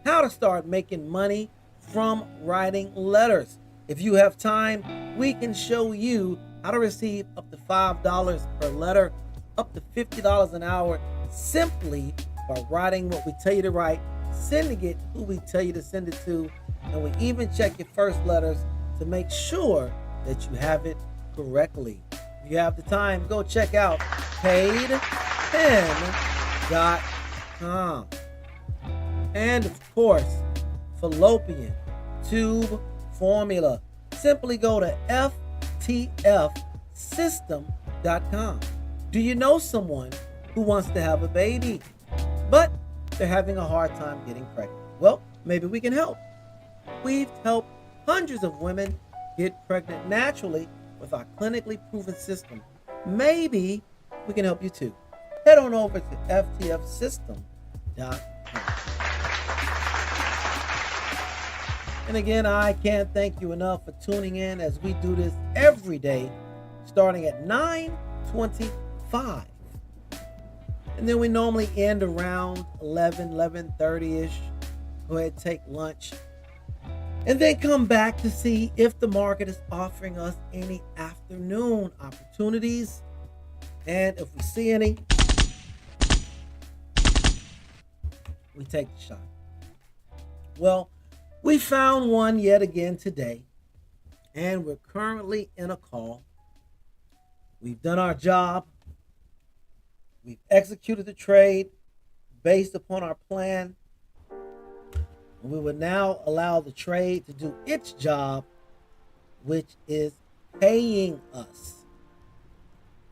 How to start making money from writing letters. If you have time, we can show you how to receive up to $5 per letter, up to $50 an hour, simply by writing what we tell you to write, sending it who we tell you to send it to, and we even check your first letters to make sure that you have it correctly. If you have the time, go check out paidpen.com. And of course, fallopian tube formula. Simply go to ftfsystem.com. Do you know someone who wants to have a baby, but they're having a hard time getting pregnant? Well, maybe we can help. We've helped hundreds of women get pregnant naturally with our clinically proven system. Maybe we can help you too. Head on over to ftfsystem.com. And again, I can't thank you enough for tuning in as we do this every day, starting at 9:25. And then we normally end around 11:30-ish. Go ahead and take lunch. And then come back to see if the market is offering us any afternoon opportunities. And if we see any, we take the shot. Well, we found one yet again today, and we're currently in a call. We've done our job. We've executed the trade based upon our plan. And we will now allow the trade to do its job, which is paying us.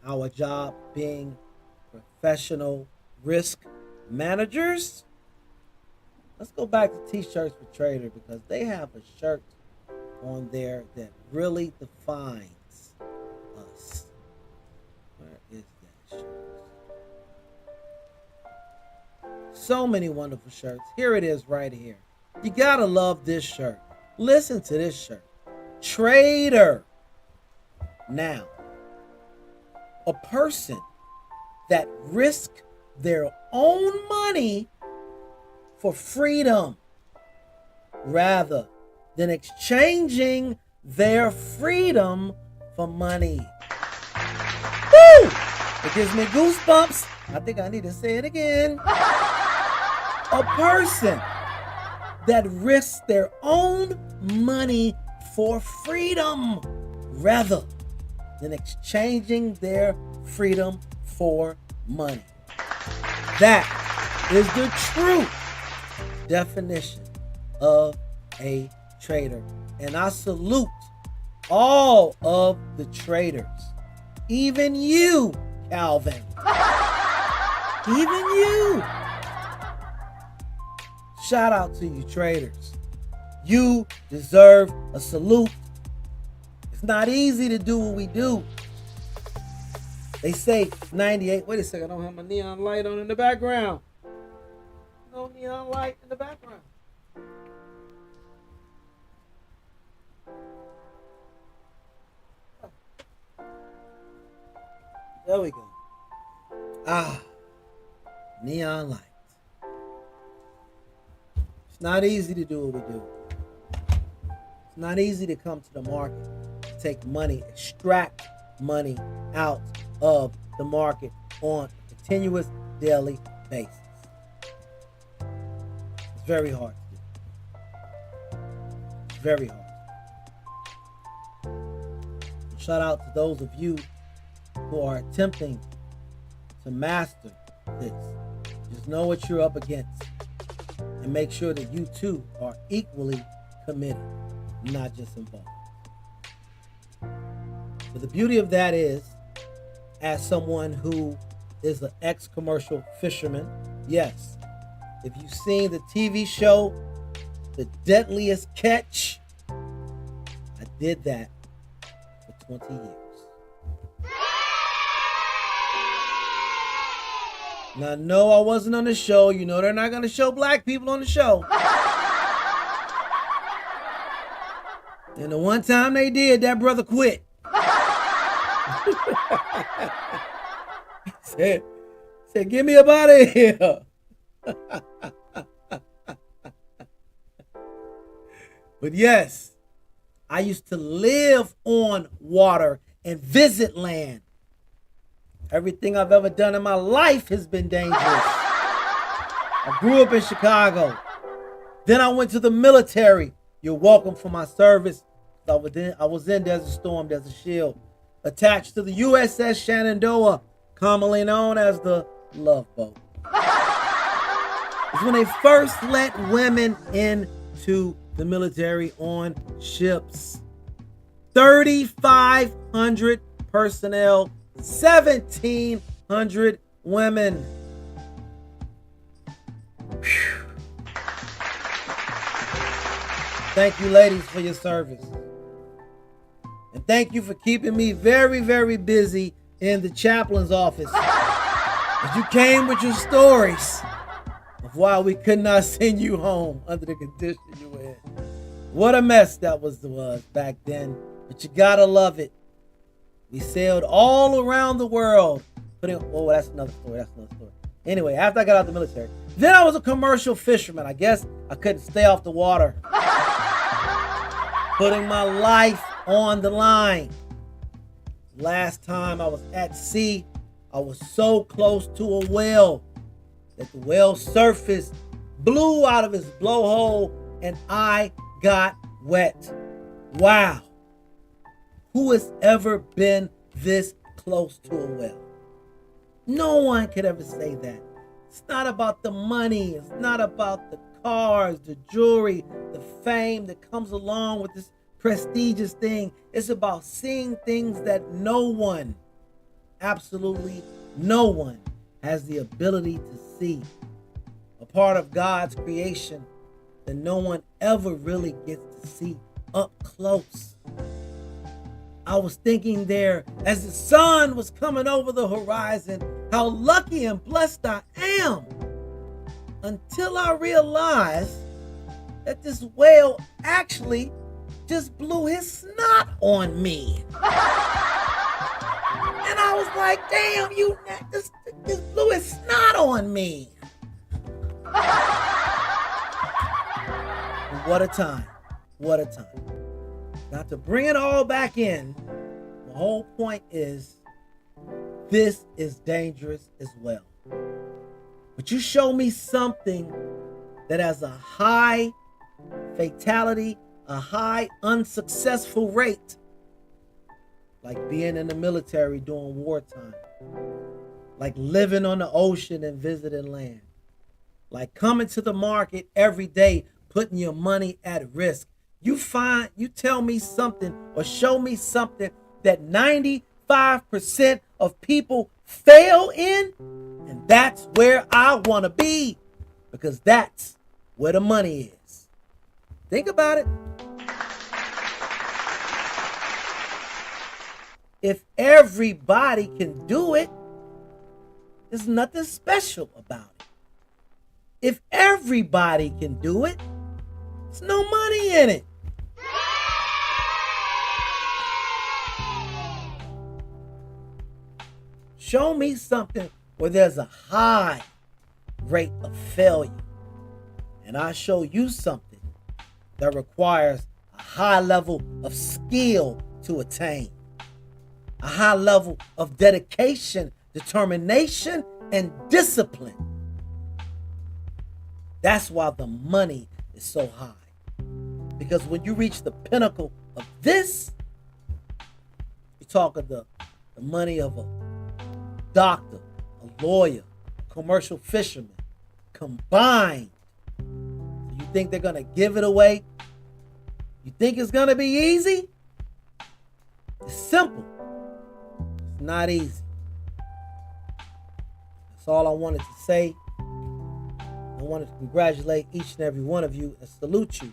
Our job being professional risk managers. Let's go back to T-Shirts for Trader, because they have a shirt on there that really defines us. Where is that shirt? So many wonderful shirts. Here it is right here. You gotta love this shirt. Listen to this shirt. Trader. Now, a person that risks their own money for freedom rather than exchanging their freedom for money. Woo! It gives me goosebumps. I think I need to say it again. A person that risks their own money for freedom rather than exchanging their freedom for money. That is the truth definition of a trader. And I salute all of the traders. Even you, Calvin. Even you. Shout out to you traders. You deserve a salute. It's not easy to do what we do. They say 98. Wait a second, I don't have my neon light on in the background. No neon light in the background. There we go. Neon lights. It's not easy to do what we do. It's not easy to come to the market, take money, extract money out of the market on a continuous daily basis. It's very hard to do. It's very hard. Shout out to those of you who are attempting to master this. Just know what you're up against and make sure that you too are equally committed, not just involved. But the beauty of that is, as someone who is an ex-commercial fisherman, yes, if you've seen the TV show, The Deadliest Catch, I did that for 20 years. Now, no, I wasn't on the show. You know they're not going to show black people on the show. And the one time they did, that brother quit. He said, get me up out of here. But yes, I used to live on water and visit land. Everything I've ever done in my life has been dangerous. I grew up in Chicago. Then I went to the military. You're welcome for my service. I was in Desert Storm, Desert Shield, attached to the USS Shenandoah, commonly known as the Love Boat. It's when they first let women into the military on ships. 3,500 personnel, 1,700 women. Whew. Thank you, ladies, for your service. And thank you for keeping me very, very busy in the chaplain's office. As you came with your stories of why we could not send you home under the condition you were in. What a mess that was back then. But you gotta love it. We sailed all around the world. That's another story. Anyway, after I got out of the military, then I was a commercial fisherman. I guess I couldn't stay off the water. Putting my life on the line. Last time I was at sea, I was so close to a whale that the whale surface blew out of his blowhole and I got wet. Wow. Who has ever been this close to a whale? No one could ever say that. It's not about the money. It's not about the cars, the jewelry, the fame that comes along with this prestigious thing. It's about seeing things that no one, absolutely no one, has the ability to see. A part of God's creation that no one ever really gets to see up close. I was thinking there as the sun was coming over the horizon, how lucky and blessed I am, until I realized that this whale actually just blew his snot on me. And I was like, damn, you just blew his snot on me. What a time. What a time. Now, to bring it all back in, the whole point is this is dangerous as well. But you show me something that has a high fatality, a high unsuccessful rate, like being in the military during wartime, like living on the ocean and visiting land, like coming to the market every day, putting your money at risk. You tell me something or show me something that 95% of people fail in, and that's where I want to be, because that's where the money is. Think about it. If everybody can do it, there's nothing special about it. If everybody can do it, there's no money in it. Show me something where there's a high rate of failure, and I show you something that requires a high level of skill to attain, a high level of dedication, determination, and discipline. That's why the money is so high. Because when you reach the pinnacle of this, you talk of the money of a doctor, a lawyer, a commercial fisherman, combined. You think they're going to give it away? You think it's going to be easy? It's simple. It's not easy. That's all I wanted to say. I wanted to congratulate each and every one of you and salute you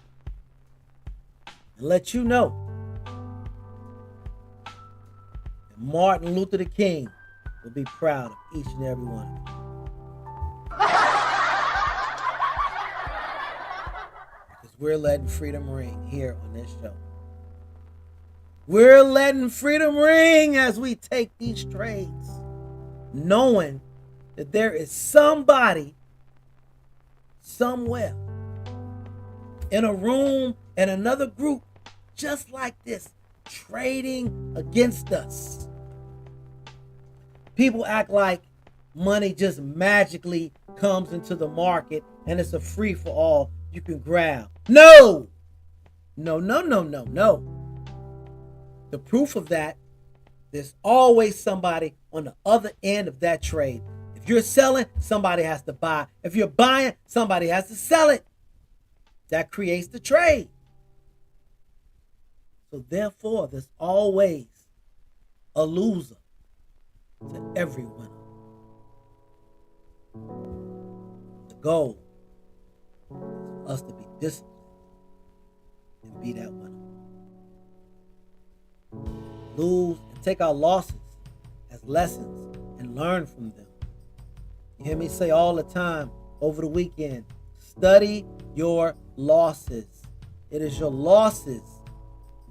and let you know that Martin Luther the King will be proud of each and every one of you. Because we're letting freedom ring here on this show. We're letting freedom ring as we take these trades, knowing that there is somebody somewhere in a room and another group just like this trading against us. People act like money just magically comes into the market and it's a free for all you can grab. No. The proof of that, there's always somebody on the other end of that trade. If you're selling, somebody has to buy. If you're buying, somebody has to sell it. That creates the trade. So therefore, there's always a loser to every winner. The goal is for us to be disciplined and be that winner. Lose and take our losses as lessons and learn from them. You hear me say all the time over the weekend, study your losses. It is your losses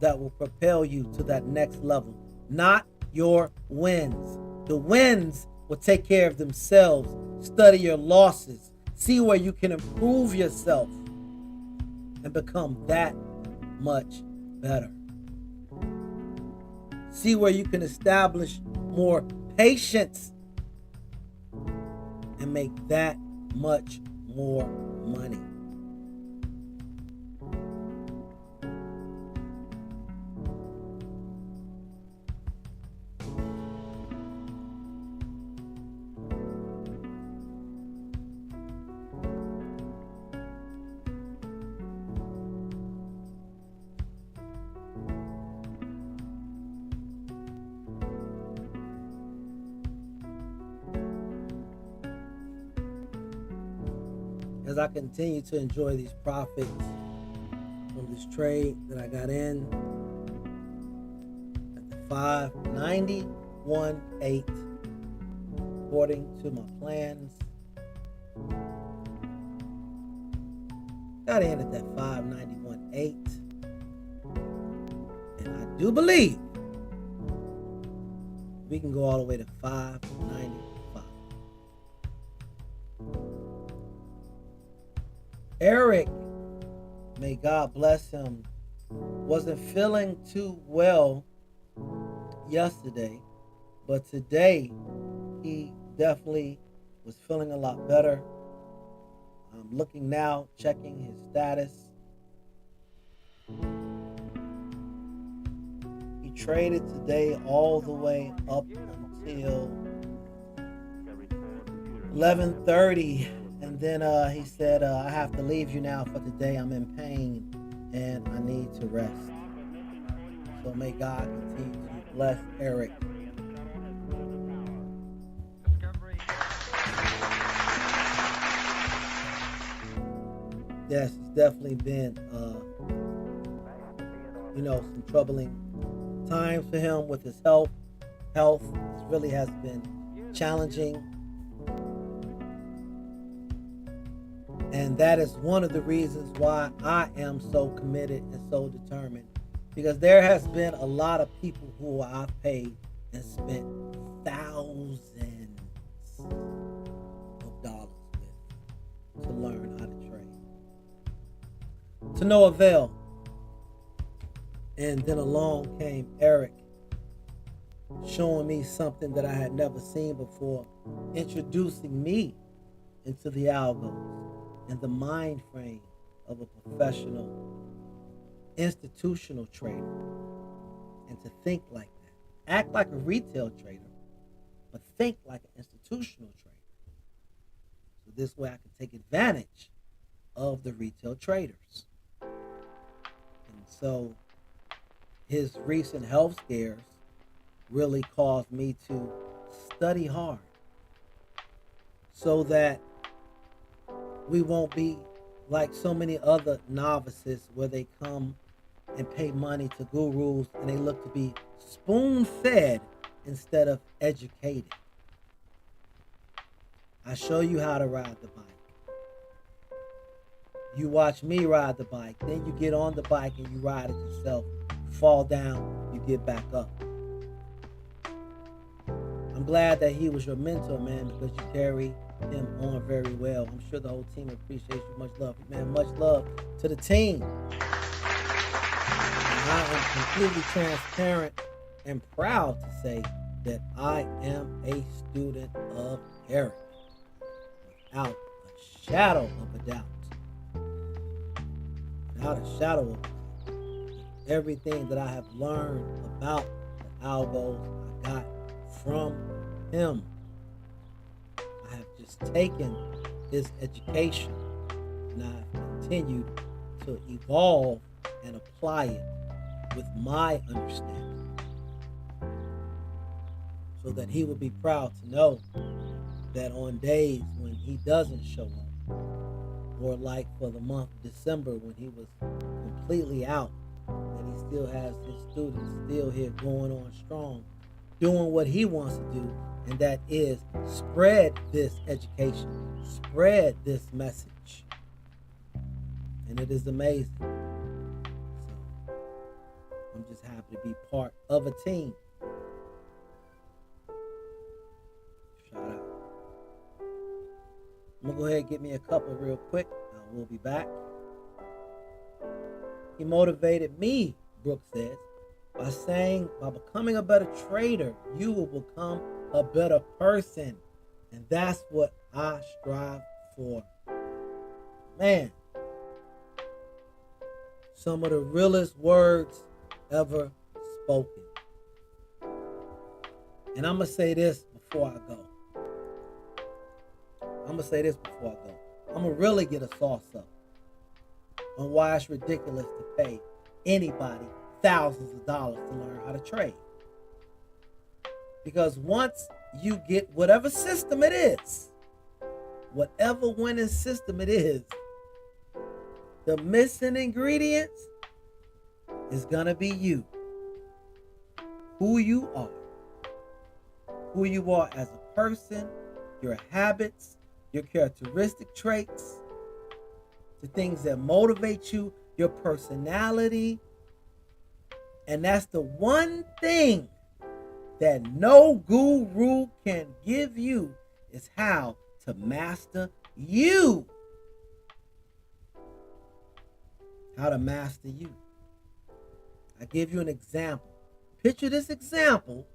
that will propel you to that next level, not your wins. The wins will take care of themselves. Study your losses. See where you can improve yourself and become that much better. See where you can establish more patience and make that much more money. As I continue to enjoy these profits from this trade that I got in at the 591.8 according to my plans. Got in at that 591.8, and I do believe we can go all the way to 595. Eric, may God bless him, wasn't feeling too well yesterday, but today he definitely was feeling a lot better. I'm looking now, checking his status. He traded today all the way up until 11:30. And then he said, I have to leave you now for today. I'm in pain and I need to rest. So may God continue to bless Eric. Yes, it's definitely been, some troubling times for him with his health. It really has been challenging. And that is one of the reasons why I am so committed and so determined. Because there has been a lot of people who I've paid and spent thousands of dollars with to learn how to trade. To no avail. And then along came Eric, showing me something that I had never seen before, introducing me into the algos and the mind frame of a professional, institutional trader. And to think like that. Act like a retail trader, but think like an institutional trader. So this way I can take advantage of the retail traders. And so his recent health scares really caused me to study hard so that we won't be like so many other novices where they come and pay money to gurus and they look to be spoon-fed instead of educated. I show you how to ride the bike. You watch me ride the bike, then you get on the bike and you ride it yourself. You fall down, you get back up. I'm glad that he was your mentor, man, because you carry him on very well. I'm sure the whole team appreciates you. Much love, man. Much love to the team. And I am completely transparent and proud to say that I am a student of Eric, without a shadow of a doubt. Without a shadow of a doubt. Everything that I have learned about the algos, I got from him. I have just taken his education and I have continued to evolve and apply it with my understanding, so that he would be proud to know that on days when he doesn't show up, or like for the month of December when he was completely out, that he still has his students still here going on strong, doing what he wants to do, and that is spread this education, spread this message. And it is amazing. So I'm just happy to be part of a team. Shout out. I'm gonna go ahead and get me a couple real quick. We'll be back. He motivated me, Brooks says, by saying, by becoming a better trader, you will become a better person. And that's what I strive for. Man, some of the realest words ever spoken. And I'm going to say this before I go. I'm going to really get a sauce up on why it's ridiculous to pay anybody thousands of dollars to learn how to trade. Because once you get whatever system it is, whatever winning system it is, the missing ingredients is going to be you. Who you are. Who you are as a person, your habits, your characteristic traits, the things that motivate you, your personality. And that's the one thing that no guru can give you, is how to master you. How to master you. I give you an example. Picture this example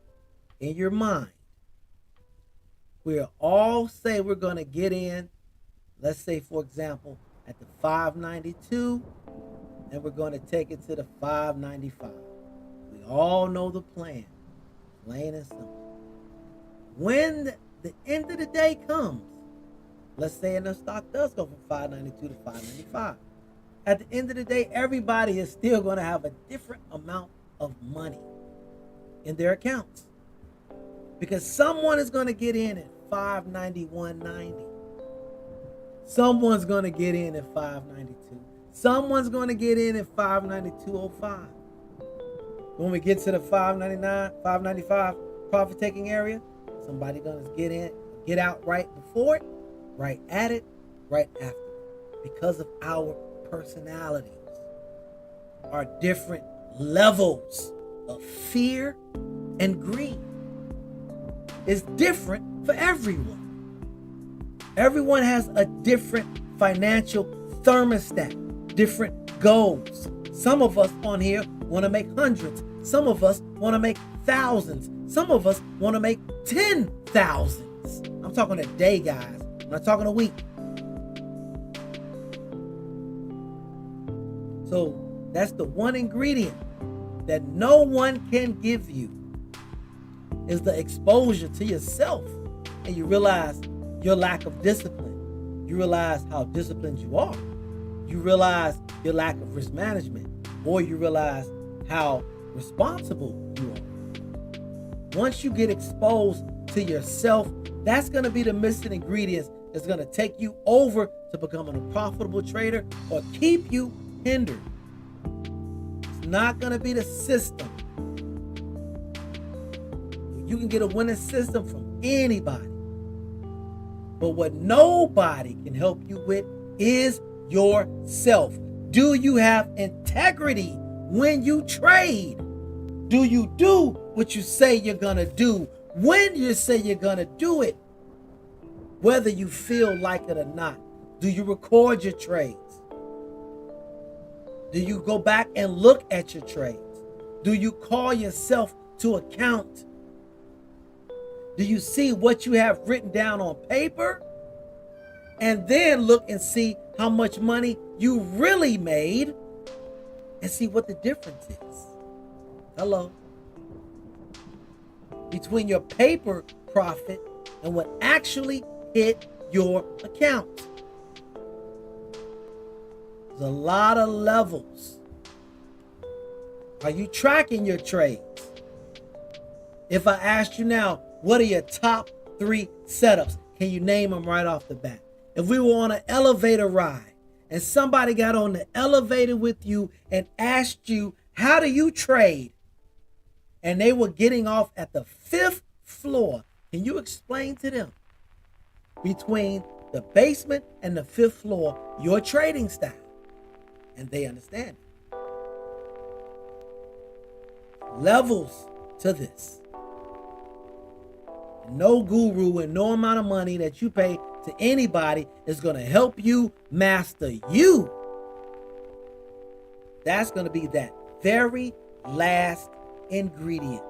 in your mind. We'll all say we're going to get in, let's say, for example, at the 592, and we're going to take it to the 595. We all know the plan, plain and simple. When the end of the day comes, let's say and the stock does go from 592 to 595. At the end of the day, everybody is still going to have a different amount of money in their accounts. Because someone is going to get in at 591.90. Someone's going to get in at 592. Someone's going to get in at 592.05. When we get to the 599, 595 profit taking area, somebody going to get in, get out right before it, right at it, right after it, because of our personalities, our different levels of fear and greed. It's different for everyone. Everyone has a different financial thermostat, different goals. Some of us on here want to make hundreds. Some of us want to make thousands. Some of us want to make 10,000s. I'm talking a day, guys. I'm not talking a week. So that's the one ingredient that no one can give you, is the exposure to yourself. And you realize your lack of discipline. You realize how disciplined you are. You realize your lack of risk management, or you realize how responsible you are. Once you get exposed to yourself, that's going to be the missing ingredients that's going to take you over to becoming a profitable trader or keep you hindered. It's not going to be the system. You can get a winning system from anybody. But what nobody can help you with is yourself. Do you have integrity when you trade? Do you do what you say you're gonna do when you say you're gonna do it? Whether you feel like it or not. Do you record your trades? Do you go back and look at your trades? Do you call yourself to account? Do you see what you have written down on paper? And then look and see how much money you really made and see what the difference is. Hello. Between your paper profit and what actually hit your account. There's a lot of levels. Are you tracking your trades? If I asked you now, what are your top 3 setups? Can you name them right off the bat? If we were on an elevator ride and somebody got on the elevator with you and asked you, how do you trade? And they were getting off at the 5th floor, can you explain to them between the basement and the 5th floor your trading style? And they understand it. Levels to this. No guru and no amount of money that you pay to anybody is going to help you master you. That's going to be that very last ingredient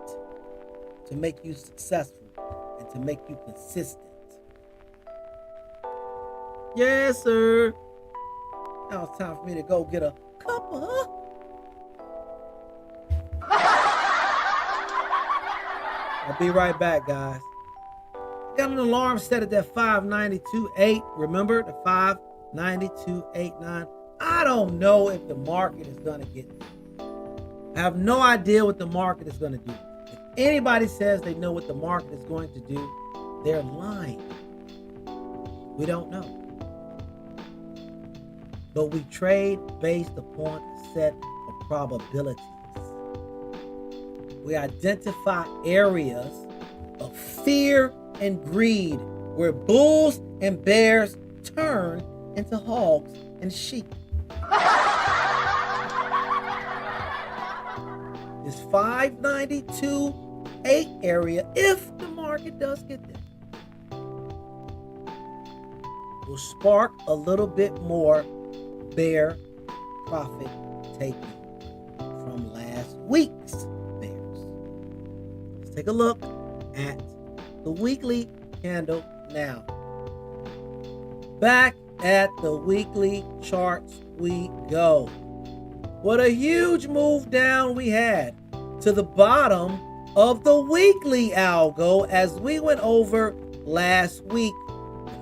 to make you successful and to make you consistent. Yes, sir. Now it's time for me to go get a cup of... I'll be right back, guys. Got an alarm set at that 592.8. Remember the 592.89. I don't know if the market is going to get there. I have no idea what the market is going to do. If anybody says they know what the market is going to do, they're lying. We don't know. But we trade based upon a set of probabilities. We identify areas of fear and greed where bulls and bears turn into hogs and sheep. This 592.8 area, if the market does get there, will spark a little bit more bear profit taking from last week's bears. Let's take a look at the weekly candle now. Back at the weekly charts we go. What a huge move down we had to the bottom of the weekly algo as we went over last week.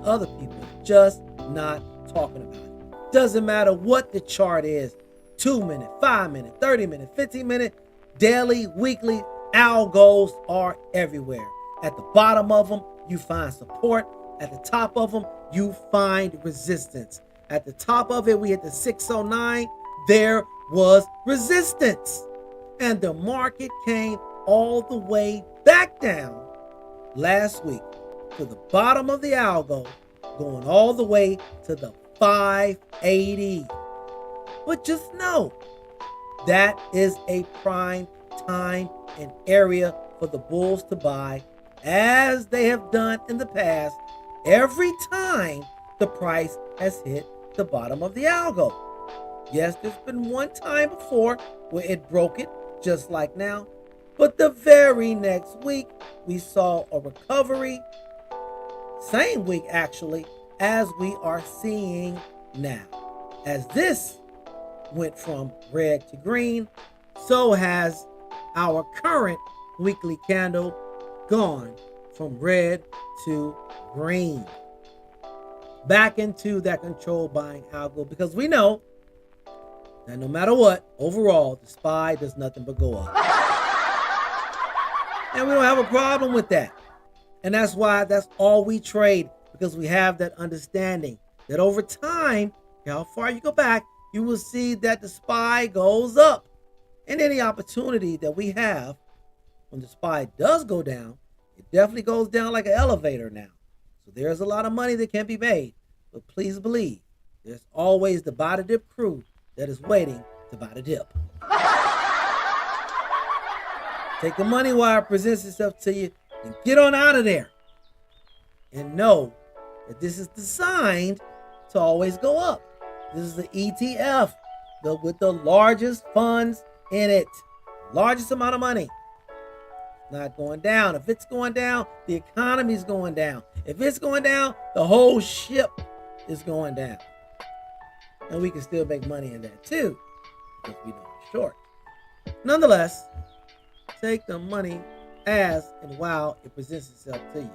Other people just not talking about it. Doesn't matter what the chart is. 2 minute, 5 minute, 30 minute, 15 minute, daily, weekly algos are everywhere. At the bottom of them, you find support. At the top of them, you find resistance. At the top of it, we hit the 609. There was resistance. And the market came all the way back down last week to the bottom of the algo, going all the way to the 580. But just know that is a prime time and area for the bulls to buy, as they have done in the past every time the price has hit the bottom of the algo. Yes, there's been one time before where it broke it, just like now, but the very next week we saw a recovery, same week actually, as we are seeing now. As this went from red to green, so has our current weekly candle gone from red to green. Back into that control buying algo, because we know that no matter what, overall, the SPY does nothing but go up. And we don't have a problem with that. And that's why that's all we trade, because we have that understanding that over time, how far you go back, you will see that the SPY goes up. And any opportunity that we have when the SPY does go down, it definitely goes down like an elevator now. So there's a lot of money that can be made. But please believe, there's always the buy the dip crew that is waiting to buy the dip. Take the money while it presents itself to you and get on out of there. And know that this is designed to always go up. This is the ETF with the largest funds in it. Largest amount of money. Not going down. If it's going down, the economy's going down. If it's going down, the whole ship is going down. And we can still make money in that too, because we don't short. Nonetheless, take the money as and while it presents itself to you.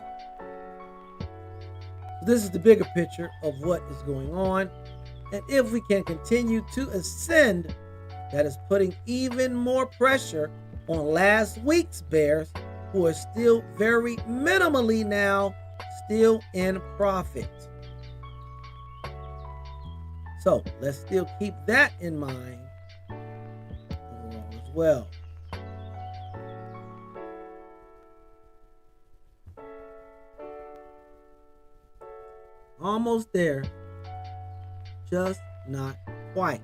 So this is the bigger picture of what is going on. And if we can continue to ascend, that is putting even more pressure on last week's bears, who are still very minimally now still in profit. So let's still keep that in mind overall as well. Almost there, just not quite.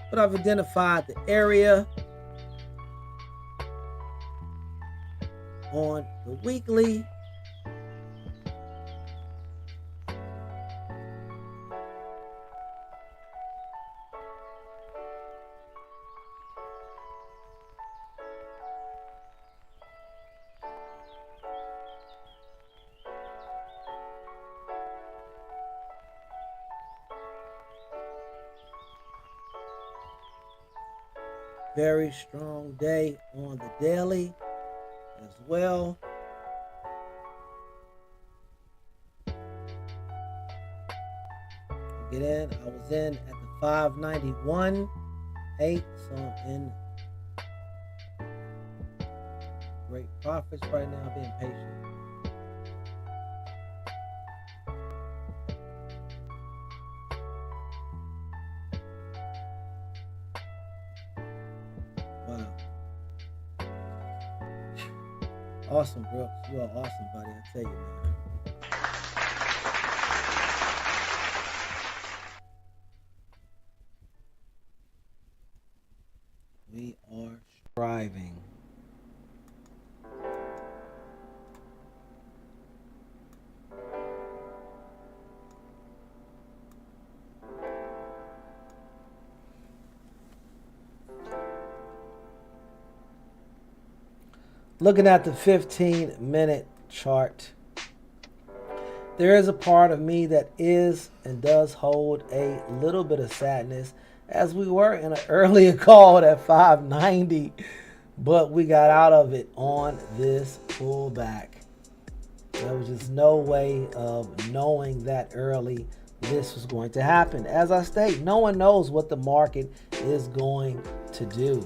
But I've identified the area on the weekly. Very strong day on the daily as well. Get in. I was in at the 591.8, so I'm in great profits right now, being patient. Awesome, Brooks. You are awesome, buddy. I tell you, man. We are striving. Looking at the 15-minute chart, there is a part of me that is and does hold a little bit of sadness, as we were in an earlier call at 590, but we got out of it on this pullback. There was just no way of knowing that early this was going to happen. As I state, no one knows what the market is going to do.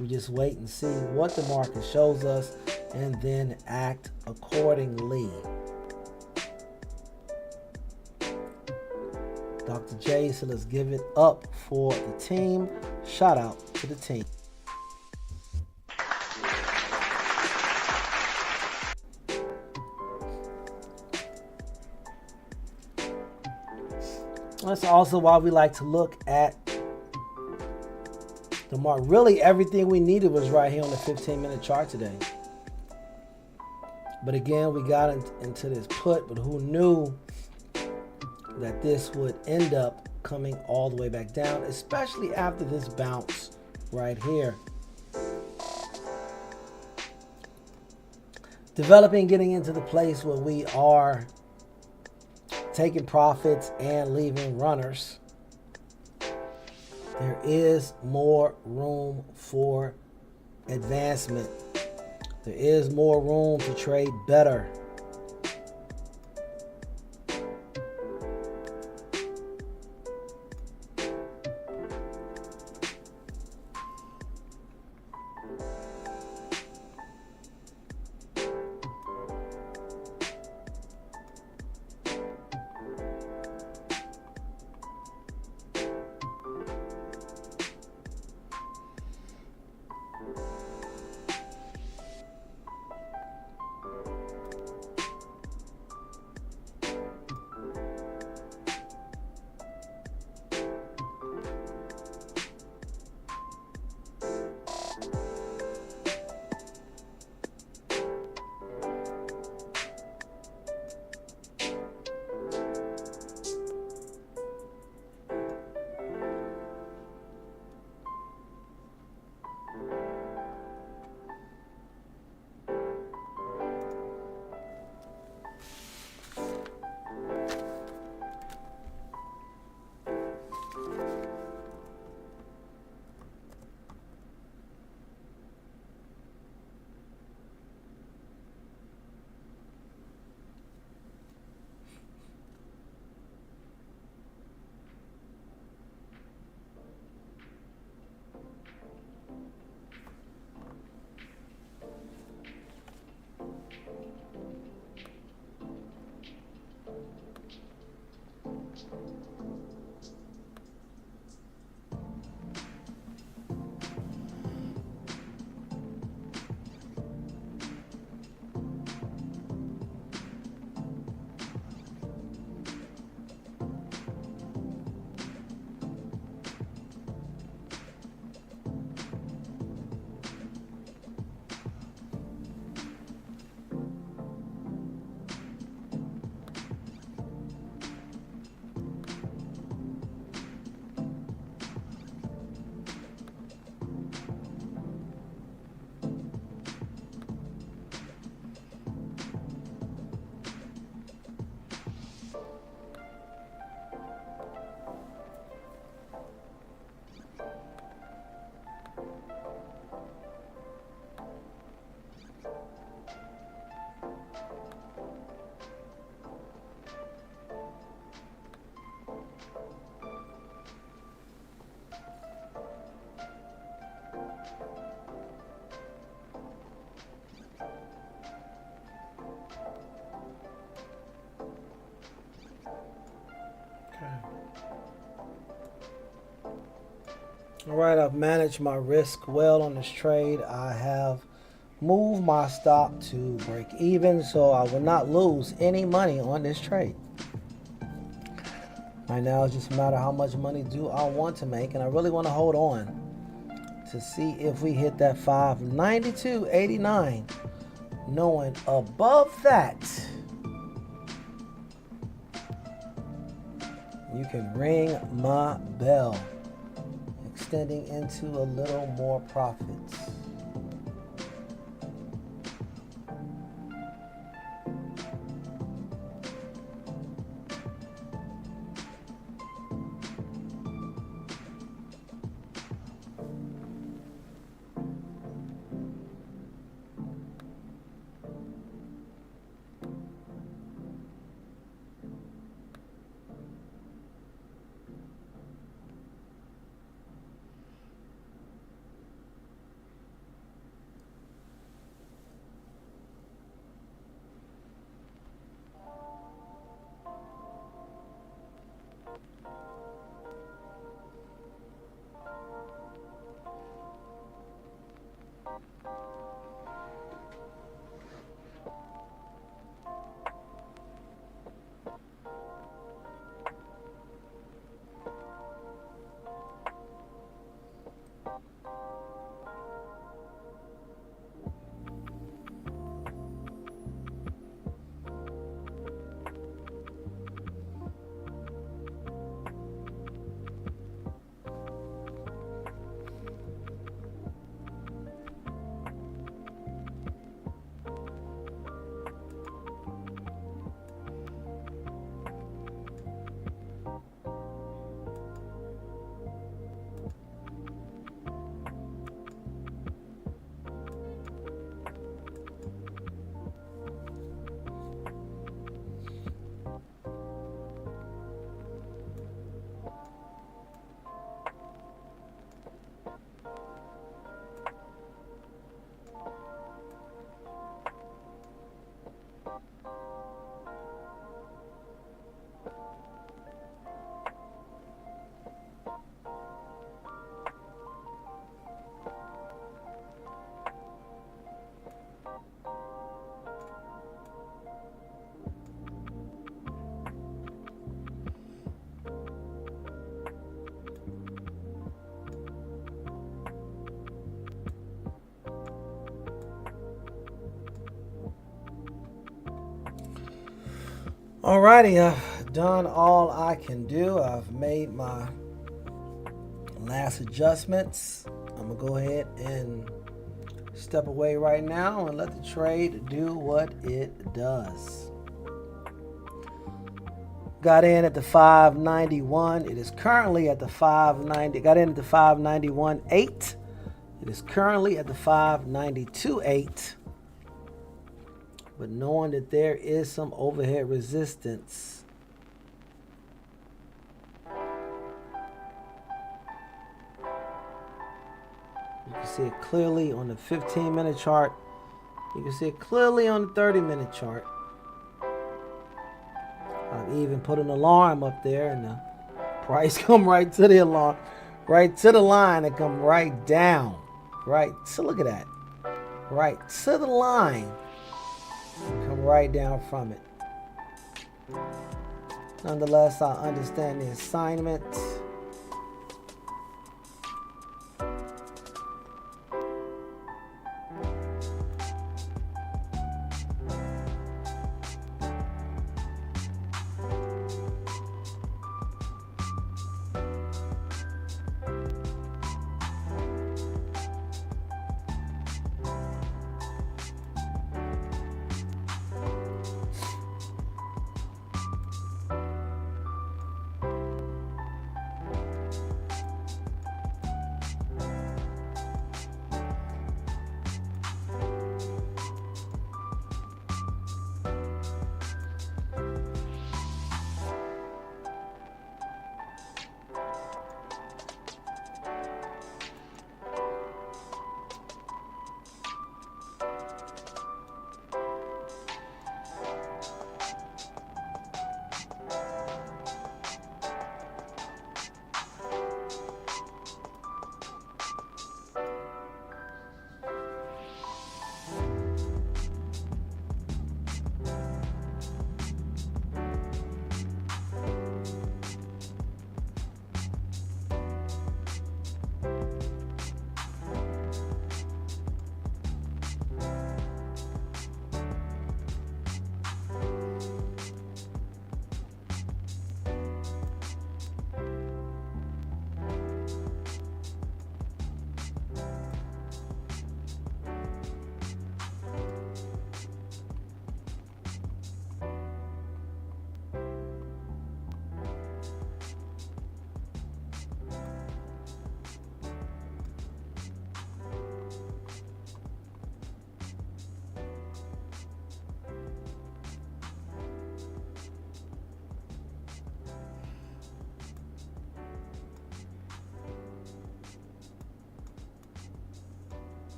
We just wait and see what the market shows us and then act accordingly. Dr. J, so let's give it up for the team. Shout out to the team. That's also why we like to look at the market. Really, everything we needed was right here on the 15-minute chart today. But again, we got into this put, but who knew that this would end up coming all the way back down, especially after this bounce right here. Developing, getting into the place where we are taking profits and leaving runners. There is more room for advancement. There is more room to trade better. All right, I've managed my risk well on this trade. I have moved my stop to break even, so I will not lose any money on this trade. Right now, it's just a matter of how much money do I want to make, and I really want to hold on to see if we hit that 592.89. Knowing above that, you can ring my bell. Extending into a little more profits. Alrighty, I've done all I can do. I've made my last adjustments. I'm gonna go ahead and step away right now and let the trade do what it does. Got in at the 591. It is currently at the 590. Got in at the 591.8. It is currently at the 592.8. But knowing that there is some overhead resistance, you can see it clearly on the 15-minute chart. You can see it clearly on the 30-minute chart. I've even put an alarm up there, and the price come right to the alarm, right to the line, and come right down. Right, so look at that. Right to the line. Come right down from it. Nonetheless, I understand the assignment.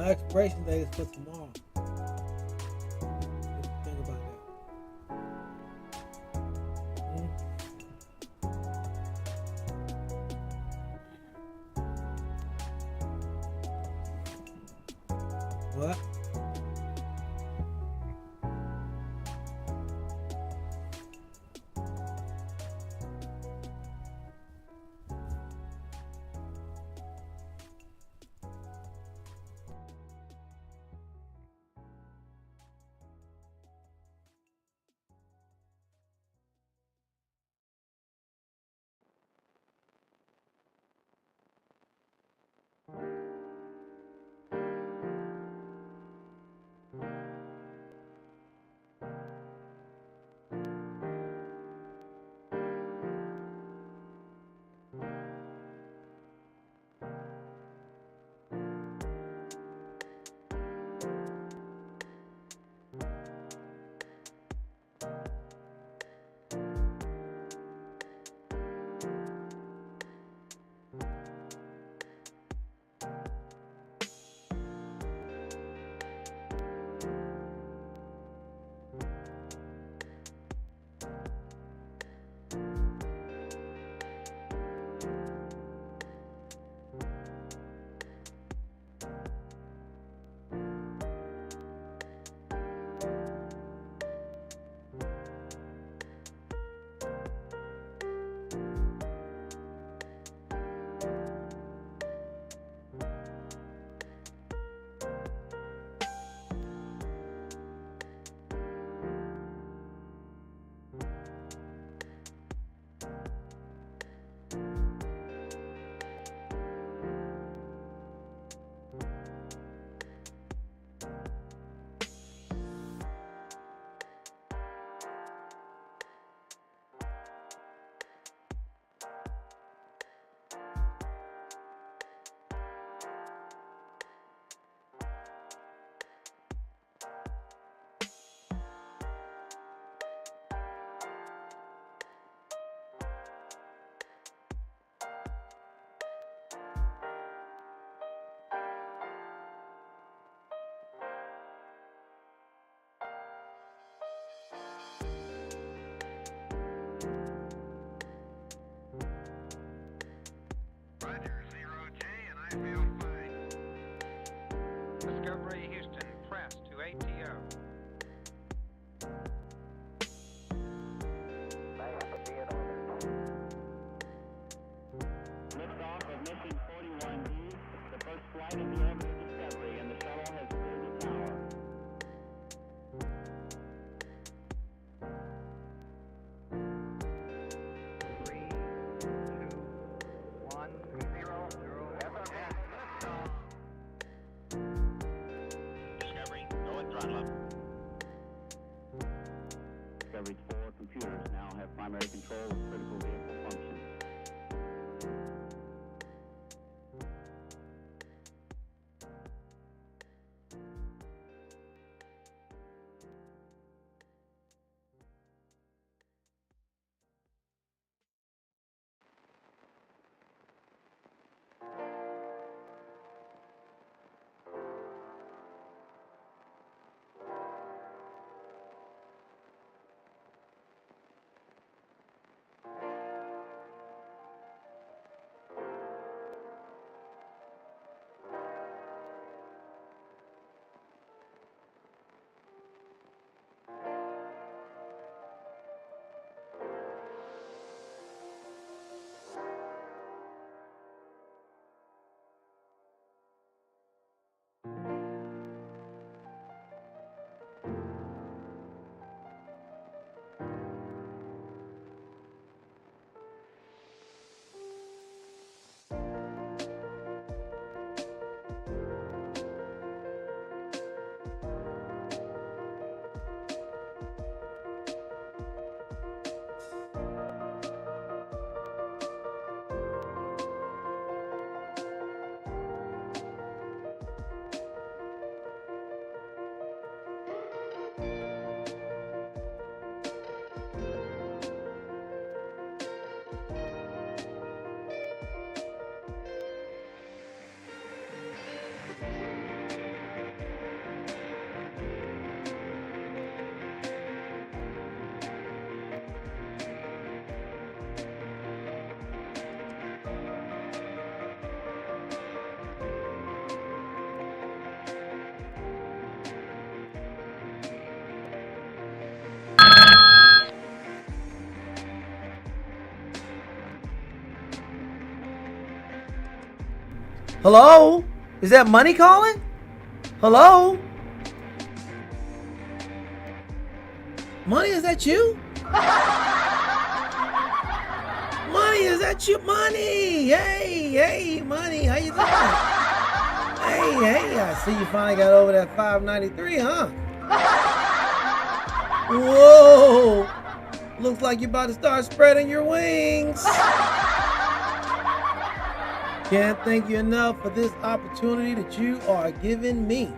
My expiration date is for tomorrow. What you think about that? What? Discovery Houston, press to ATO. Liftoff of mission 41D, the first flight in the orbit of Discovery, and the shuttle has cleared the tower. 3, 2, 1, 0, 0. Discovery, go and throttle up. Discovery's 4 computers now have primary control of critical vehicle functions. Hello? Is that money calling? Hello? Money, is that you? Money, is that you? Money! Hey, Money, how you doing? Hey, I see you finally got over that 593, huh? Whoa! Looks like you're about to start spreading your wings. Can't thank you enough for this opportunity that you are giving me.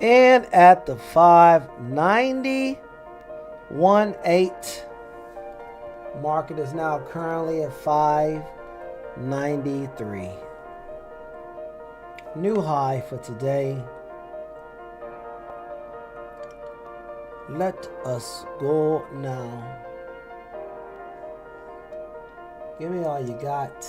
And at the 590, 18. Market is now currently at 593. New high for today. Let us go now. Give me all you got.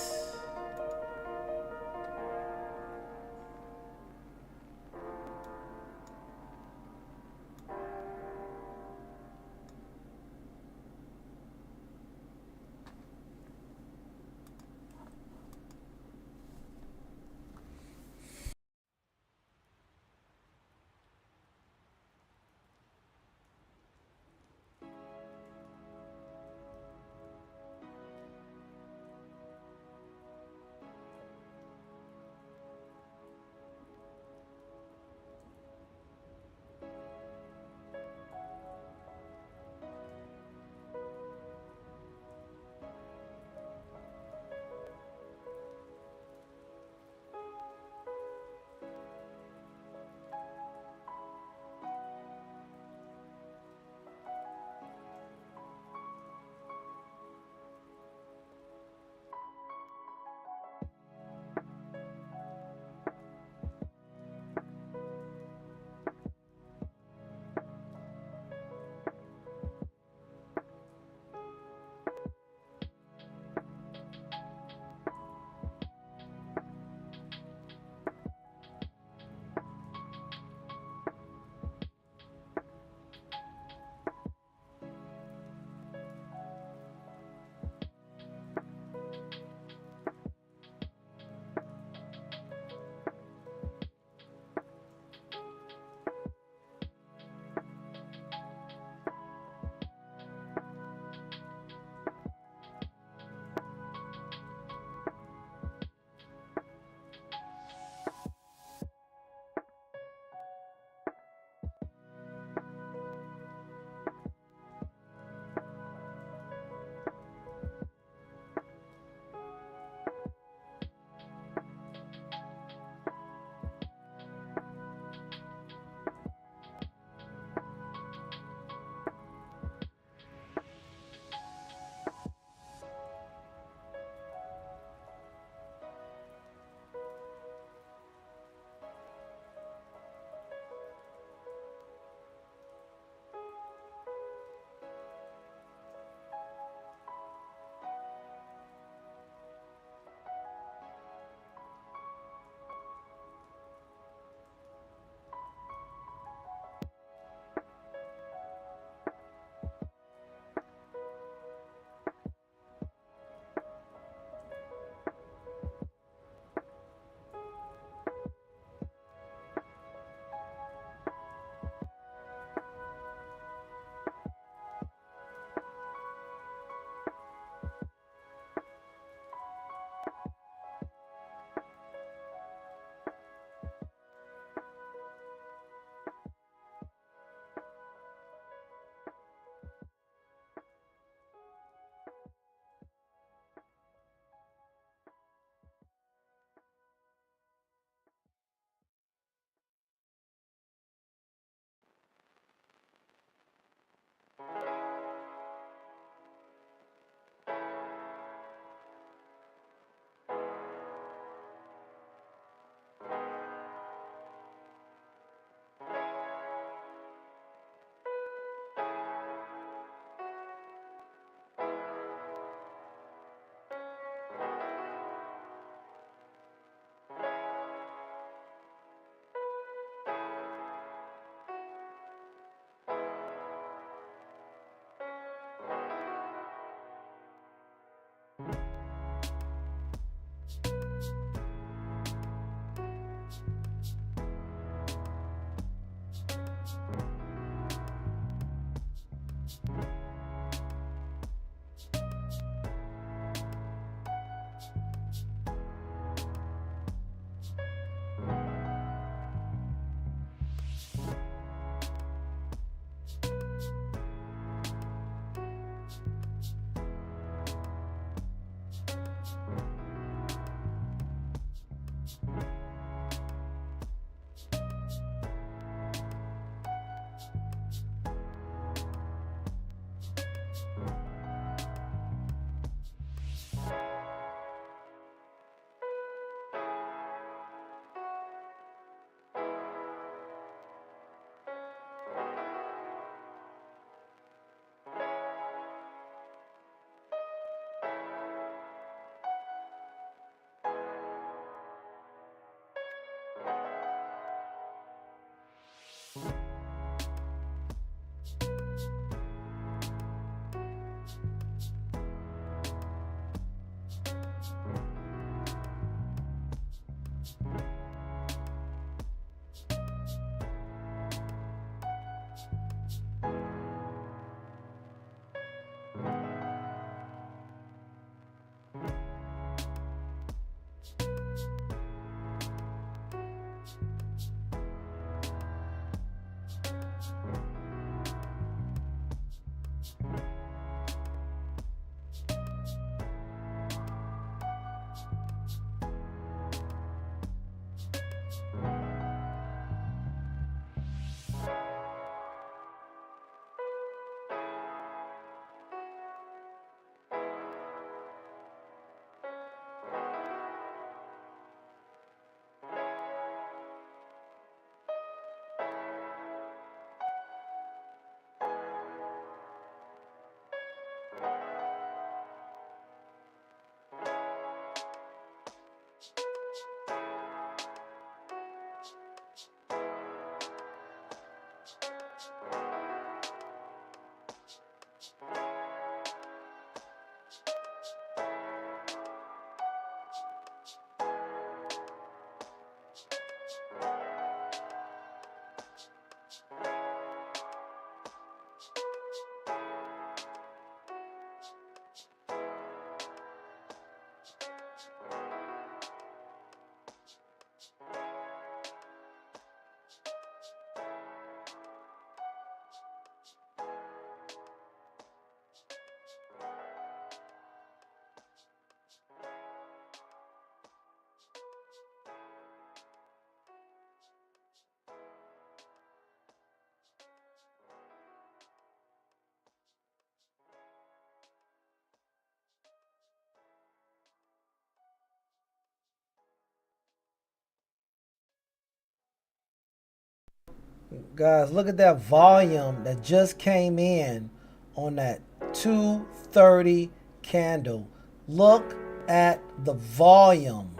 Guys, look at that volume that just came in on that 230 candle. Look at the volume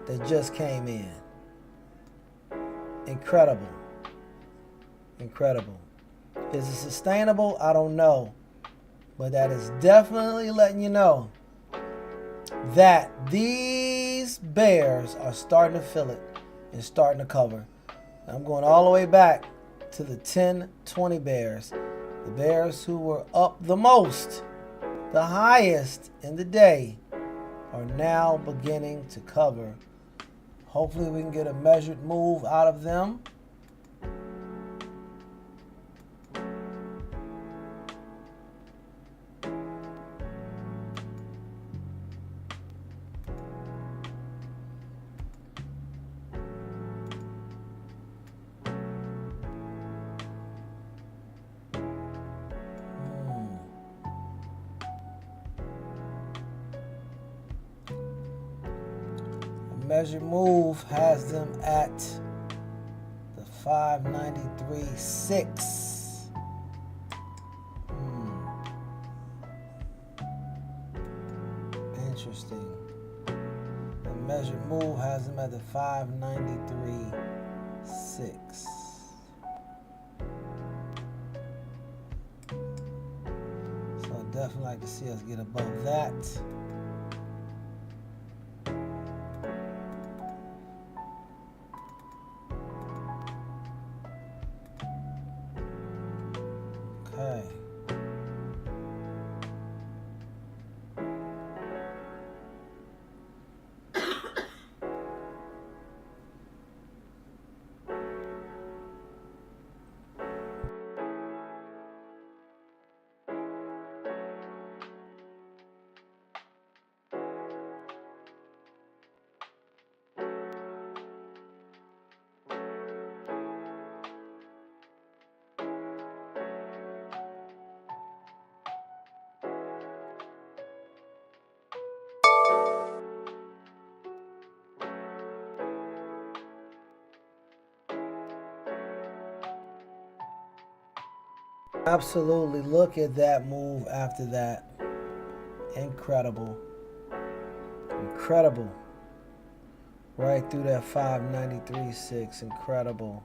that just came in. Incredible. Incredible. Is it sustainable? I don't know. But that is definitely letting you know that these bears are starting to feel it and starting to cover. I'm going all the way back to the 10-20 bears. The bears who were up the most, the highest in the day, are now beginning to cover. Hopefully we can get a measured move out of them. Measured move has them at the 593.6. Interesting. The measured move has them at the 593.6. So I definitely like to see us get above that. Okay. Absolutely. Look at that move after that. Incredible. Incredible. Right through that 593.6. Incredible.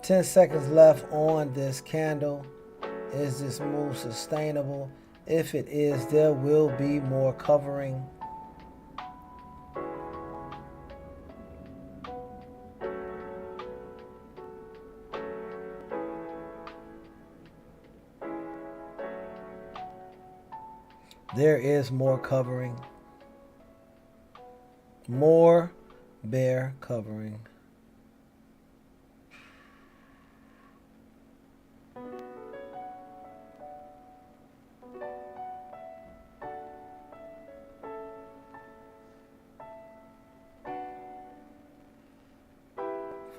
10 seconds left on this candle. Is this move sustainable? If it is, there will be more covering. There is more covering. More bear covering.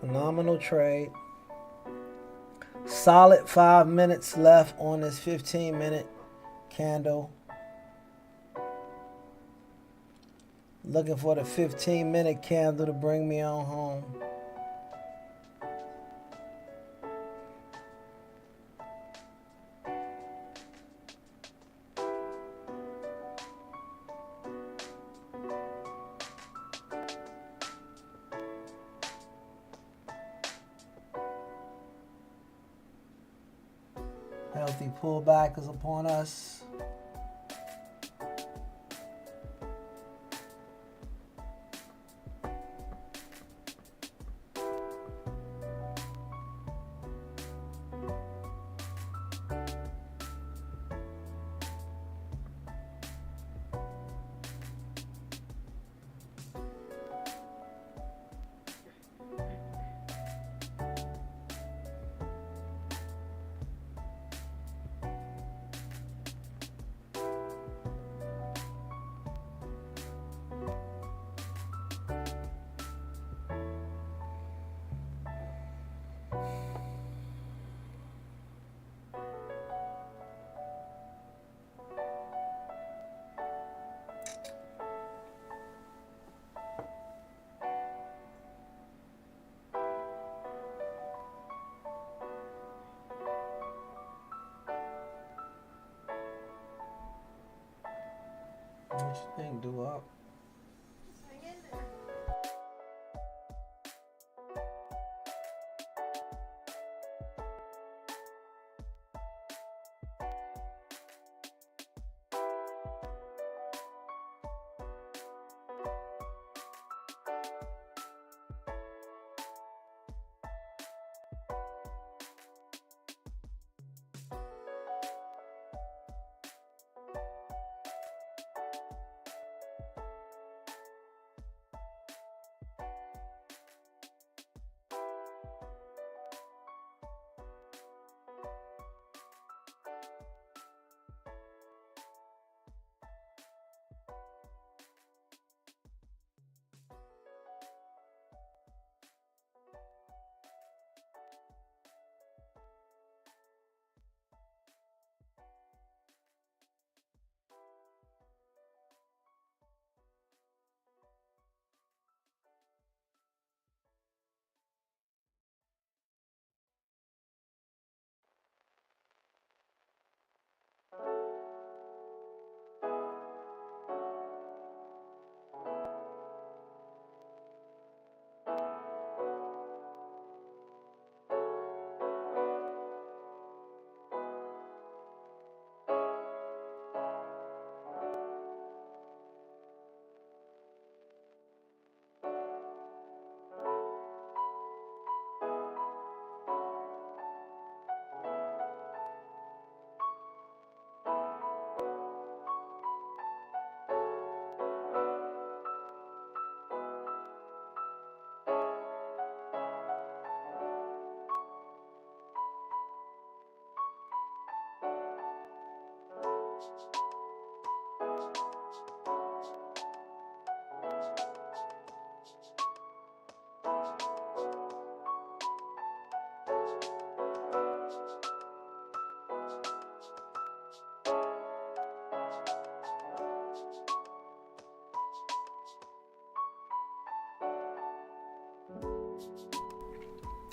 Phenomenal trade. Solid 5 minutes left on this 15-minute candle. Looking for the 15-minute candle to bring me on home. Healthy pullback is upon us. What you think, Doo-Wop?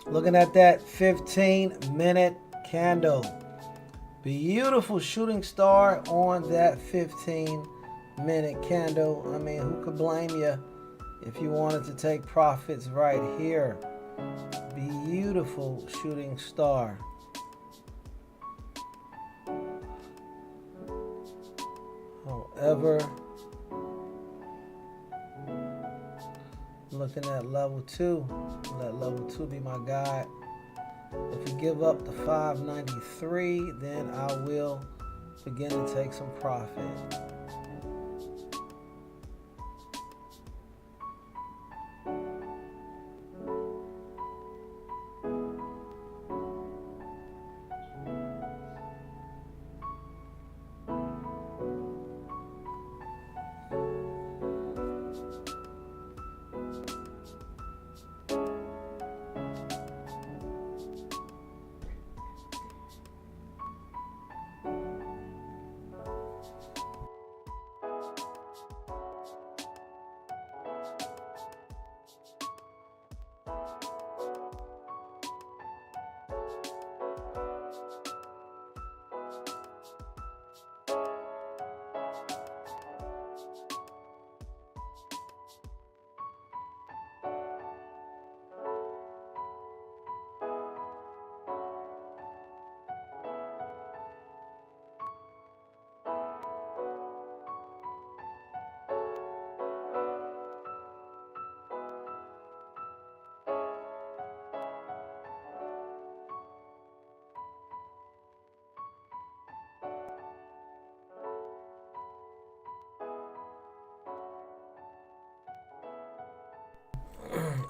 Looking at that 15-minute candle. Beautiful shooting star on that 15-minute candle. I mean, who could blame you if you wanted to take profits right here? Beautiful shooting star. However, looking at level 2, let level 2 be my guide. If we give up the 593, then I will begin to take some profit.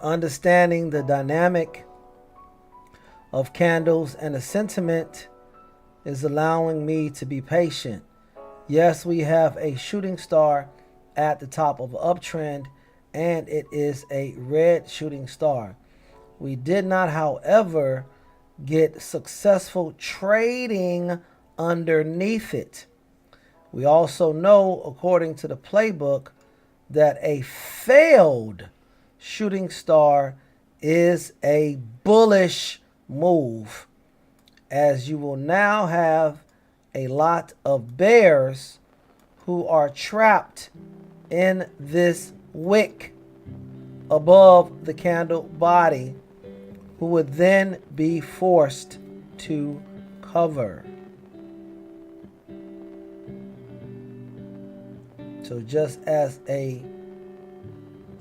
Understanding the dynamic of candles and the sentiment is allowing me to be patient. Yes, we have a shooting star at the top of an uptrend, and it is a red shooting star. We did not, however, get successful trading underneath it. We also know, according to the playbook, that a failed shooting star is a bullish move, as you will now have a lot of bears who are trapped in this wick above the candle body, who would then be forced to cover. So just as a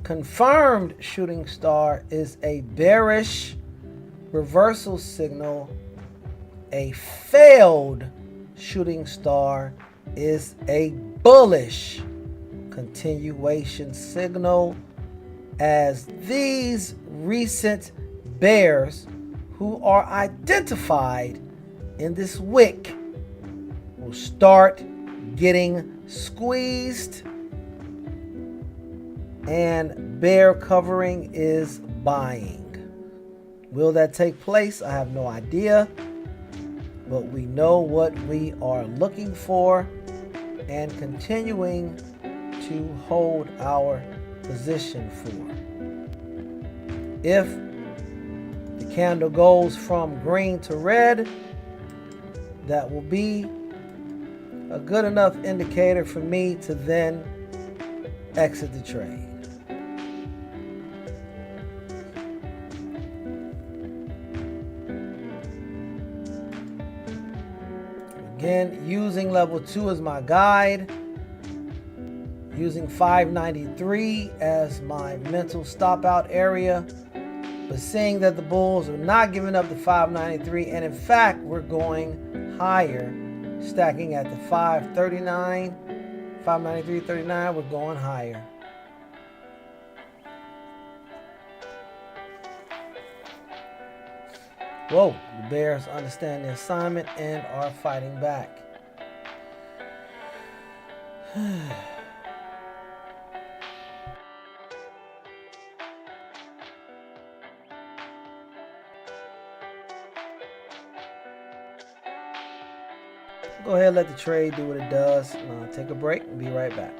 confirmed shooting star is a bearish reversal signal, a failed shooting star is a bullish continuation signal, as these recent bears who are identified in this wick will start getting squeezed, and bear covering is buying. Will that take place? I have no idea, but we know what we are looking for and continuing to hold our position for. If the candle goes from green to red, that will be a good enough indicator for me to then exit the trade. Again, using level 2 as my guide, using 593 as my mental stop out area, but seeing that the bulls are not giving up the 593, and in fact we're going higher, stacking at the 539, 593.39, we're going higher. Whoa, the bears understand the assignment and are fighting back. Go ahead, let the trade do what it does. Take a break and be right back.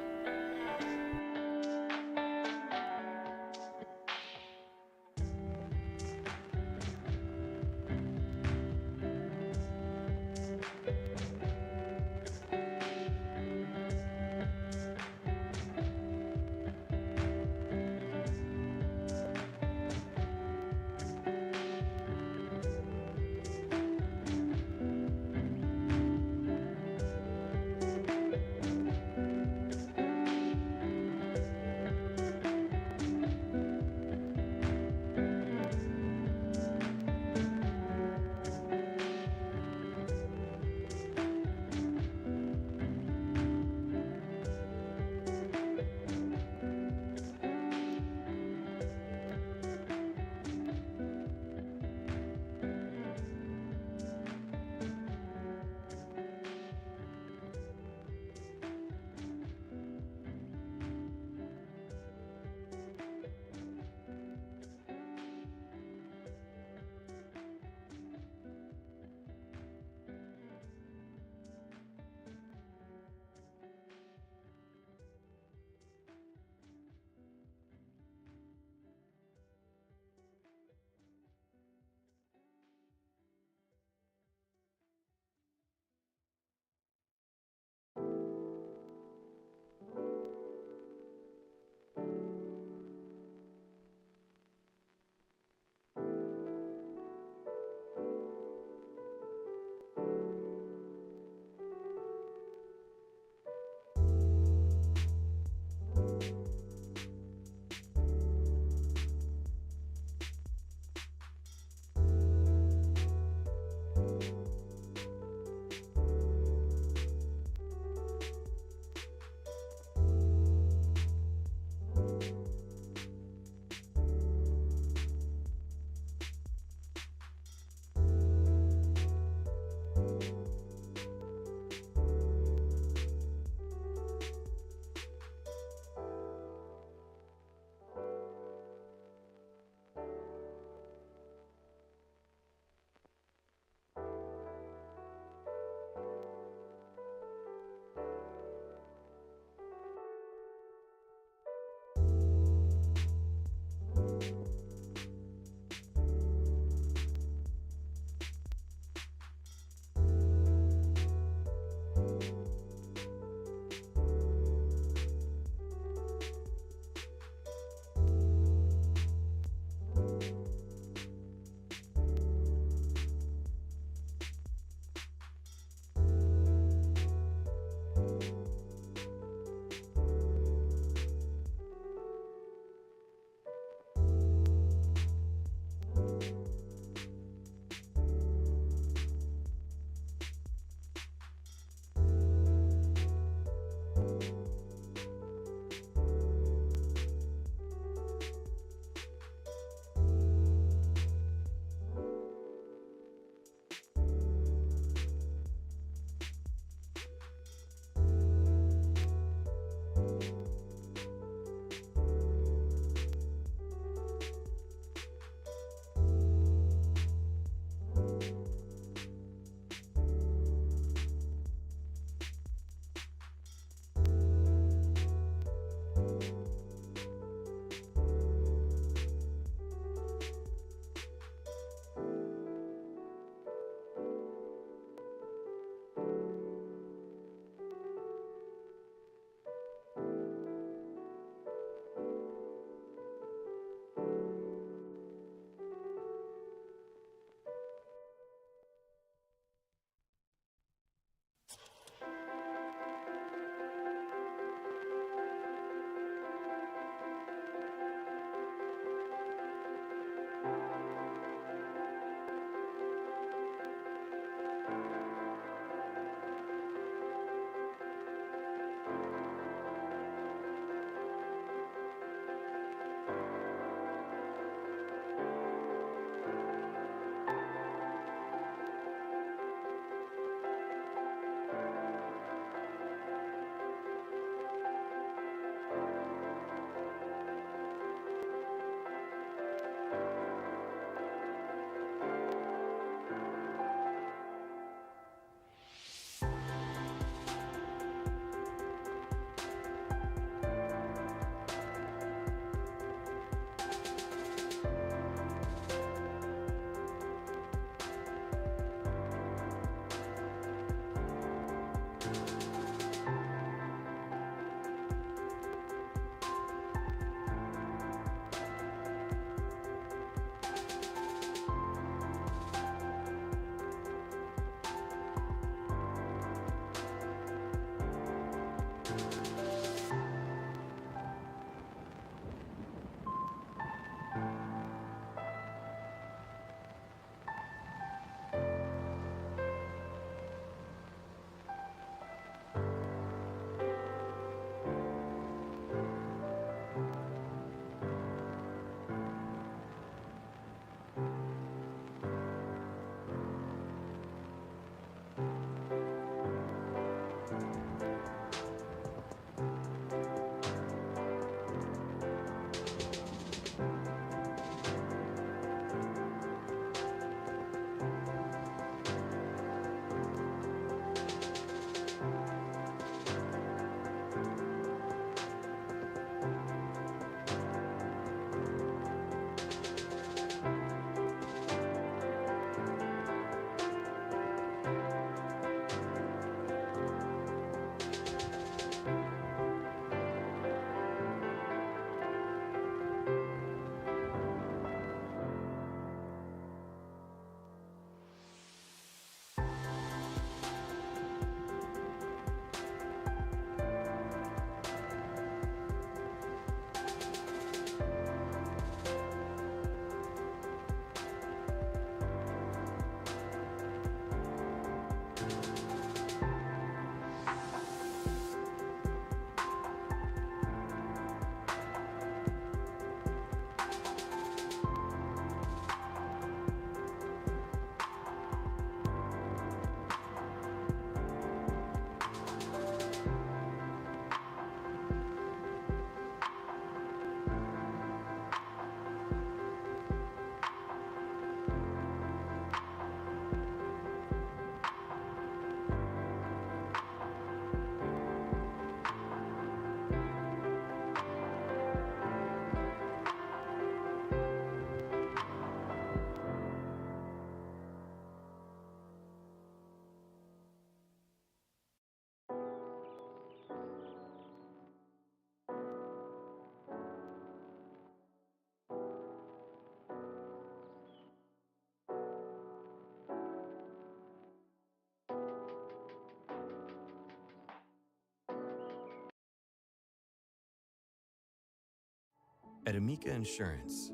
At Amica Insurance,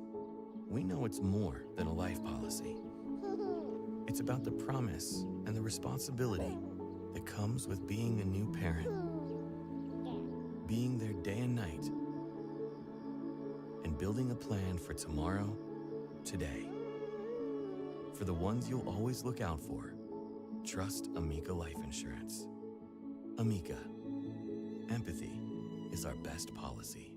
we know it's more than a life policy. It's about the promise and the responsibility that comes with being a new parent, being there day and night, and building a plan for tomorrow, today. For the ones you'll always look out for, trust Amica Life Insurance. Amica, empathy is our best policy.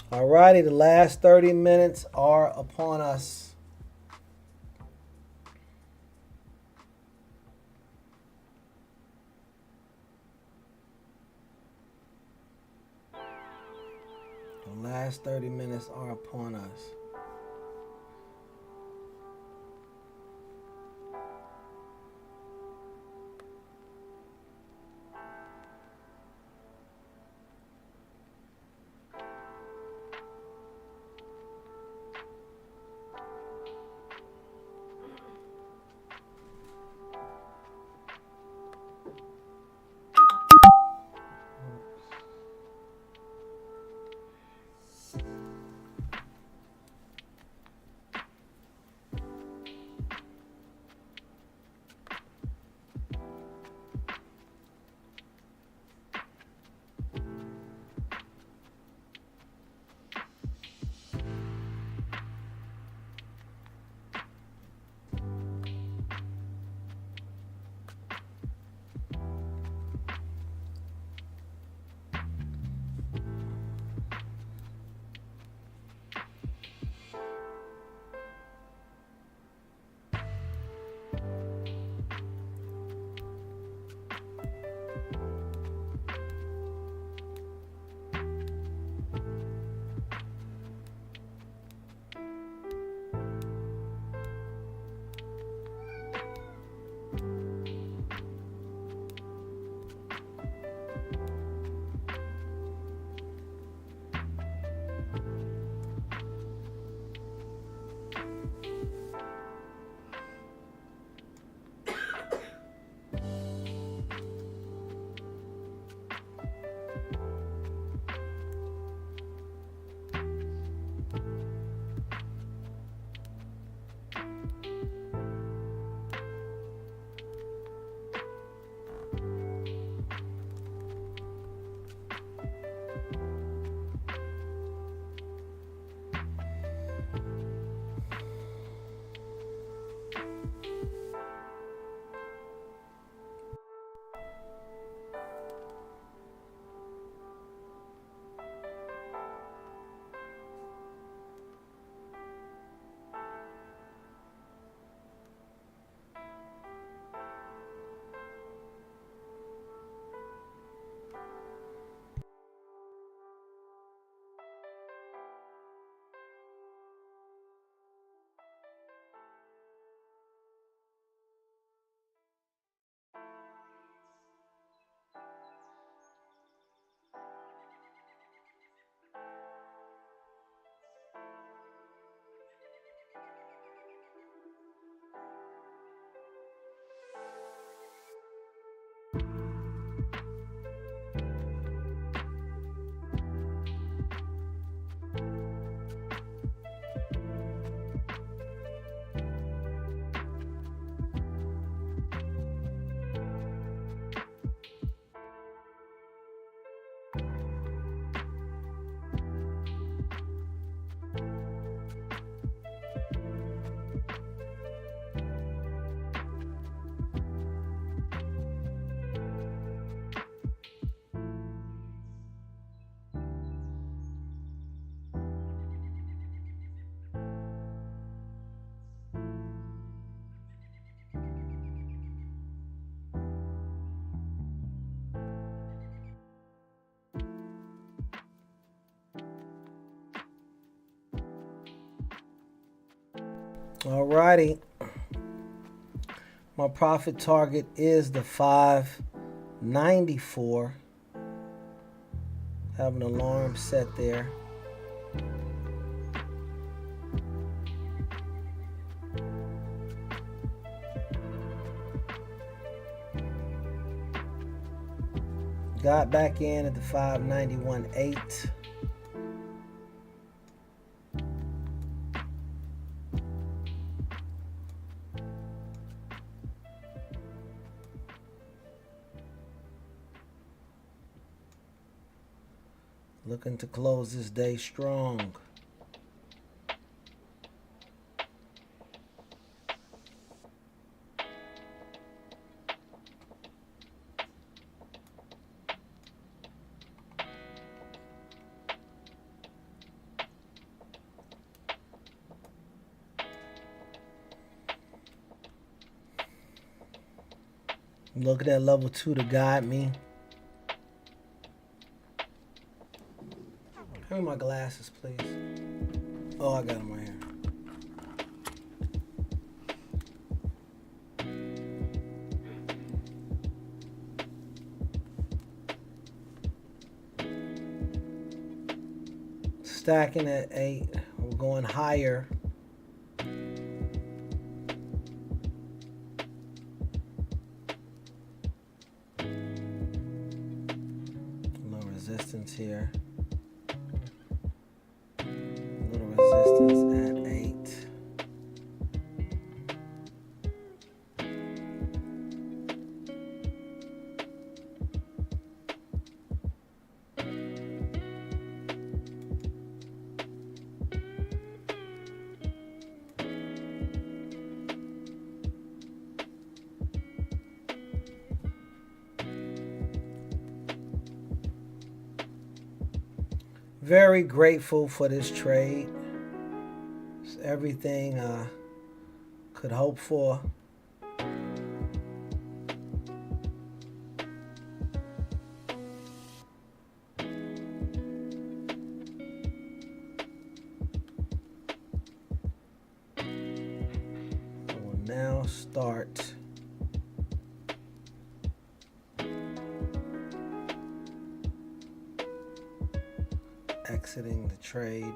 Alrighty, the last 30 minutes are upon us. The last 30 minutes are upon us. Alrighty. My profit target is the 594. Have an alarm set there. Got back in at the 591.8. Looking to close this day strong. Looking at level 2 to guide me. Give me my glasses, please. Oh, I got them right here. Stacking at 8. We're going higher. Low resistance here. Little resistance at 8. Very grateful for this trade. It's everything I could hope for. I will now start exiting the trade.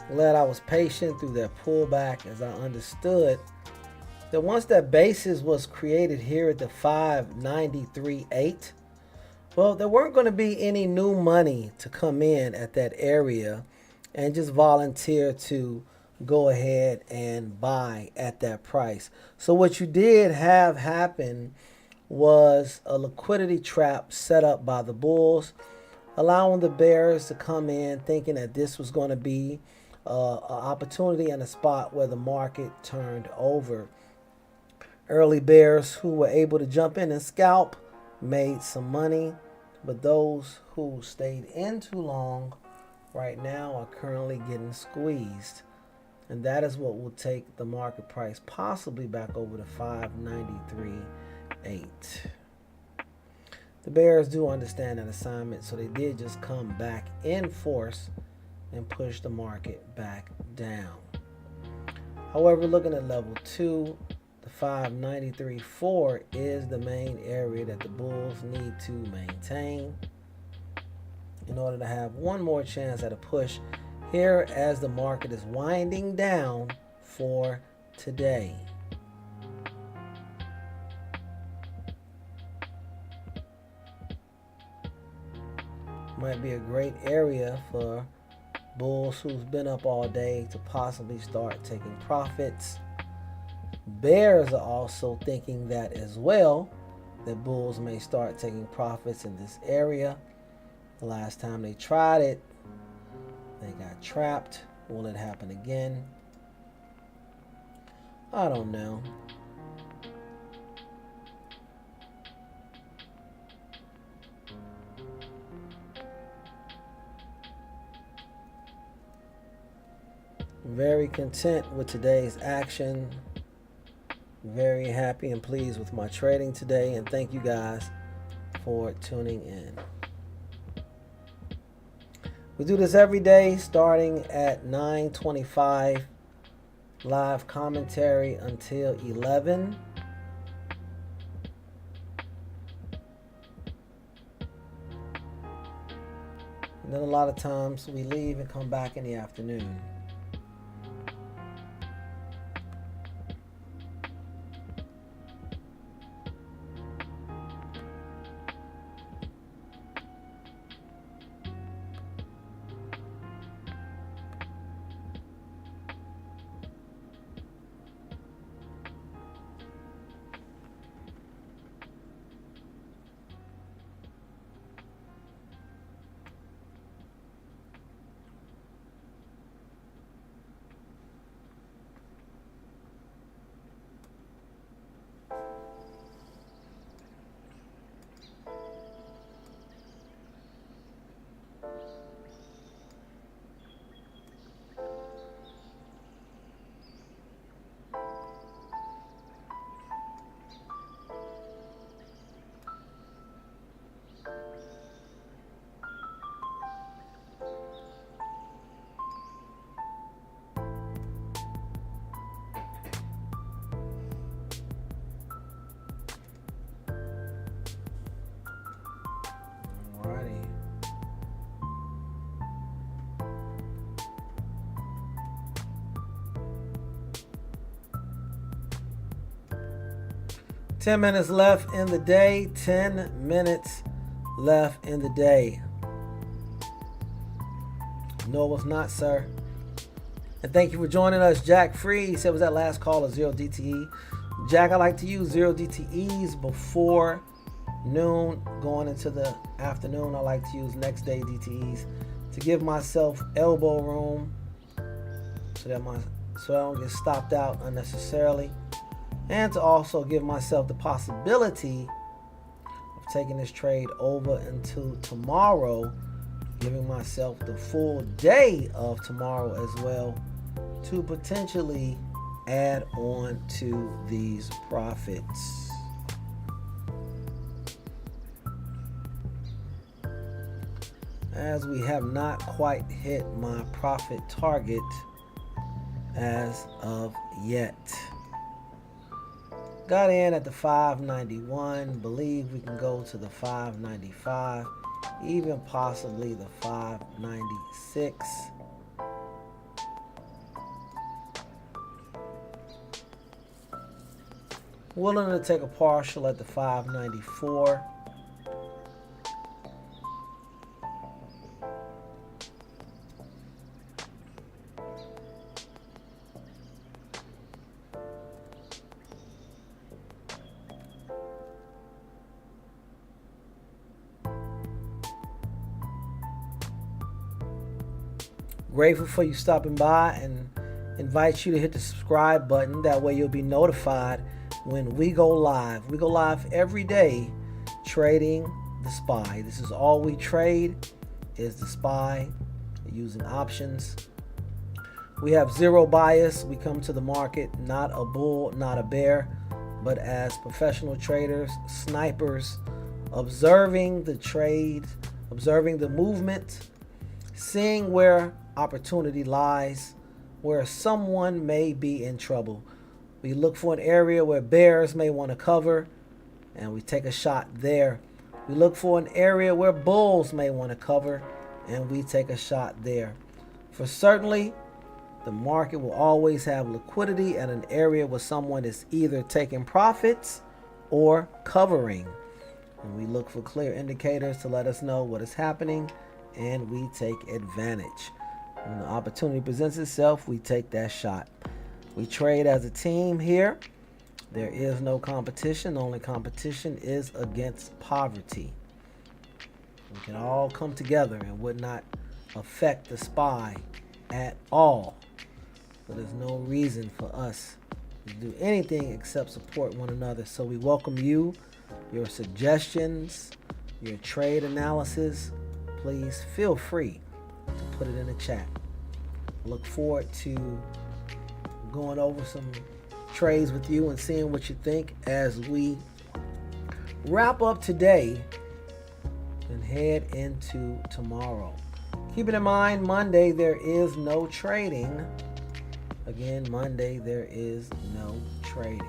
Glad I was patient through that pullback, as I understood that once that basis was created here at the 593.8, well, there weren't going to be any new money to come in at that area and just volunteer to go ahead and buy at that price. So what you did have happen was a liquidity trap set up by the bulls, allowing the bears to come in thinking that this was going to be an opportunity and a spot where the market turned over. Early bears who were able to jump in and scalp made some money, but those who stayed in too long right now are currently getting squeezed. And that is what will take the market price possibly back over to 593.8. The bears do understand that assignment, so they did just come back in force and push the market back down. However, looking at level 2, the 593.4 is the main area that the bulls need to maintain in order to have one more chance at a push here as the market is winding down for today. Might be a great area for bulls who's been up all day to possibly start taking profits. Bears are also thinking that as well, that bulls may start taking profits in this area. The last time they tried it, they got trapped. Will it happen again? I don't know. Very content with today's action. Very happy and pleased with my trading today, and thank you guys for tuning in. We do this every day starting at 9:25, live commentary until 11. And then a lot of times we leave and come back in the afternoon. Alrighty. Ten minutes left in the day. 10 minutes left in the day. No, it was not, sir. And thank you for joining us. Jack Free, he said, was that last call of 0 DTE? Jack, I like to use 0 DTEs before noon, going into the afternoon. I like to use next day DTEs to give myself elbow room so I don't get stopped out unnecessarily, and to also give myself the possibility of taking this trade over until tomorrow, giving myself the full day of tomorrow as well to potentially add on to these profits. As we have not quite hit my profit target as of yet. Got in at the 591, believe we can go to the 595, even possibly the 596. Willing to take a partial at the 594. Grateful for you stopping by, and invite you to hit the subscribe button. That way you'll be notified when we go live. We go live every day trading the SPY. This is all we trade is the SPY using options. We have zero bias. We come to the market not a bull, not a bear, but as professional traders, snipers, observing the trade, observing the movement, seeing where opportunity lies, where someone may be in trouble. We look for an area where bears may want to cover, and we take a shot there. We look for an area where bulls may want to cover, and we take a shot there. For certainly, the market will always have liquidity at an area where someone is either taking profits or covering. And we look for clear indicators to let us know what is happening, and we take advantage. When the opportunity presents itself, we take that shot. We trade as a team here. There is no competition. The only competition is against poverty. We can all come together and would not affect the SPY at all. So there's no reason for us to do anything except support one another. So we welcome you, your suggestions, your trade analysis. Please feel free to put it in the chat. Look forward to going over some trades with you and seeing what you think as we wrap up today and head into tomorrow. Keep it in mind, Monday there is no trading. Again, Monday there is no trading.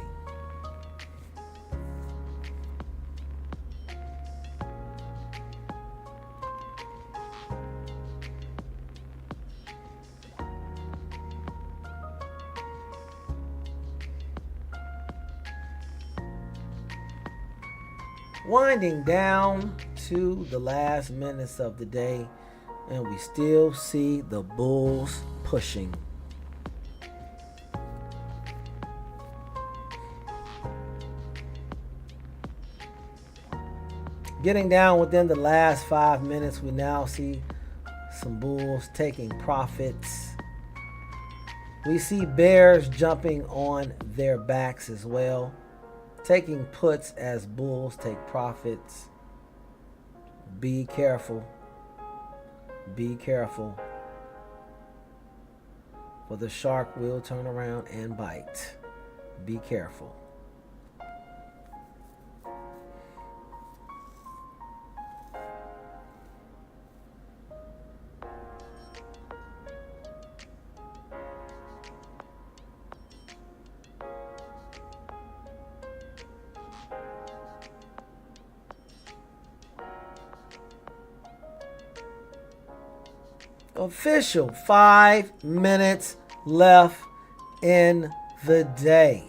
Winding down to the last minutes of the day, and we still see the bulls pushing. Getting down within the last 5 minutes, we now see some bulls taking profits. We see bears jumping on their backs as well, taking puts as bulls take profits. Be careful. Be careful. For the shark will turn around and bite. Be careful. Official 5 minutes left in the day.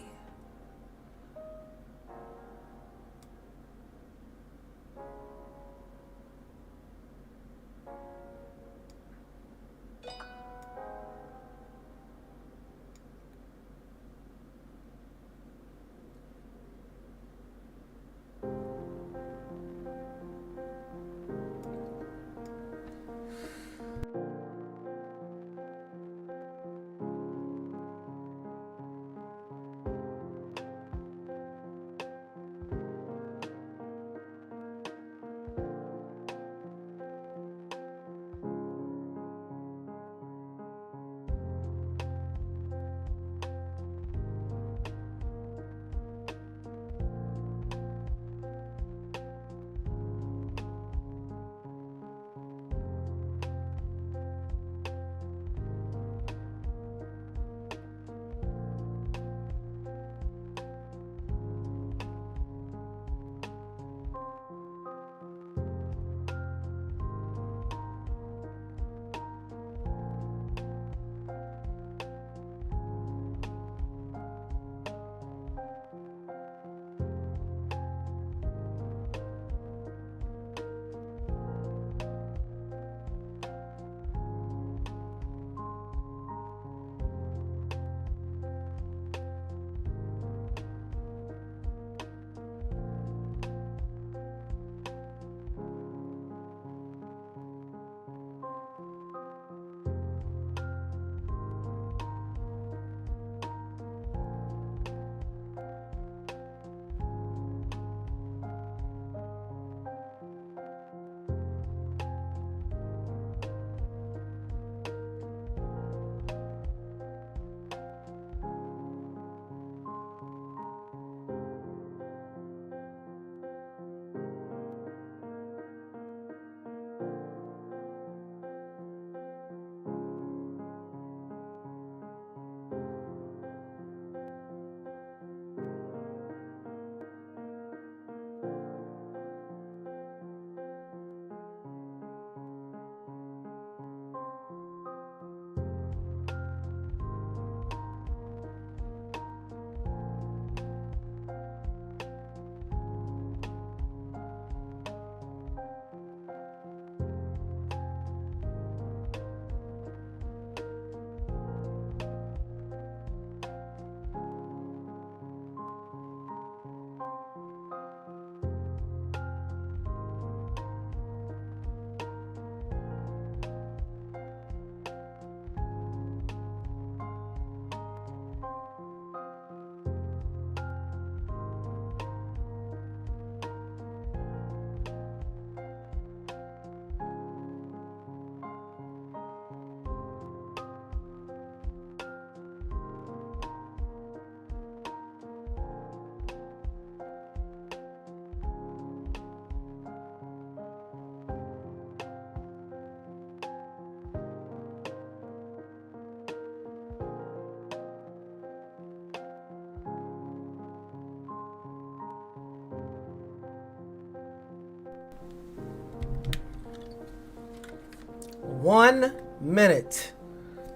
1 minute.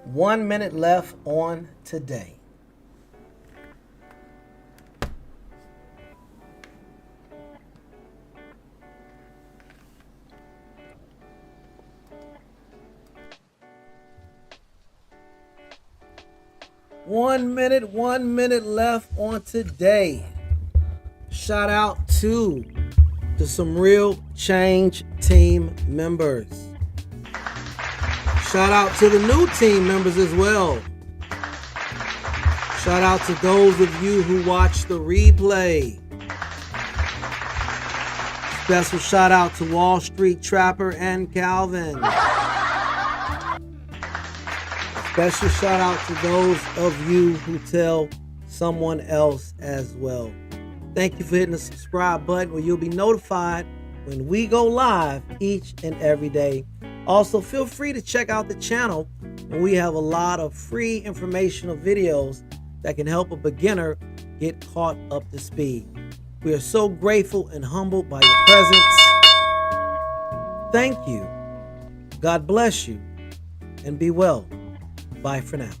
1 minute left on today. One minute left on today. Shout out to some real change team members. Shout out to the new team members as well. Shout out to those of you who watch the replay. Special shout out to Wall Street Trapper and Calvin. Special shout out to those of you who tell someone else as well. Thank you for hitting the subscribe button where you'll be notified when we go live each and every day. Also, feel free to check out the channel and we have a lot of free informational videos that can help a beginner get caught up to speed. We are so grateful and humbled by your presence. Thank you. God bless you and be well. Bye for now.